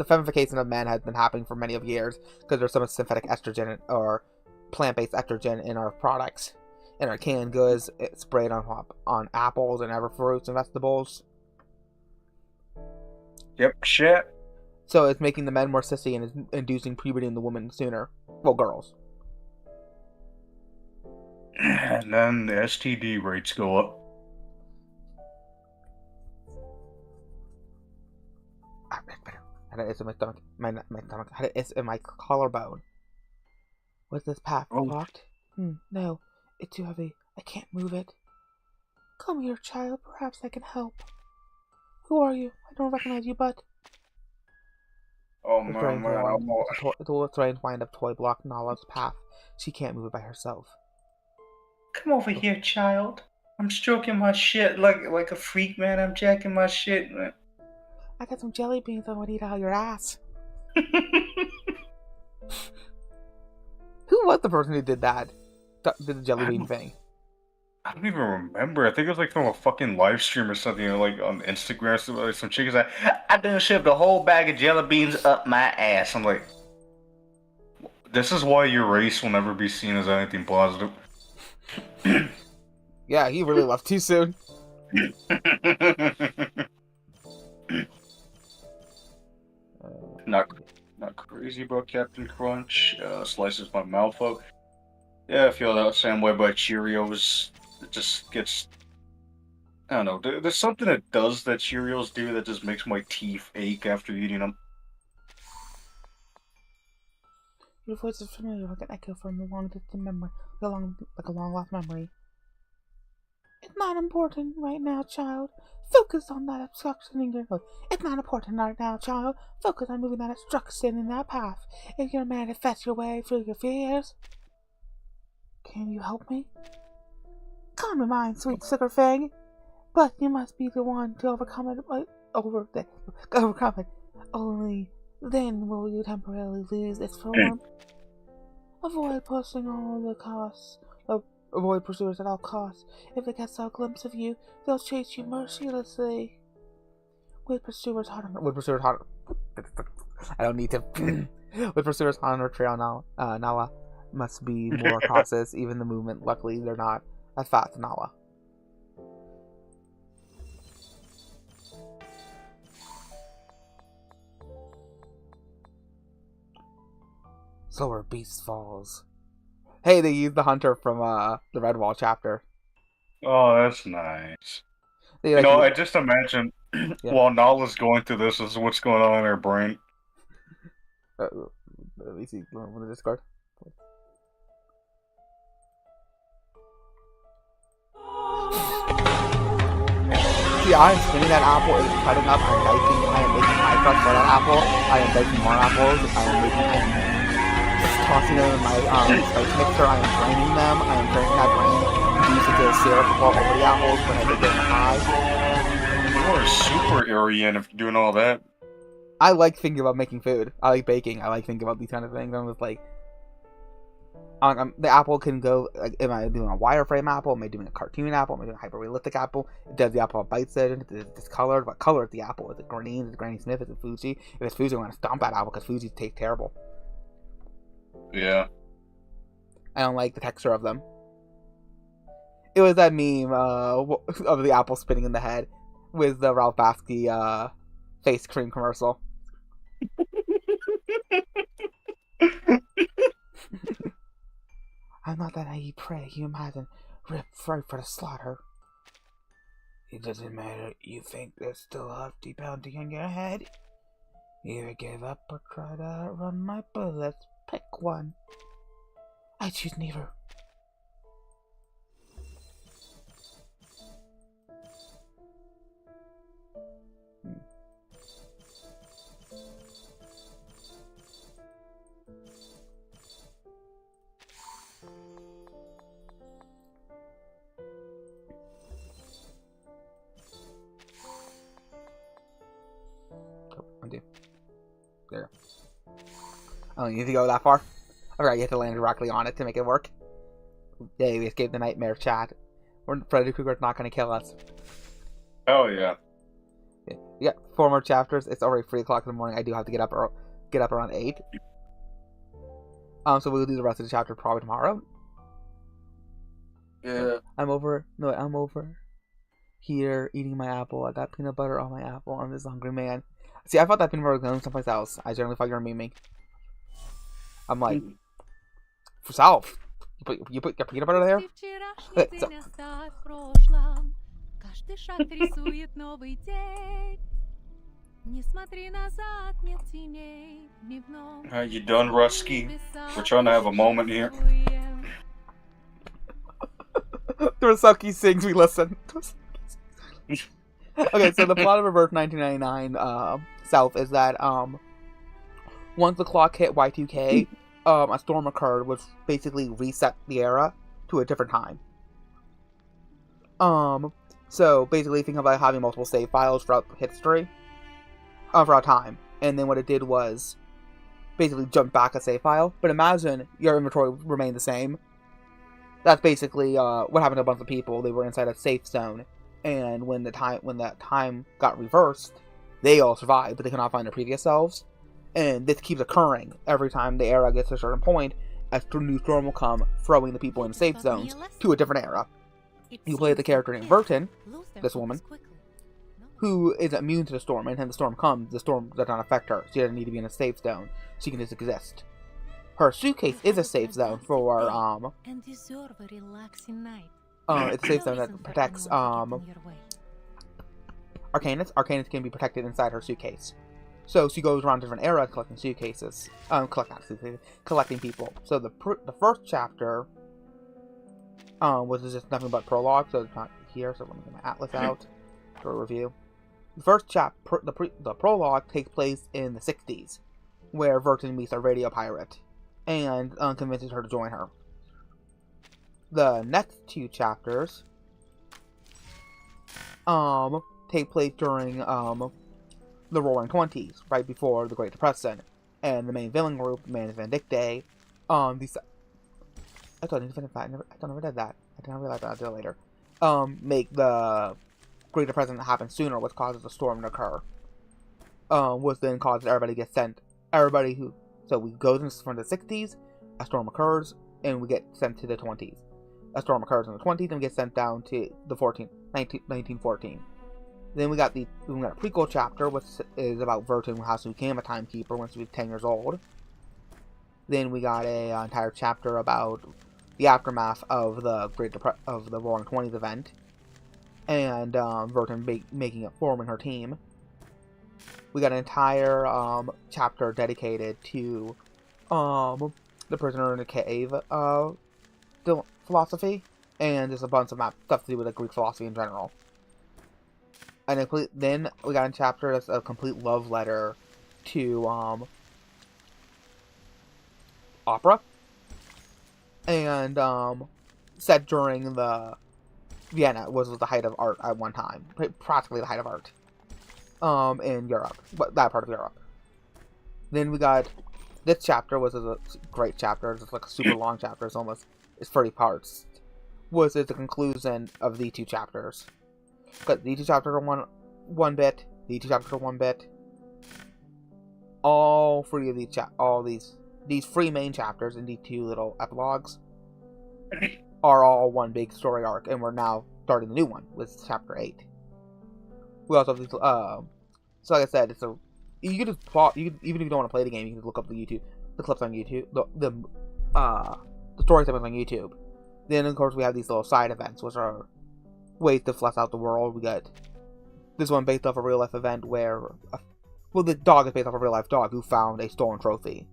femmification of men has been happening for many of years because there's so much synthetic estrogen or plant-based estrogen in our products, in our canned goods. It's sprayed on apples and other fruits and vegetables. Yep, shit. So it's making the men more sissy and is inducing puberty in the women sooner. Well, girls. And then the STD rates go up. Had an itch in my stomach. My stomach had an itch in my collarbone. Was this path blocked? No, it's too heavy. I can't move it. Come here, child. Perhaps I can help. Who are you? I don't recognize you, but... Oh man, The wolf trying to find a toy block Nala's path. She can't move it by herself. come over here, child. I'm stroking my shit like a freak, man. I'm jacking my shit, man. I got some jelly beans I want to eat out of your ass. Who was the person who did that? Did the jelly bean thing? I don't even remember. I think it was like from a fucking live stream or something, you know, like on Instagram. So, like, some chick is like, I done shoved a whole bag of jelly beans up my ass. I'm like, this is why your race will never be seen as anything positive. Yeah, he really left too soon. Not crazy about Captain Crunch. Slices my mouth up. Yeah, I feel that same way about Cheerios. It just gets... I don't know. There's something that does that Cheerios do that just makes my teeth ache after eating them. Your voice is familiar, like an echo from a long distant memory, like a long lost memory. It's not important right now, child. Focus on that obstruction in your road. It's not important right now, child. Focus on moving that obstruction in that path. If you're manifest your way through your fears. Can you help me? Calm your mind, sweet sugar fang. But you must be the one to overcome it. Overcome it. Only then will you temporarily lose its form. Avoid pushing all the costs. Avoid pursuers at all costs. If they catch a glimpse of you, they'll chase you mercilessly. With pursuers hot on I don't need to. With pursuers hot on her trail now, Nala must be more cautious. Even the movement. Luckily, they're not as fast as Nala. Slower Beast Falls. Hey, they used the hunter from the Redwall chapter. Oh, that's nice. They, you know, I just imagine while Nala's going through this is what's going on in her brain. Let me see. On the Discord. See, I'm spinning that apple, it's cutting up, I am making pie crust for that apple, I am baking more apples, I am tossing them in my spice mixer, I am draining them, I am draining that drain, use it to syrup all over the apples when I make it in the pie. You are super Aryan if you're doing all that. I like thinking about making food, I like baking, I like thinking about these kind of things, I'm just like, the apple can go, like, am I doing a wireframe apple? Am I doing a cartoon apple? Am I doing a hyper-realistic apple? Does the apple have bites in it? Is it discolored? What color is the apple? Is it green? Is it Granny Smith? Is it Fuji? If it's Fuji, I'm going to stomp that apple because Fuji tastes terrible. Yeah. I don't like the texture of them. It was that meme of the apple spinning in the head with the Ralph Bakshi face cream commercial. I'm not that naive prey you imagine, ripped right for the slaughter. It doesn't matter, you think there's still a hefty bounty on your head? Either give up or try to outrun my bullets. Pick one. I choose neither. Undo. There. Oh, you need to go that far? Alright, you have to land directly on it to make it work. Yay, we escaped the nightmare, chat. Freddy Krueger's not going to kill us. Oh, yeah. We got 4 more chapters. It's already 3 o'clock in the morning. I do have to get up around 8. So we'll do the rest of the chapter probably tomorrow. Yeah. I'm over here eating my apple. I got peanut butter on my apple. I'm this hungry man. See, I thought that peanut butter was going someplace else. I generally thought you were memeing. I'm like, for self. You put your peanut butter there? You done, Rusky? We're trying to have a moment here. Torasuki sings, we listen. Okay, so the plot of Reverse 1999 South is that once the clock hit Y2K, a storm occurred which basically reset the era to a different time. So basically think about having multiple save files throughout history, throughout time, and then what it did was basically jump back a save file. But imagine your inventory remained the same. That's basically what happened to a bunch of people. They were inside a safe zone, and when that time got reversed, they all survived, but they could not find their previous selves. And this keeps occurring every time the era gets to a certain point. A new storm will come, throwing the people in safe zones to a different era. You play the character named Vertin, this woman, who is immune to the storm, and when the storm comes, the storm does not affect her. She doesn't need to be in a safe zone. She can just exist. Her suitcase is a safe zone for, it's a safe zone that protects, Arcanists. Arcanists can be protected inside her suitcase. So she goes around different eras collecting suitcases. Collecting people. So the first chapter was just nothing but prologue, so it's not here, so let me get my atlas out for a review. The first chapter, the prologue takes place in the 60s, where Vertin meets a radio pirate, and convinces her to join her. The next two chapters take place during the Roaring Twenties, right before the Great Depression, and the main villain group, Man Vindictae, I never did that. I didn't realize that. I'll do it later. Make the Great Depression happen sooner, which causes a storm to occur. Which then causes everybody to get sent. So we go from the 60s, a storm occurs, and we get sent to the 20s. A storm occurs in the 20s, and we get sent down to the 1914. Then we got a prequel chapter, which is about Vertin, how she became a timekeeper when she was 10 years old. Then we got an entire chapter about the aftermath of the Roaring Twenties event, and Vertin forming her team. We got an entire chapter dedicated to the prisoner in the cave philosophy, and there's a bunch of stuff to do with Greek philosophy in general. And then we got a chapter that's a complete love letter to opera, and set during the Vienna was the height of art at one time, practically the height of art in Europe, but that part of Europe. Then we got this chapter was a great chapter. It's like a super long chapter. It's 30 parts. Was the conclusion of the two chapters. But these two chapters are one bit. These two chapters are one bit. All three of these three main chapters and these two little epilogues are all one big story arc, and we're now starting the new one with chapter 8. We also have these. So like I said, you can just plot. Even if you don't want to play the game, you can just look up the clips on YouTube, the story segments on YouTube. Then of course we have these little side events, which are ways to flesh out the world. We got this one based off a real life event where, the dog is based off a real life dog who found a stolen trophy.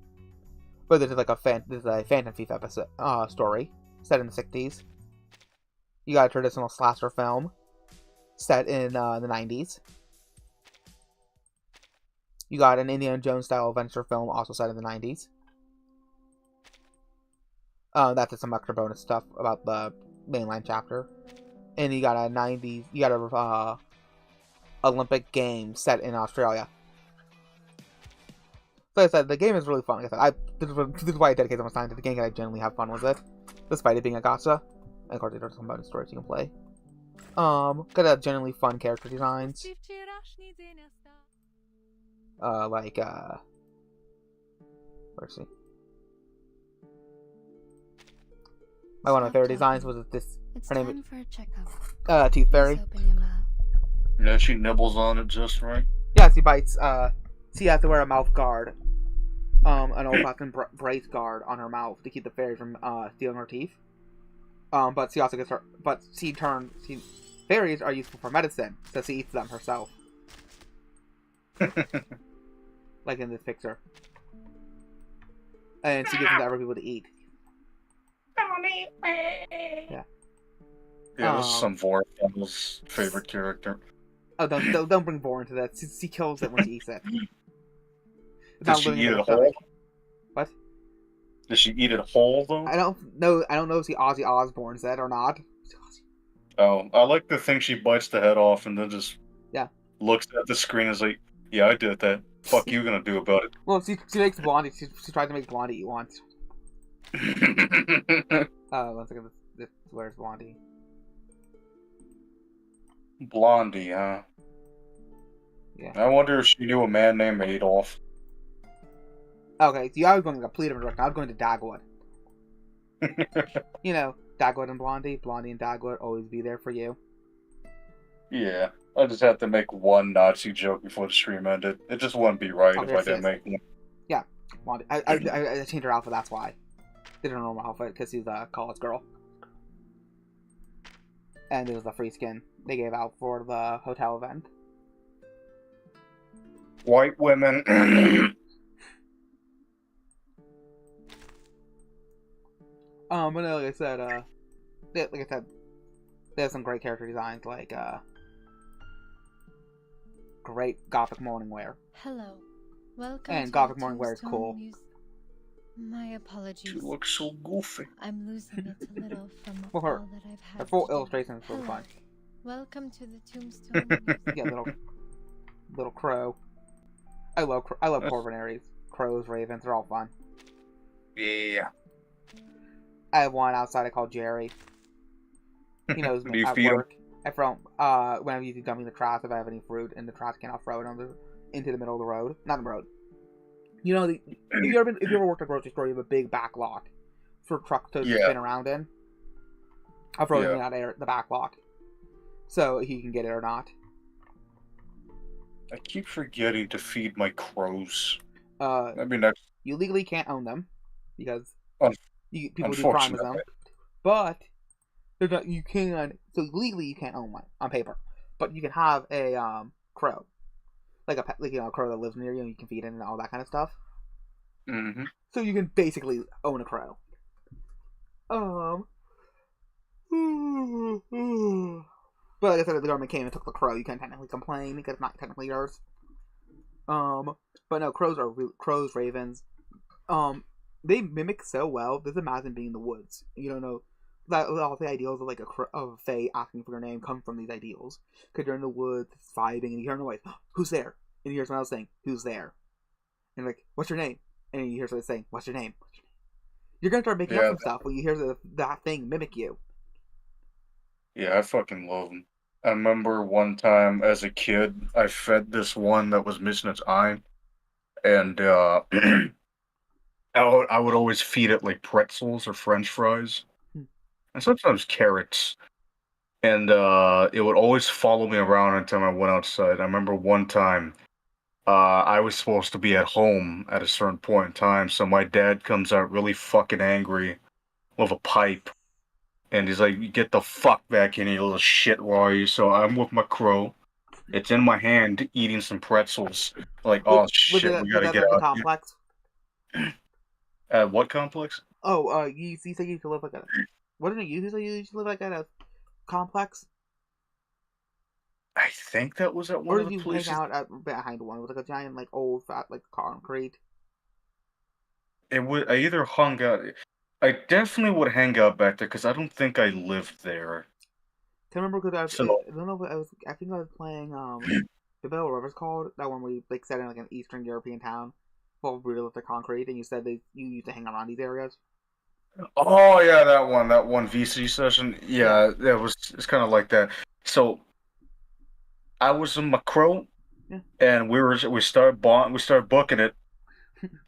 But this is like a Phantom Thief episode story set in the 60s. You got a traditional slasher film set in the 90s. You got an Indiana Jones style adventure film also set in the 90s. That's just some extra bonus stuff about the mainline chapter. And you got a Olympic Games set in Australia. So like I said, the game is really fun. Like I said, this is why I dedicate so much time to the game, and I generally have fun with it, despite it being a gacha. And of course, there's some bonus stories you can play. Got a generally fun character designs. Where's she? One of my favorite designs was this. Her name is Tooth Fairy. Yeah, she nibbles on it just right. Yeah, she bites. She has to wear a mouth guard, an old-fashioned brace guard on her mouth to keep the fairy from stealing her teeth. But she also gets her. But fairies are useful for medicine, so she eats them herself. Like in this picture. And she gives them to other people to eat. Don't eat me. Yeah. Yeah, this is some Vorpal's favorite character. Oh, don't bring Vor into that. She kills it when she eats it. It's Does not she living eat in it her whole? stomach. What? Does she eat it whole though? I don't know if the Ozzy Osbourne said or not. Oh, I like the thing she bites the head off and then just looks at the screen and is like, yeah, I did that. Fuck you gonna do about it? Well, she makes Blondie. She tried to make Blondie eat once. One second. Where's Blondie? Blondie, huh? Yeah. I wonder if she knew a man named Adolf. Okay, so I was going to a complete different direction. I was going to Dagwood. You know, Dagwood and Blondie. Blondie and Dagwood always be there for you. Yeah, I just had to make one Nazi joke before the stream ended. It just wouldn't be right if I didn't make one. Yeah, Blondie. I changed her outfit, that's why. Did her normal outfit, because she's a college girl. And it was the free skin they gave out for the hotel event. White women. But no, like I said, there's some great character designs, like, great Gothic morning wear. Hello. Welcome and to Gothic the morning wear is Tombstone cool. My apologies. She looks so goofy. I'm losing it a little from Well, all that I've had. Her full to do. illustrations were fun. Welcome to the Tombstone Museum. Yeah, little crow. I love Corvin Aries. Crows, ravens, they're all fun. Yeah. I have one outside I call Jerry. He knows me at feed work. I throw when I'm usually dumping the trash, if I have any fruit in the trash can, I'll throw it into the middle of the road. Not the road. You know, if you ever worked at a grocery store, you have a big back lot for trucks to spin around in. I'll throw it in the back lot, so he can get it or not. I keep forgetting to feed my crows. I mean, you legally can't own them because people do crime with them. But you can. So legally, you can't own one on paper, but you can have a crow, like a crow that lives near you, and you can feed it and all that kind of stuff. Mm-hmm. So you can basically own a crow. But like I said, if the government came and took the crow, you can't technically complain because it's not technically yours. But no, crows, ravens. They mimic so well. Just imagine being in the woods. You don't know that all the ideals of like of Faye asking for your name come from these ideals. Because you're in the woods, vibing, and you hear a noise. Who's there? And you hear someone else saying, "Who's there?" And like, "What's your name?" And you hear someone saying, "What's your name?" You're gonna start making up some stuff when you hear that thing mimic you. Yeah, I fucking love them. I remember one time as a kid, I fed this one that was missing its eye, and I would always feed it like pretzels or French fries, and sometimes carrots. And it would always follow me around until I went outside. I remember one time, I was supposed to be at home at a certain point in time, so my dad comes out really fucking angry with a pipe. And he's like, "Get the fuck back in here, you little shitwire." So I'm with my crow. It's in my hand, eating some pretzels. Like, oh shit, we gotta get out complex? At what complex? Oh, you said you used to live like a... What did you say you used to live like at a complex? I think that was at one of the places. Or did you hang out behind one? It was like a giant, like, old, fat, like, concrete. I either hung out... I definitely would hang out back there, because I don't think I lived there. I remember because I don't know if I think I was playing, the Bell, whatever it's called, that one where you, like, set in, like, an Eastern European town, full of realistic concrete, and you said you used to hang around these areas. Oh, yeah, that one VC session. Yeah, it's kind of like that. So, I was in my crow, and we started booking it,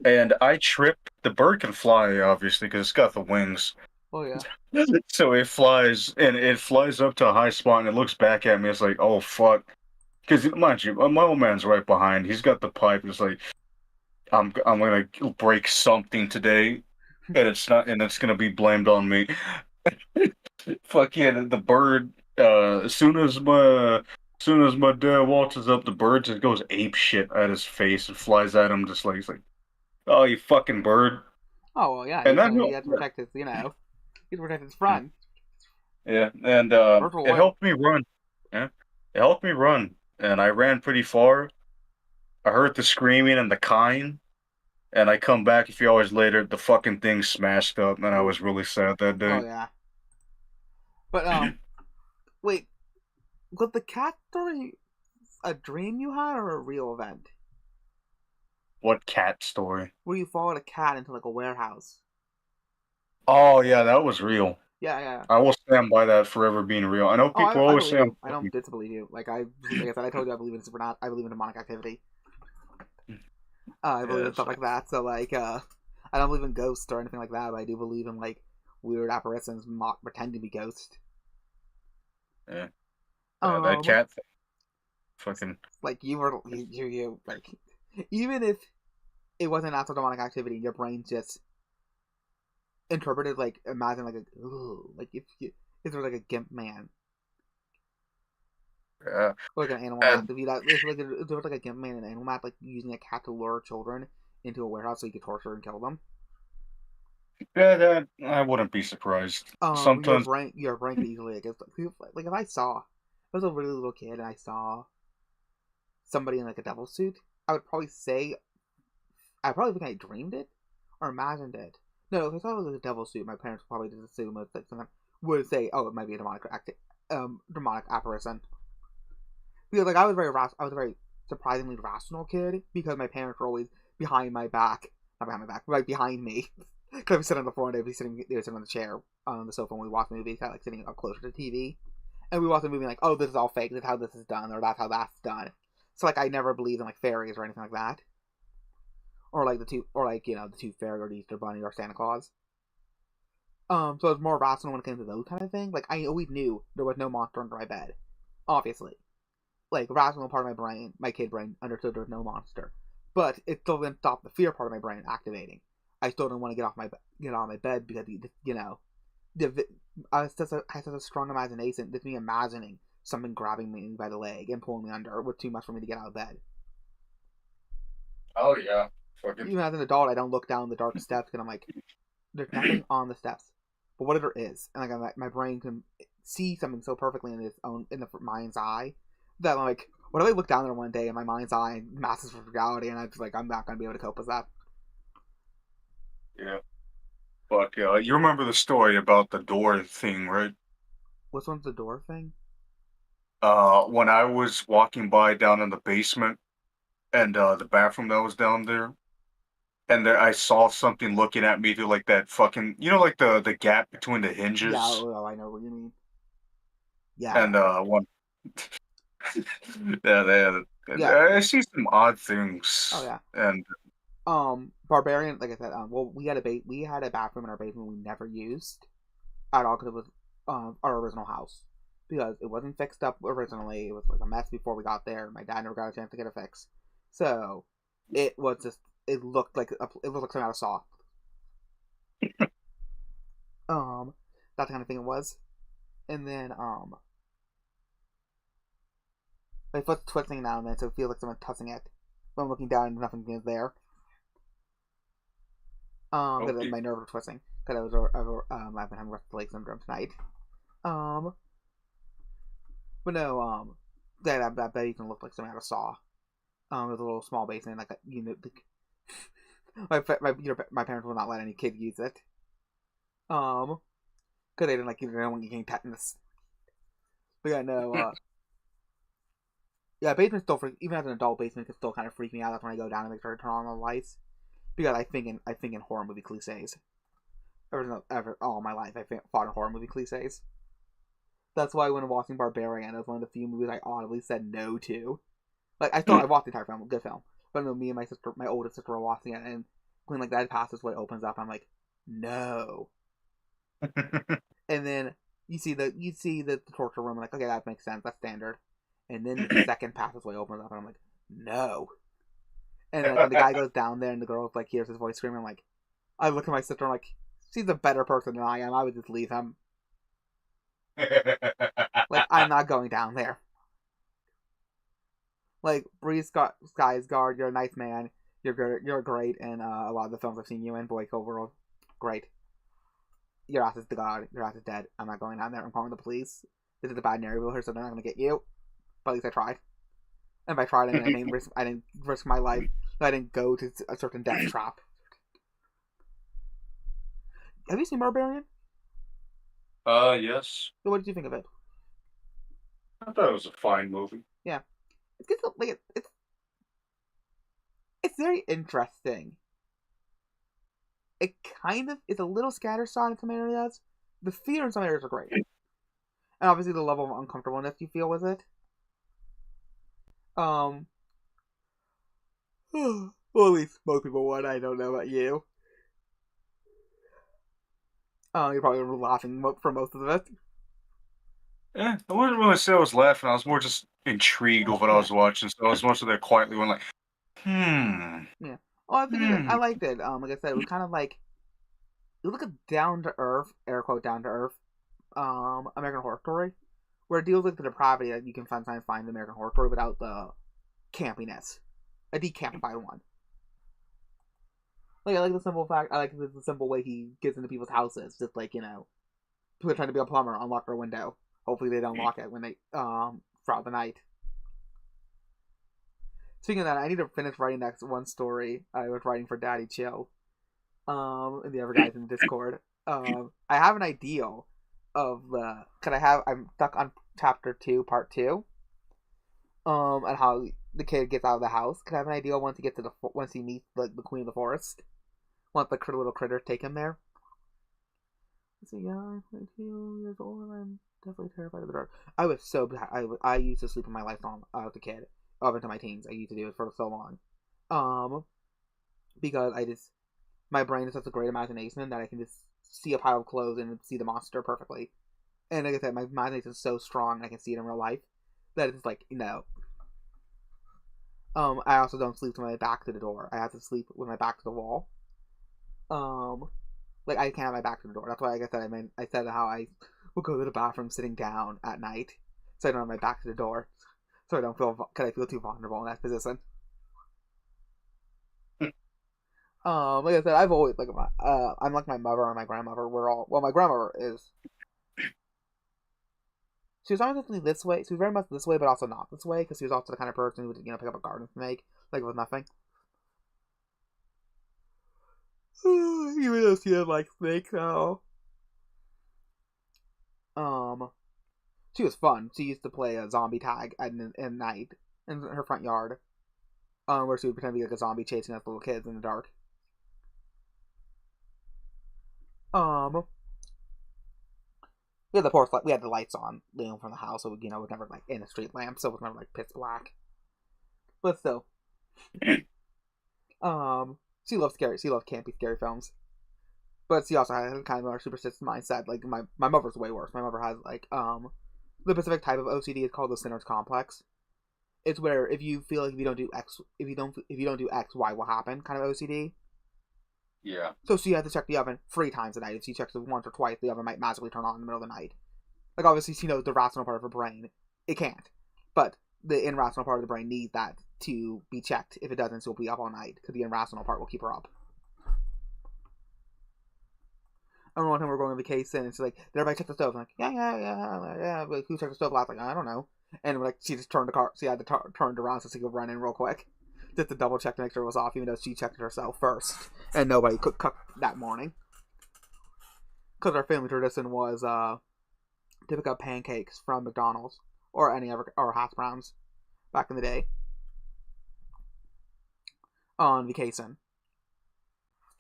and I tripped. The bird can fly, obviously, because it's got the wings. Oh, yeah. So it flies up to a high spot, and it looks back at me. It's like, oh, fuck. Because, mind you, my old man's right behind. He's got the pipe. It's like, I'm going to break something today, and it's going to be blamed on me. Fuck yeah, the bird, as soon as As soon as my dad waltzes up, the bird just goes ape shit at his face and flies at him just like he's like, "Oh, you fucking bird!" Oh well, yeah. And that He helped. had to protect his, he had to protect his friend. Yeah, and Birds were it loyal. helped me run. Yeah, it helped me run, and I ran pretty far. I heard the screaming and the cawing, and I come back a few hours later, the fucking thing smashed up, and I Ooh. was really sad that Oh day. yeah. But wait, was the cat story a dream you had or a real event? What cat story? Where you followed a cat into like a warehouse? Oh yeah, that was real. Yeah, yeah. I will stand by that forever being real. I know Oh, people I always believe say I'm you. I don't disbelieve you. Like I said, I told you I believe in I believe in demonic activity. I believe yeah, in stuff like that. So like, I don't believe in ghosts or anything like that, but I do believe in like weird apparitions pretending to be ghosts. yeah. That Um, cat thing. Fucking like you like even if it wasn't actual demonic activity, your brain just interpreted like imagine like a ooh, like if there was like a gimp man yeah. or like an animal mat. And If there was like a gimp man and an animal mat, like using a cat to lure children into a warehouse so you could torture and kill them. yeah, that I wouldn't be surprised. Sometimes Your brain could easily like if I saw I was a really little kid and I saw somebody in like a devil suit, I would probably say I probably think I dreamed it or imagined it. No, if I thought it was a devil suit, my parents would probably just assume it like something would say, oh, it might be a demonic apparition. Because like I was a very surprisingly rational kid because my parents were always behind my back, not behind my back, right behind me. Because I was sitting on the floor and they were sitting on the chair on the sofa when we watched the movie, kind of like sitting up closer to the TV. And we watched the movie like, oh, this is all fake. This is how this is done, or that's how that's done. So like, I never believed in like fairies or anything like that, or like the two fairy or the Easter Bunny or Santa Claus. So I was more rational when it came to those kind of things. Like I always knew there was no monster under my bed, obviously. Like rational part of my brain, my kid brain, understood there was no monster, but it still didn't stop the fear part of my brain activating. I still didn't want to get out of my bed because I had such a strong imagination. Just me imagining something grabbing me by the leg and pulling me under was too much for me to get out of bed. oh yeah, fucking Even as an adult, I don't look down the dark steps and I'm like, there's nothing on the steps, but what if there is? And like my brain can see something so perfectly in the mind's eye that I'm like, what if I look down there one day and my mind's eye masses with reality and I'm just like, I'm not gonna be able to cope with that. yeah. But you remember the story about the door thing, right? Which one's the door thing? When I was walking by down in the basement and the bathroom that was down there, and there I saw something looking at me through like that fucking, like the gap between the Yeah, hinges, I know what you mean. Yeah, and one, yeah, yeah. I see some odd Oh things, yeah. and Barbarian, like I said, well, we had a bathroom in our basement we never used at all because it was our original house because it wasn't fixed up originally. It was like a mess before we got there. My dad never got a chance to get it fixed, so it was just it looked like something out of Saw. That kind of thing it was, and then my foot's twisting now and then, so it feels like someone's touching it. When I'm looking down, and nothing is there. Because my nerves are twisting. Because I've been having restless leg syndrome tonight. But no, that bed even looked like something out of Saw. With a little small basement, like my parents will not let any kid use it. Because they didn't like they don't want you getting tetanus. But yeah, no, yeah, basement still even as an adult, basement can still kind of freak me out. That's when I go down and make sure to turn on the lights because I think in horror movie cliches. All my life, I fought in horror movie cliches. That's why when watching Barbarian, it was one of the few movies I audibly said no to. Like I watched the entire film, good film, but no, me and my oldest sister, were watching it, and when like that passageway opens up, I'm like, no. And then you see the torture room, like, okay, that makes sense, that's standard. And then the second passageway opens up, and I'm like, no. And like when the guy goes down there, and the girl like hears his voice screaming, I'm like, I look at my sister, I'm like, she's a better person than I am. I would just leave him. Like I'm not going down there. Like Skarsgård, you're a nice man. You're great in a lot of the films I've seen you in. Boy Code World, great. Your ass is the god. Your ass is dead. I'm not going down there. I'm calling the police. This is a bad narrative here, so they're not gonna get you. But at least I tried. And by tried, I mean I didn't risk my life. I didn't go to a certain death trap. Have you seen Barbarian? Yes. So what did you think of it? I thought it was a fine movie. Yeah, it's very interesting. It kind of is a little scattershot in some areas. The fear in some areas are great, and obviously the level of uncomfortableness you feel with it. Well, at least most people would. I don't know about you. You're probably laughing for most of it. I wouldn't really say I was laughing. I was more just intrigued with what I was watching. So I was mostly there quietly going like, Yeah. Well, I liked it. Like I said, it was kind of like it was like a down to earth, air quote down to earth, American Horror Story, where it deals with the depravity that you can sometimes find in American Horror Story without the campiness, a decampified one. Like I like the simple fact. I like the simple way he gets into people's houses, just like people are trying to be a plumber, unlock their window. Hopefully they don't lock it when they throughout the night. Speaking of that, I need to finish writing that one story I was writing for Daddy Chill. And the other guys in the Discord. I have an idea of I'm stuck on chapter 2, part 2. And how the kid gets out of the house. Could I have an idea once he meets the queen of the forest? Once the little critters take him there. So yeah, I'm 22 years old and I'm definitely terrified of the dark. I was so bad. I used to sleep in my life on as a kid. Up into my teens. I used to do it for so long. Because my brain has such a great imagination that I can just see a pile of clothes and see the monster perfectly. And like I said, my imagination is so strong I can see it in real life that it's like, no. I also don't sleep with my back to the door. I have to sleep with my back to the wall. Like I can't have my back to the door. That's why, like I said how I will go to the bathroom sitting down at night, so I don't have my back to the door, so I don't feel too vulnerable in that position. Like I said, I've always I'm like my mother and my grandmother. My grandmother is. She was always this way. She was very much this way, but also not this way, because she was also the kind of person who would, pick up a garden to make, like, with nothing. Even though she didn't like snakes, though. She was fun. She used to play a zombie tag at night in her front yard, where she would pretend to be like a zombie chasing us little kids in the dark. We had the lights on, from the house, so it was never like in a street lamp, so it was never like pitch black. But still, she loved campy, scary films. But she also had kind of a superstitious mindset. Like my mother's way worse. My mother has the specific type of OCD is called the sinner's complex. It's where if you feel like if you don't do do X, Y will happen kind of OCD. Yeah. So she had to check the oven 3 times a night. If she checks it once or twice, the oven might magically turn on in the middle of the night. Like, obviously, she knows the rational part of her brain. It can't. But the irrational part of the brain needs that to be checked. If it doesn't, she'll be up all night, because the irrational part will keep her up. I remember one time we were going on vacation, and she's like, did everybody check the stove? I'm like, yeah. Like, who checked the stove last? Like, I don't know. And like, she just turned the car, she had to turned around so she could run in real quick. Just to double check to make sure it was off, even though she checked it herself first. And nobody could cook that morning. Because our family tradition was to pick up pancakes from McDonald's or hash browns back in the day on vacation.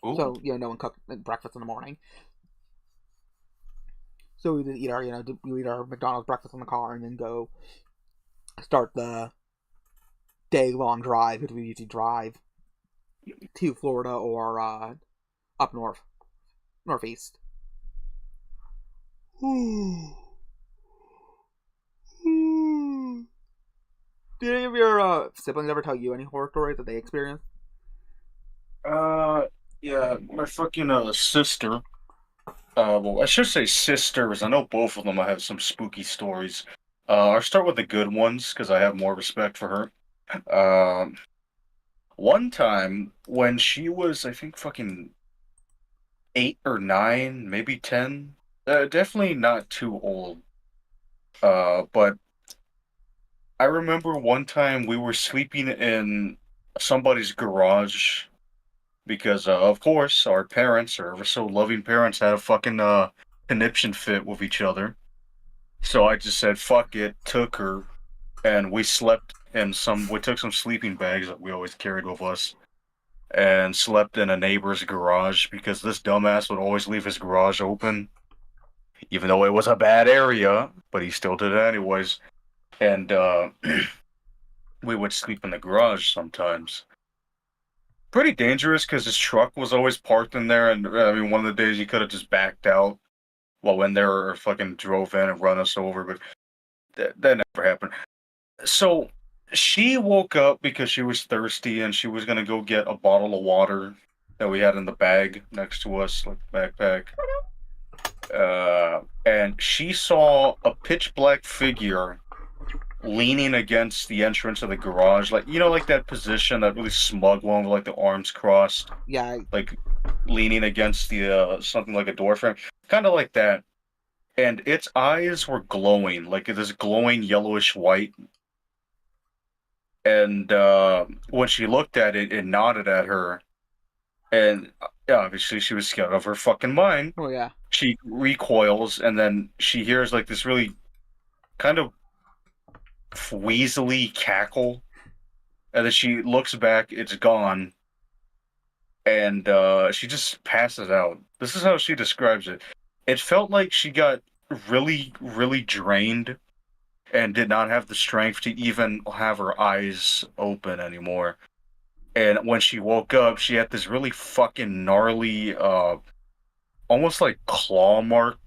Ooh. So no one cooked breakfast in the morning. So we would eat our McDonald's breakfast in the car and then go start the day-long drive, because we usually drive to Florida or up northeast. Did any of your siblings ever tell you any horror stories that they experienced? Yeah, my fucking sister. Well, I should say sisters. I know both of them have some spooky stories. I'll start with the good ones, because I have more respect for her. One time when she was, I think, fucking 8 or 9, maybe 10. Definitely not too old. But I remember one time we were sleeping in somebody's garage because, of course, our parents, our ever so loving parents, had a fucking conniption fit with each other. So I just said, fuck it, took her, and we slept in we took some sleeping bags that we always carried with us, and slept in a neighbor's garage because this dumbass would always leave his garage open, even though it was a bad area, but he still did it anyways. And we would sleep in the garage sometimes. Pretty dangerous because his truck was always parked in there, and I mean, one of the days he could have just backed out while in there or fucking drove in and run us over, but that never happened. So she woke up because she was thirsty and she was gonna go get a bottle of water that we had in the bag next to us, like backpack. And she saw a pitch black figure leaning against the entrance of the garage, like like that position, that really smug one with like the arms crossed, Yeah. like leaning against the something like a door frame, kind of like that. And its eyes were glowing, like this glowing yellowish white. And when she looked at it, it nodded at her. And obviously, she was scared of her fucking mind. Oh yeah. She recoils, and then she hears like this really kind of wheezily cackle. And then she looks back, it's gone. And she just passes out. This is how she describes it. It felt like she got really, really drained and did not have the strength to even have her eyes open anymore. And when she woke up, she had this really fucking gnarly, almost like claw mark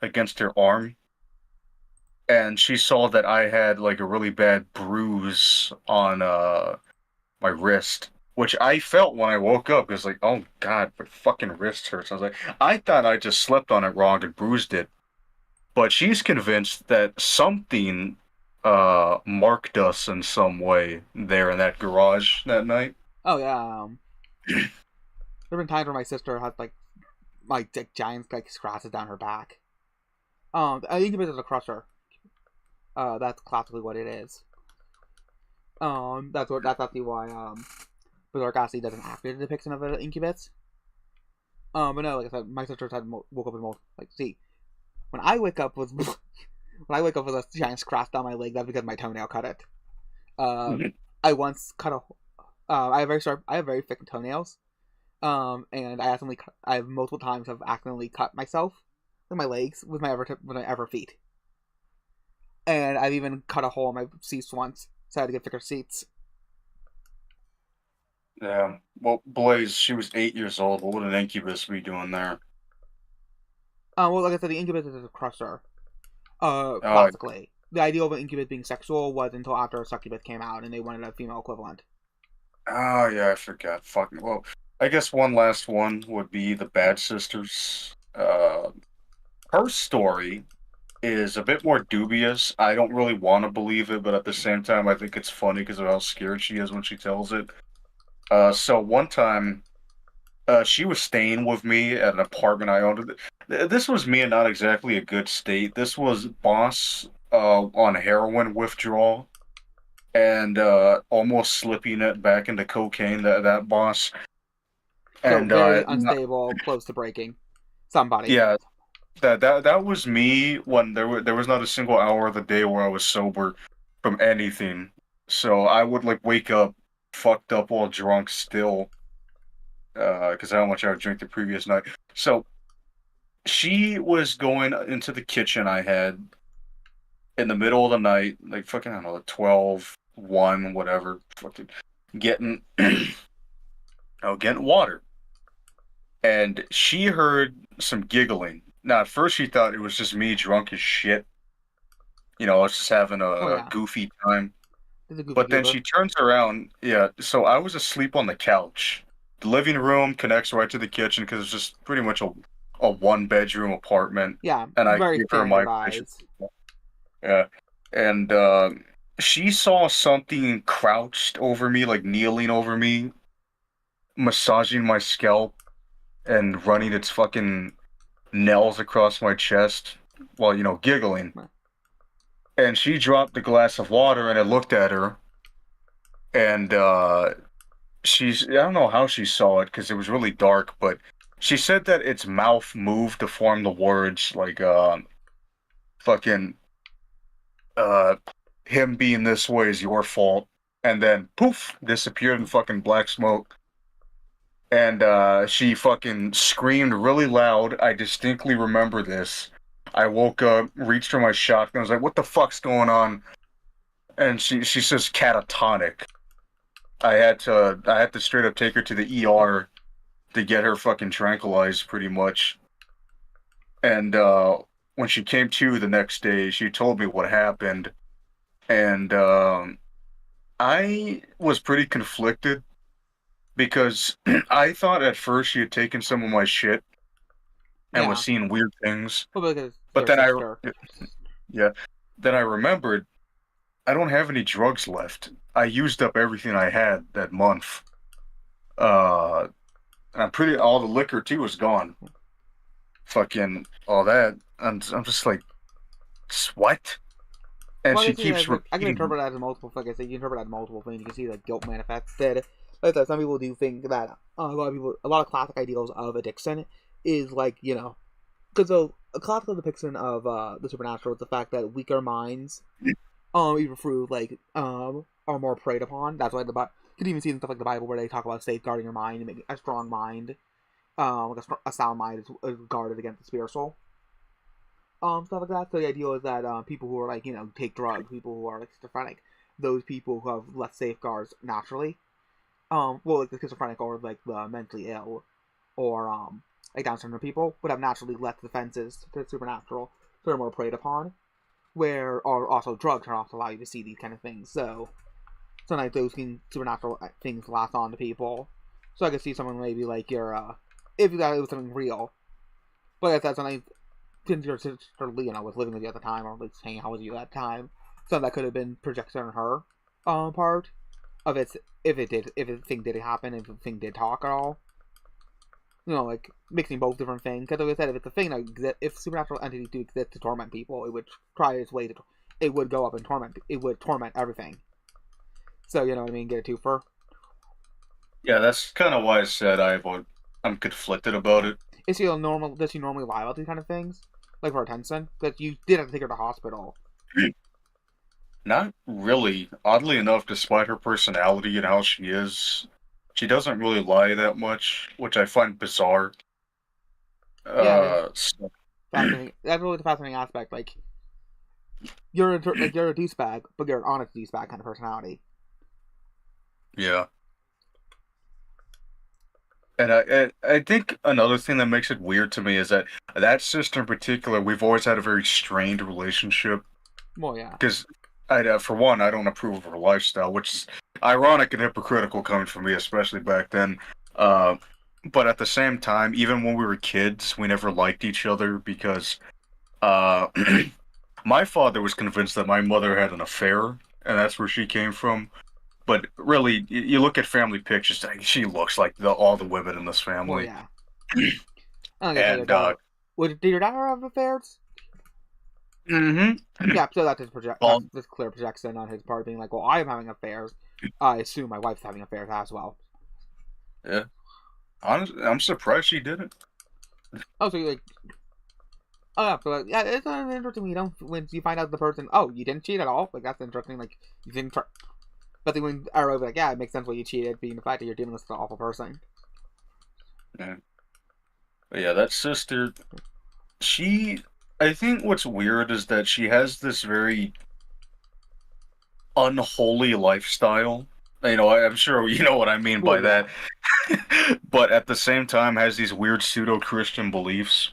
against her arm. And she saw that I had like a really bad bruise on my wrist, which I felt when I woke up. It was like, oh god, my fucking wrist hurts. I was like, I thought I just slept on it wrong and bruised it. But she's convinced that something marked us in some way there in that garage that night. Oh yeah. There've been times where my sister had like giant like scratches down her back. I think of it as a crusher. That's classically what it is. That's actually why Berserk actually doesn't activate the depiction of an incubus. But no, like I said, my sister had woke up with most like see, when I wake up with a giant scratch down my leg, that's because my toenail cut it. I once cut a. I have very thick toenails. And I have multiple times have accidentally cut myself with my legs with my ever feet. And I've even cut a hole in my seats once, so I had to get thicker seats. Yeah. Well, Blaze, she was 8 years old. What would an incubus be doing there? Well, like I said, the incubus is a crusher. Classically. The idea of an incubus being sexual was until after a succubus came out and they wanted a female equivalent. Oh, yeah, I forgot. Fuck. Well, I guess one last one would be the Bad Sisters. Her story is a bit more dubious. I don't really want to believe it, but at the same time, I think it's funny because of how scared she is when she tells it. So one time, she was staying with me at an apartment I owned. This was me in not exactly a good state. This was boss on heroin withdrawal and almost slipping it back into cocaine. That boss. So And very unstable, close to breaking. Somebody. Yeah, that was me when there was not a single hour of the day where I was sober from anything. So I would like wake up fucked up all drunk still, because how much I would drink the previous night. So she was going into the kitchen I had in the middle of the night, like fucking, I don't know, 12, 1, whatever, fucking getting getting water. And she heard some giggling. Now, at first she thought it was just me drunk as shit. I was just having a goofy time. But then she turns around. Yeah, so I was asleep on the couch. The living room connects right to the kitchen because it's just pretty much a one-bedroom apartment. Yeah, and I very gave her my standardized. Yeah. And she saw something crouched over me, like kneeling over me, massaging my scalp and running its fucking nails across my chest while, giggling. And she dropped the glass of water and I looked at her and I don't know how she saw it because it was really dark, but she said that its mouth moved to form the words like fucking uh him being this way is your fault, and then poof, disappeared in fucking black smoke. And she fucking screamed really loud. I distinctly remember this. I woke up, reached for my shotgun, I was like, what the fuck's going on? And she says catatonic. I had to straight up take her to the ER to get her fucking tranquilized pretty much. And when she came to the next day, she told me what happened. And I was pretty conflicted because I thought at first she had taken some of my shit and Yeah. was seeing weird things. Well, because But your then sister. then I remembered I don't have any drugs left. I used up everything I had that month. All the liquor too is gone. Fucking all that. I'm just like, what? And Well, she keeps I can repeating. interpret that as multiple. Like I said, you interpret that as multiple things. You can see like guilt manifested. Like that, some people do think that a lot of classic ideals of addiction is like because a classical depiction of the supernatural is the fact that weaker minds, even through are more preyed upon. That's why you can even see in stuff like the Bible where they talk about safeguarding your mind and making a strong mind, a sound mind is guarded against the spiritual. Stuff like that. So the idea is that people who are take drugs, people who are schizophrenic, those people who have less safeguards naturally, like the schizophrenic or like the mentally ill, or like Down syndrome people would have naturally less defenses to the supernatural, so they're more preyed upon. Or also drugs can also allow you to see these kind of things. So sometimes those supernatural things last on to people. So I could see someone maybe like if you thought it was something real, but if that's something. Since your sister Leona was living with you at the time, or at least hanging out with you at the time, so that could have been projected on her part of it if the thing did happen, if the thing did talk at all. Like mixing both different things. Because like I said, if it's a thing if supernatural entities do exist to torment people, it would try its way it would go up and it would torment everything. So you know what I mean? Get a twofer. Yeah, that's kind of why I said I'm conflicted about it. Does she normally lie about these kind of things? Like for attention? Because you did have to take her to hospital. Not really. Oddly enough, despite her personality and how she is, she doesn't really lie that much, which I find bizarre. Fascinating. That's really the fascinating aspect. Like you're a douchebag, but you're an honest douchebag kind of personality. Yeah. And I think another thing that makes it weird to me is that sister in particular, we've always had a very strained relationship. Well, yeah. Because, for one, I don't approve of her lifestyle, which is ironic and hypocritical coming from me, especially back then. But at the same time, even when we were kids, we never liked each other because my father was convinced that my mother had an affair, and that's where she came from. But really, you look at family pictures, she looks like all the women in this family. Well, yeah. And did your dad have affairs? Mm-hmm. Yeah, so that's this clear projection on his part, being like, "Well, I am having affairs. I assume my wife's having affairs as well." Yeah, honestly, I'm surprised she didn't. Oh, so you're like, yeah, it's interesting when you find out the person. Oh, you didn't cheat at all. Like that's interesting. Like you didn't try. But then when Arrow be like, yeah, it makes sense why you cheated, being the fact that you're dealing with such an awful person. Yeah. But yeah, that sister, I think what's weird is that she has this very unholy lifestyle. I'm sure you know what I mean by that. But at the same time has these weird pseudo-Christian beliefs.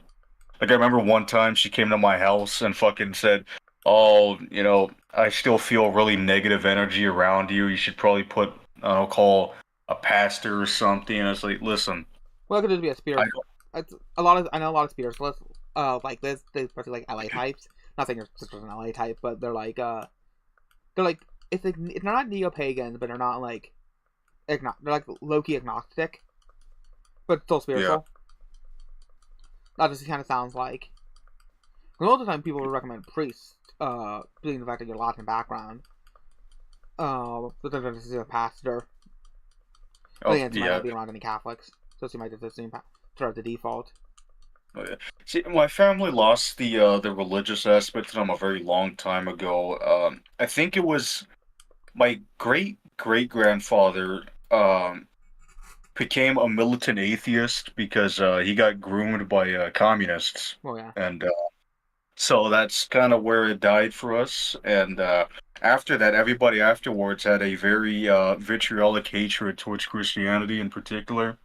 Like I remember one time she came to my house and fucking said, "Oh, I still feel really negative energy around you. You should probably call a pastor or something." And it's like, listen. Well, it could just be a spirit. I know a lot of spirits. Like this, especially like LA types. Not saying your sister's an LA type, but they're like it's like they're not neo-pagans, but they're not like they're like low-key agnostic, but still spiritual. That just kind of sounds like. Most of the time, people would recommend priests, being the fact that you're Latin background. But then there's a pastor. Oh, Might yeah. not be around any Catholics, so you might just assume throughout the default. Oh, yeah. See, my family lost the religious aspect to them a very long time ago. I think it was my great-great-grandfather became a militant atheist because he got groomed by communists. Oh yeah. And so that's kind of where it died for us. And after that, everybody afterwards had a very vitriolic hatred towards Christianity in particular.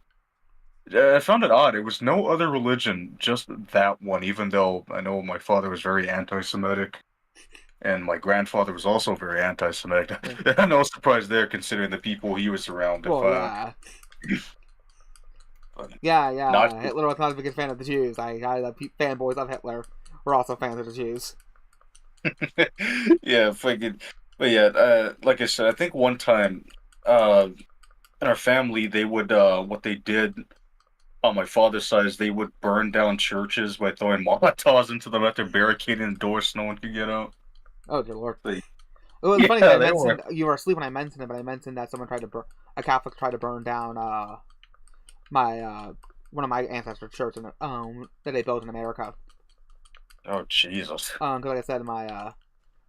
I found it odd. It was no other religion, just that one, even though I know my father was very anti-Semitic. And my grandfather was also very anti-Semitic. No surprise there, considering the people he was around. Well, yeah. Yeah. Hitler was not a big fan of the Jews. The fanboys of Hitler were also fans of the Jews. Yeah, but yeah, like I said, I think one time, in our family, they would, what they did on my father's side is they would burn down churches by throwing Molotovs into them after barricading the doors so no one could get out. Oh, dear Lord. It was funny that I mentioned, you were asleep when I mentioned it, but I mentioned that someone a Catholic tried to burn down, one of my ancestors' church that they built in America. Oh, Jesus. Because like I said, my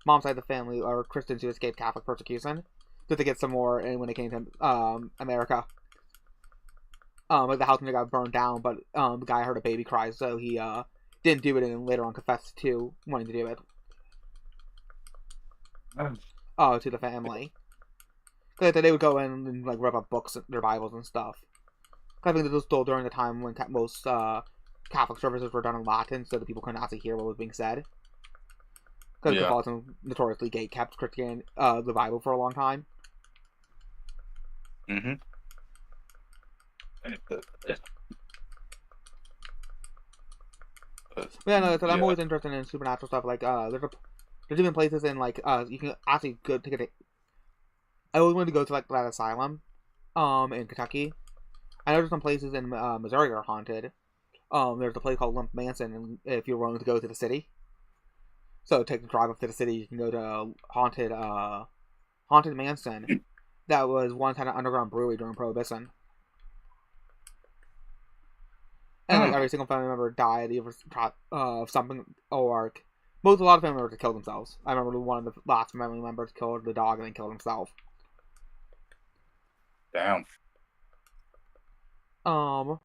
mom's side of the family are Christians who escaped Catholic persecution, just to get some more. And when they came to America, like the house got burned down, but the guy heard a baby cry, so he didn't do it, and later on confessed to wanting to do it. To the family. Because they would go in and like rip up books, their Bibles and stuff. I think this was still during the time when most Catholic services were done in Latin, so that people couldn't actually hear what was being said. Because the Catholics notoriously kept Christian the Bible for a long time. Mm-hmm. Yeah, no, so I'm always interested in supernatural stuff. Like, there's even places in like you can actually go take a. I always wanted to go to like that asylum, in Kentucky. I know there's some places in Missouri that are haunted. There's a place called Limp Manson, and if you're willing to go to the city, so take the drive up to the city, you can go to haunted Manson. That was once had an underground brewery during Prohibition, and like every single family member died of something, or a lot of family members killed themselves. I remember one of the last family members killed the dog and then killed himself. Damn. But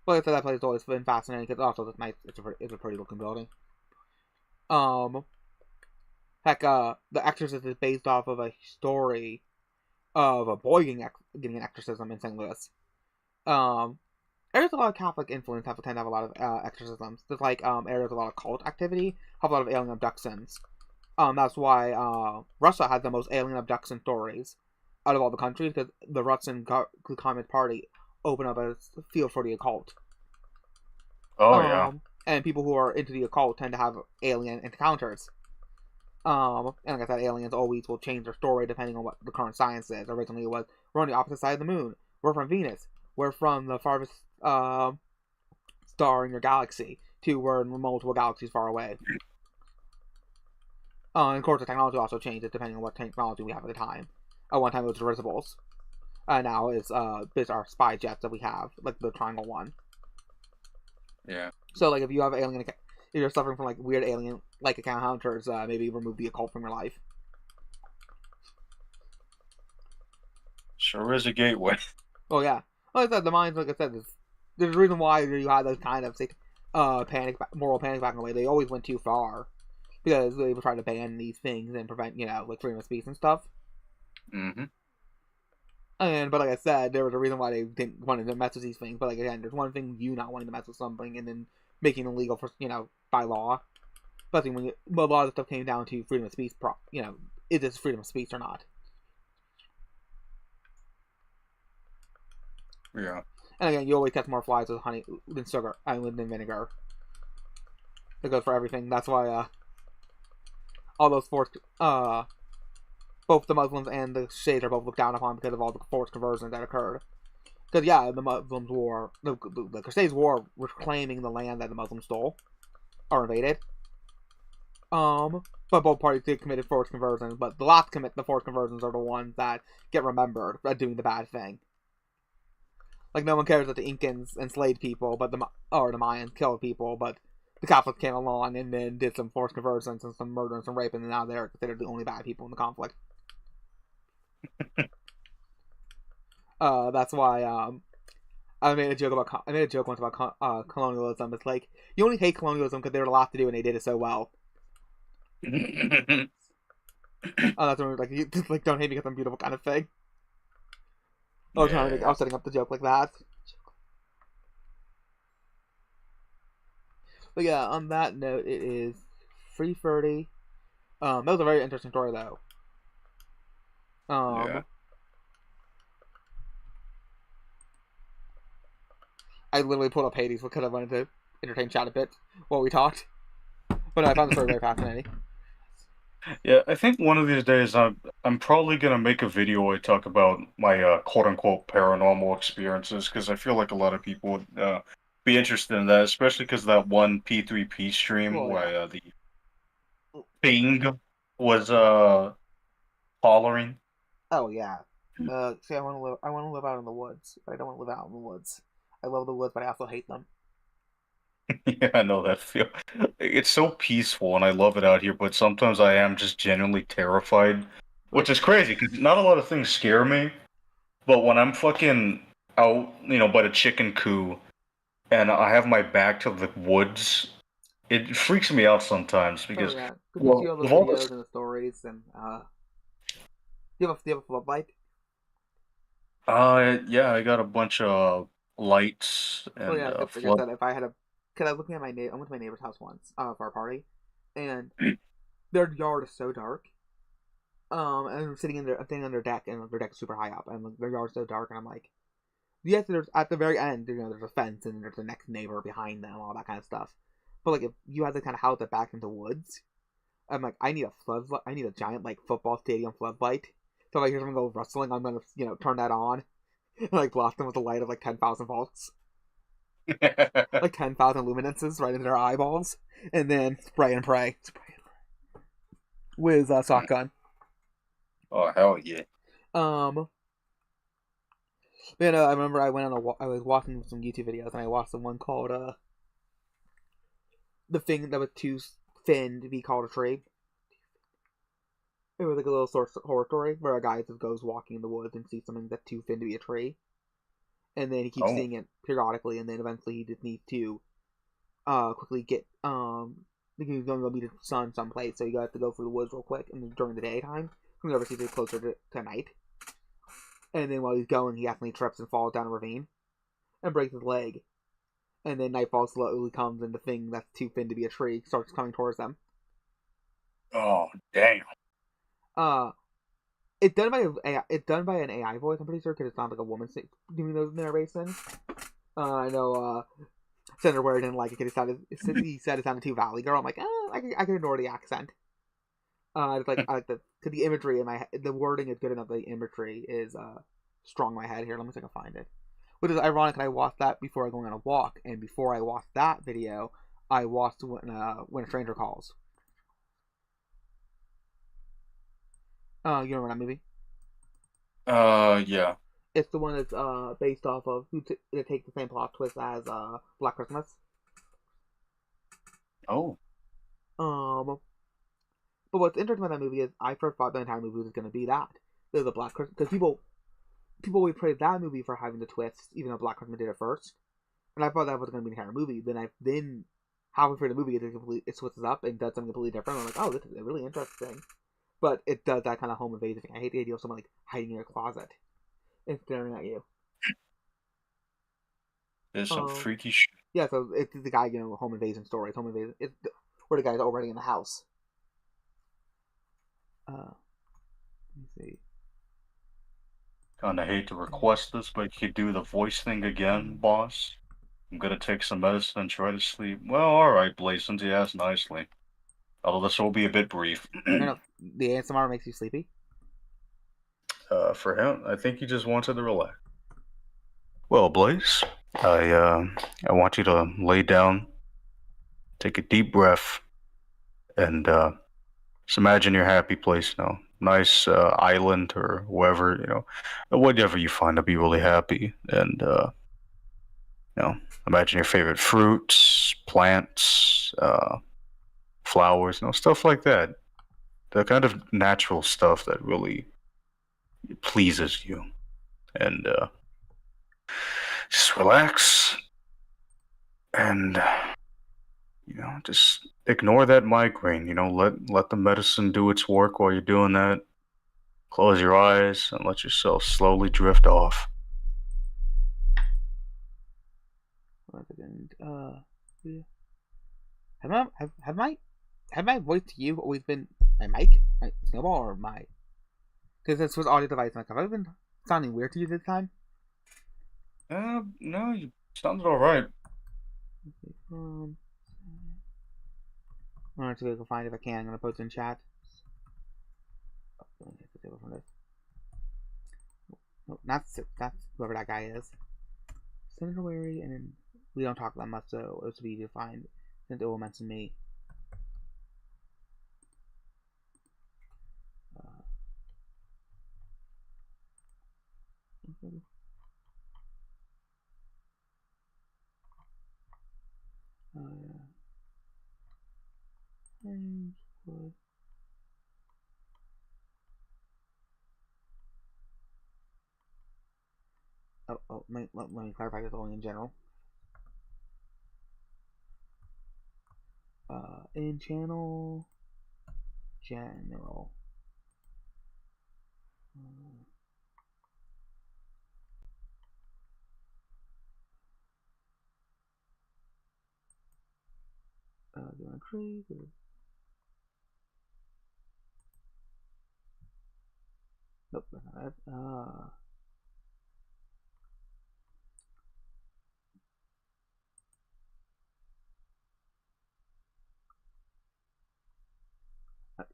like I said, that place has always been fascinating because also it's nice. It's a pretty looking building. Heck, The Exorcist is based off of a story of a boy getting an exorcism in St. Louis. Areas with a lot of Catholic influence tend to have a lot of exorcisms. There's like areas with a lot of cult activity have a lot of alien abductions. That's why Russia has the most alien abduction stories out of all the countries, because the Russian Communist Party open up a field for the occult. Oh yeah. And people who are into the occult tend to have alien encounters. And like I said, aliens always will change their story depending on what the current science is. Originally it was, we're on the opposite side of the moon. We're from Venus. We're from the farthest star in your galaxy. To we're in multiple galaxies far away. And of course the technology also changes depending on what technology we have at the time. At one time it was dirigibles. Now it's our spy jets that we have, like the Triangle one. Yeah. So like if you have if you're suffering from like weird alien like encounters, maybe remove the occult from your life. Sure is a gateway. Oh yeah. Like I said, the minds, like I said, there's a reason why you had those kind of moral panic back in the way. They always went too far because they were trying to ban these things and prevent, like freedom of speech and stuff. Mm-hmm. But like I said, there was a reason why they didn't want to mess with these things. But like again, there's one thing you not wanting to mess with something and then making it illegal for by law. Especially when a lot of the stuff came down to freedom of speech. Is this freedom of speech or not? Yeah. And again, you always catch more flies with honey than sugar, than vinegar. It goes for everything. That's why all those forced both the Muslims and the Shades are both looked down upon because of all the forced conversions that occurred. Because yeah, the Muslims war, the Crusades war, reclaiming the land that the Muslims stole or invaded. But both parties did commit forced conversions. But the last commit the forced conversions are the ones that get remembered for doing the bad thing. Like no one cares that the Incans enslaved people, but the Mayans killed people, but the Catholics came along and then did some forced conversions and some murder and some rape, and now they're considered the only bad people in the conflict. That's why I made a joke once about colonialism. It's like you only hate colonialism because there were a lot to do and they did it so well. That's when like you just like don't hate me because I'm beautiful kind of thing. I was setting up the joke like that. But yeah, on that note, it is 3:30. That was a very interesting story though. Yeah. I literally pulled up Hades because I wanted to entertain chat a bit while we talked. But I found the story very fascinating. Yeah, I think one of these days I'm probably gonna make a video where I talk about my quote unquote paranormal experiences because I feel like a lot of people would be interested in that, especially because that one P3P stream where the thing was hollering. Oh yeah. See, I want to live out in the woods, but I don't want to live out in the woods. I love the woods, but I also hate them. Yeah, I know that feel. It's so peaceful and I love it out here, but sometimes I am just genuinely terrified, which is crazy because not a lot of things scare me, but when I'm fucking out, by the chicken coop and I have my back to the woods, it freaks me out sometimes because Because you see all those videos and the stories, and do you have a floodlight? Yeah, I got a bunch of lights and Like I said, if I had a, because I was looking at I went to my neighbor's house once for a party, and their yard is so dark. And I'm sitting on their deck, and their deck is super high up, and their yard's so dark, and I'm like, yes, there's at the very end, there's a fence, and there's the next neighbor behind them, all that kind of stuff. But like, if you had to kind of house it back into woods, I'm like, I need a giant like football stadium floodlight. So if I hear someone go rustling, I'm gonna turn that on, and like blast them with a light of like 10,000 volts, like 10,000 luminances right into their eyeballs, and then spray and pray with a shotgun. Oh hell yeah! I remember I was watching some YouTube videos and I watched the one called the thing that was too thin to be called a tree. It was like a little horror story where a guy just goes walking in the woods and sees something that's too thin to be a tree, and then he keeps seeing it periodically, and then eventually he just needs to quickly get he's going to go meet his son someplace, so you got to go through the woods real quick, and during the daytime, you never see it closer to night. And then while he's going, he accidentally trips and falls down a ravine and breaks his leg. And then nightfall slowly comes, and the thing that's too thin to be a tree starts coming towards them. Oh damn! It's done by an AI voice. I'm pretty sure because it's not like a woman doing those narrations. I know Senator Ware didn't like it because he said it sounded too Valley Girl. I'm like, I can ignore the accent. It's like I like the imagery in my head. The wording is good enough. The imagery is strong in my head here. Let me see if I can find it. Which is ironic. I watched that before I go on a walk, and before I watched that video, I watched When a Stranger Calls. You remember that movie? Yeah. It's the one that's based off of it takes the same plot twist as Black Christmas. Oh. But what's interesting about that movie is I first thought the entire movie was going to be that. There's a Black Christmas, because people always praise that movie for having the twist, even though Black Christmas did it first. And I thought that was going to be the entire movie. Then halfway through the movie, it switches up and does something completely different. I'm like, oh, this is really interesting. But it does that kind of home invasion thing. I hate the idea of someone like hiding in a closet and staring at you. There's some freaky shit. Yeah, so it's the guy, home invasion story. It's home invasion. It's where the guy's already in the house. Let me see. Kinda hate to request this, but you could do the voice thing again, boss. I'm gonna take some medicine and try to sleep. Well, alright, Blazins, you asked nicely. Although this will be a bit brief. No, the ASMR makes you sleepy? for him, I think he just wanted to relax. Well, Blaze, I want you to lay down, take a deep breath, and just imagine your happy place now. Nice island or wherever, whatever you find to be really happy. And, imagine your favorite fruits, plants, flowers, stuff like that. The kind of natural stuff that really pleases you. And just relax and just ignore that migraine. Let the medicine do its work while you're doing that. Close your eyes and let yourself slowly drift off. Yeah. Have my voice to you always been my mic, my snowball, or my? Because this was audio device. Like, have I been sounding weird to you this time? No, you sounded alright. I'm gonna see if I can find it if I can. I'm gonna post it in chat. No, that's whoever that guy is. Senator Wary, and then we don't talk that much, so it should be easy to find since it will mention me. Let me clarify this only in general. In channel general. Doing trees. Nope, that's not it.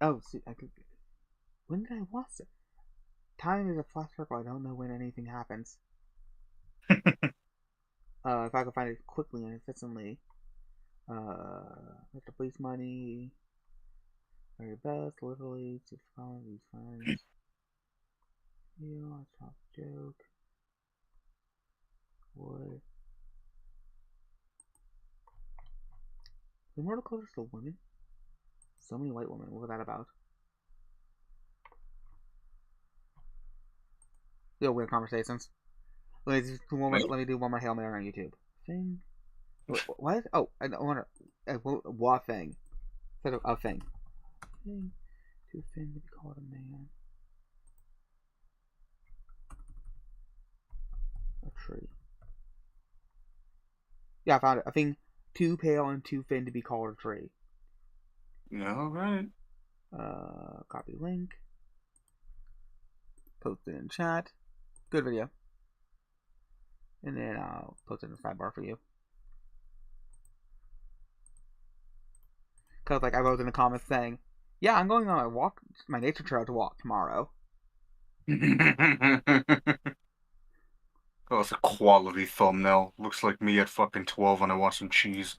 Oh, see, I could. When did I watch it? Time is a flat circle. I don't know when anything happens. If I can find it quickly and efficiently. Have to place money. Very best, literally, to follow these friends. Let's talk joke. Wood. The mortal colors to women? So many white women. What was that about? Yo, weird conversations. Let me do one more Hail Mary on YouTube. Thing? What? Oh, I wonder. What thing? Instead of a thing. Thing. Too thin to be called a man. A tree. Yeah, I found it. A thing too pale and too thin to be called a tree. Alright. Copy link. Post it in chat. Good video. And then I'll post it in the sidebar for you. Because, like, I wrote in the comments saying, yeah, I'm going on my nature trail to walk tomorrow. Oh, it's a quality thumbnail. Looks like me at fucking 12 and I want some cheese.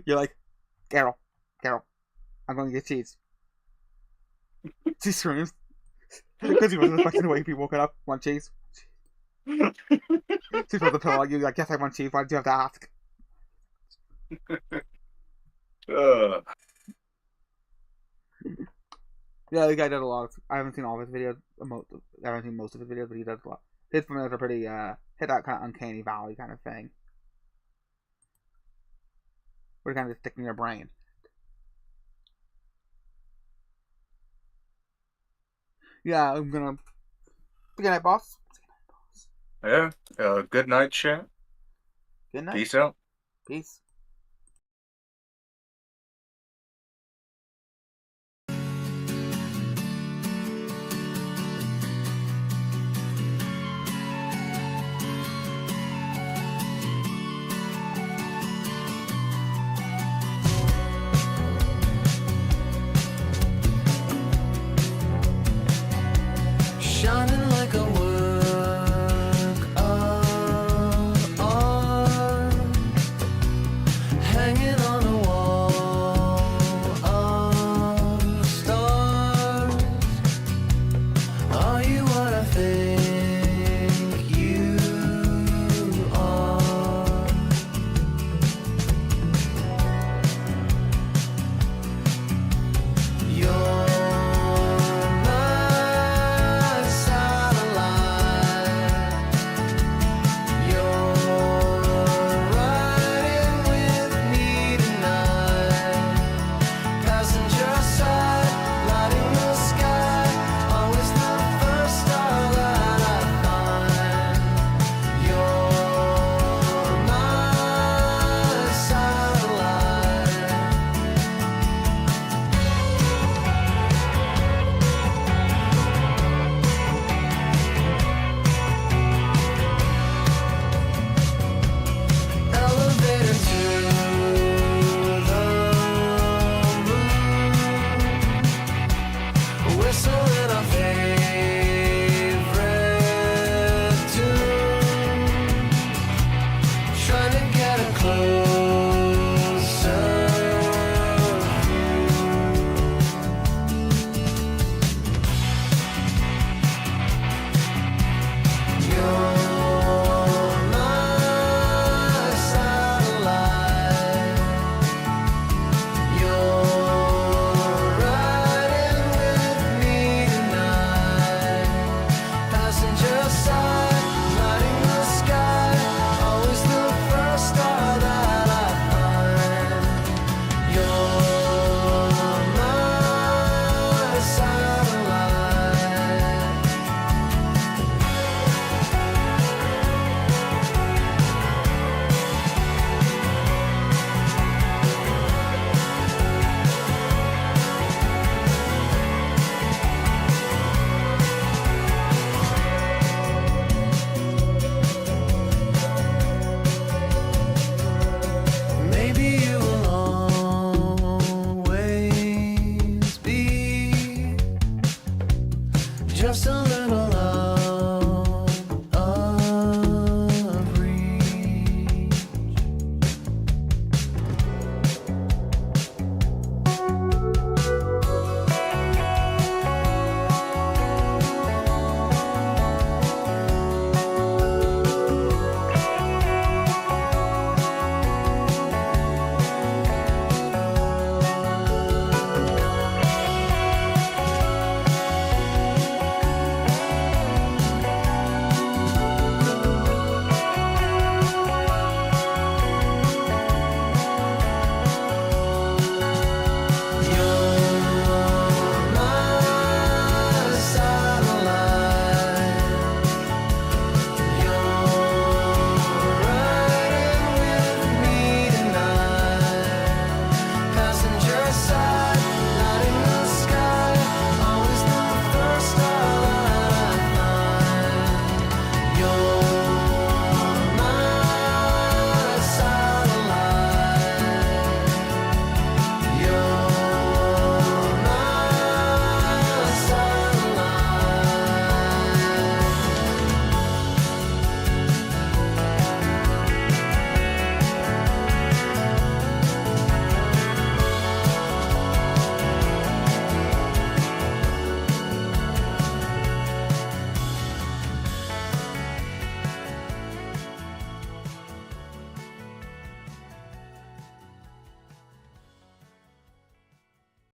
You're like, Carol, I'm going to get cheese. She screams. Because he wasn't expecting the way people get up, want cheese. She throws the pillow at you, like, yes, I want cheese, why did you have to ask? Yeah, the guy does a lot. I haven't seen all of his videos. I haven't seen most of his videos, but he does a lot. His videos are pretty, hit that kind of uncanny valley kind of thing. Where it kind of just stick in your brain. Yeah, I'm gonna. Good night, boss. Yeah, good night, chat. Good night. Peace out. Peace.